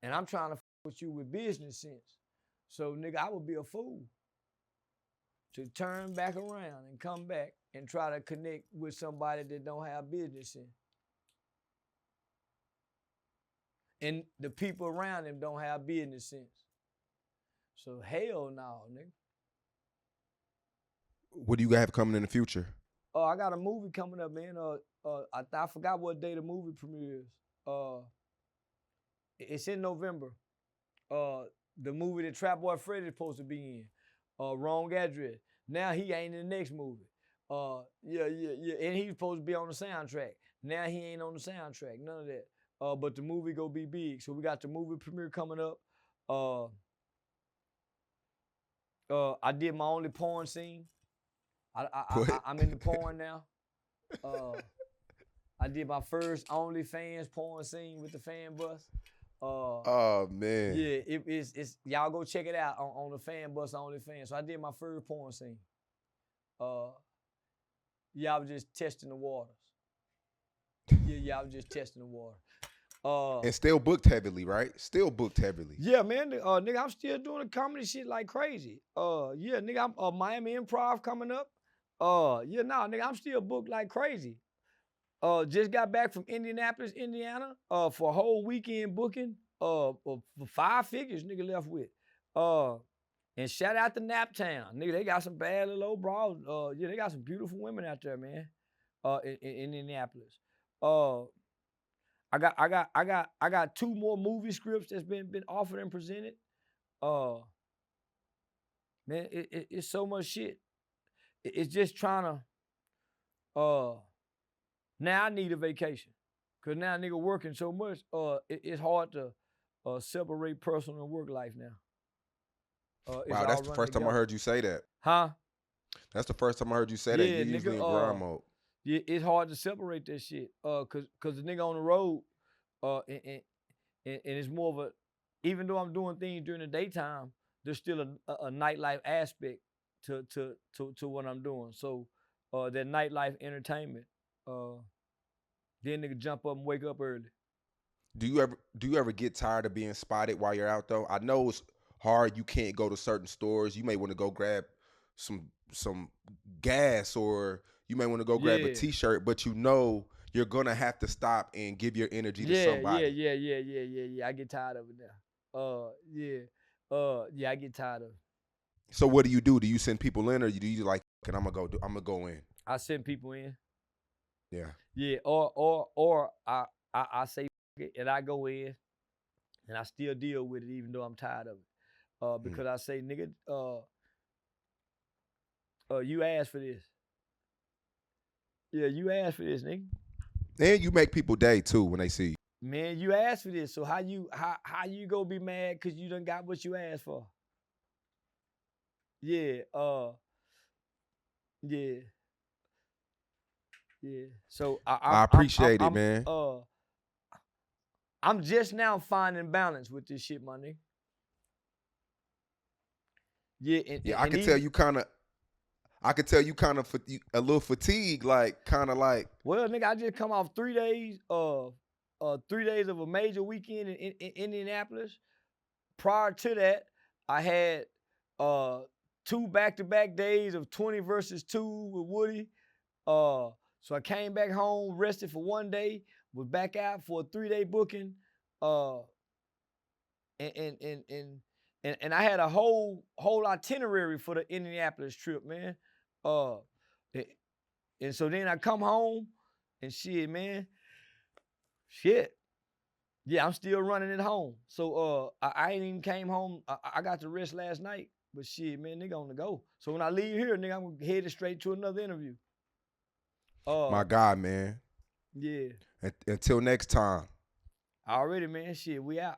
And I'm trying to with you with business sense. So, nigga, I would be a fool to turn back around and come back and try to connect with somebody that don't have business sense. And the people around him don't have business sense. So hell no, nigga. What do you have coming in the future? I got a movie coming up, man. I forgot what day the movie premieres. It's in November. The movie that Trap Boy Freddy's supposed to be in. Wrong Address. Now he ain't in the next movie. Yeah. And he's supposed to be on the soundtrack. Now he ain't on the soundtrack. None of that. But the movie gonna be big. So we got the movie premiere coming up. I did my only porn scene. I'm in the porn now. I did my first OnlyFans porn scene with the fan bus. Oh man. Yeah, it's y'all go check it out on the fan bus OnlyFans. So I did my first porn scene. Yeah, I was just testing the waters. Yeah, I was just testing the water. And still booked heavily, right? Still booked heavily. Yeah, man. Nigga, I'm still doing the comedy shit like crazy. Yeah, nigga, I'm Miami Improv coming up. Nigga, I'm still booked like crazy. Just got back from Indianapolis, Indiana, for a whole weekend booking. For 5 figures, nigga left with. And shout out to Naptown, nigga. They got some bad little old bras. Yeah, they got some beautiful women out there, man. In Indianapolis. I got 2 more movie scripts that's been offered and presented. Man, it's so much shit. It's just trying to. Now I need a vacation, cause now nigga working so much. It's hard to separate personal and work life now. Wow, that's the first time I heard you say that. Huh? That's the first time I heard you say that. You're usually in grind mode. Yeah, it's hard to separate that shit. Cause the nigga on the road, and it's more of a, even though I'm doing things during the daytime, there's still a nightlife aspect to what I'm doing. So that nightlife entertainment, then nigga jump up and wake up early. Do you ever get tired of being spotted while you're out though? I know it's hard. You can't go to certain stores. You may want to go grab some gas, or you may want to go grab a Yeah. t-shirt, but you know you're gonna have to stop and give your energy to somebody. Yeah. I get tired of it now. Yeah. Yeah, I get tired of it. So what do you do? Do you send people in, or do you like, "Can I'm gonna go in"? I send people in. Yeah. Yeah, or I say fuck it and I go in and I still deal with it even though I'm tired of it. Mm. Because I say, nigga, you asked for this. Yeah, you asked for this, nigga. And you make people day too when they see you. Man, you asked for this. So how you gonna be mad because you done got what you asked for? Yeah, yeah, yeah. So I appreciate it, man. I'm just now finding balance with this shit, my nigga. Yeah, Yeah, I can tell you kind of. I could tell you kind of a little fatigued, like kind of like. Well, nigga, I just come off 3 days of 3 days of a major weekend in Indianapolis. Prior to that, I had 2 back-to-back days of 20 versus 2 with Woody. So I came back home, rested for 1 day, was back out for a 3-day booking. And I had a whole itinerary for the Indianapolis trip, man. And so then I come home and shit, man. Shit. Yeah, I'm still running it home. So I ain't even came home. I got to rest last night. But shit, man, nigga on the go. So when I leave here, nigga, I'm headed straight to another interview. My God, man. Yeah. Until next time. Already, man. Shit, we out.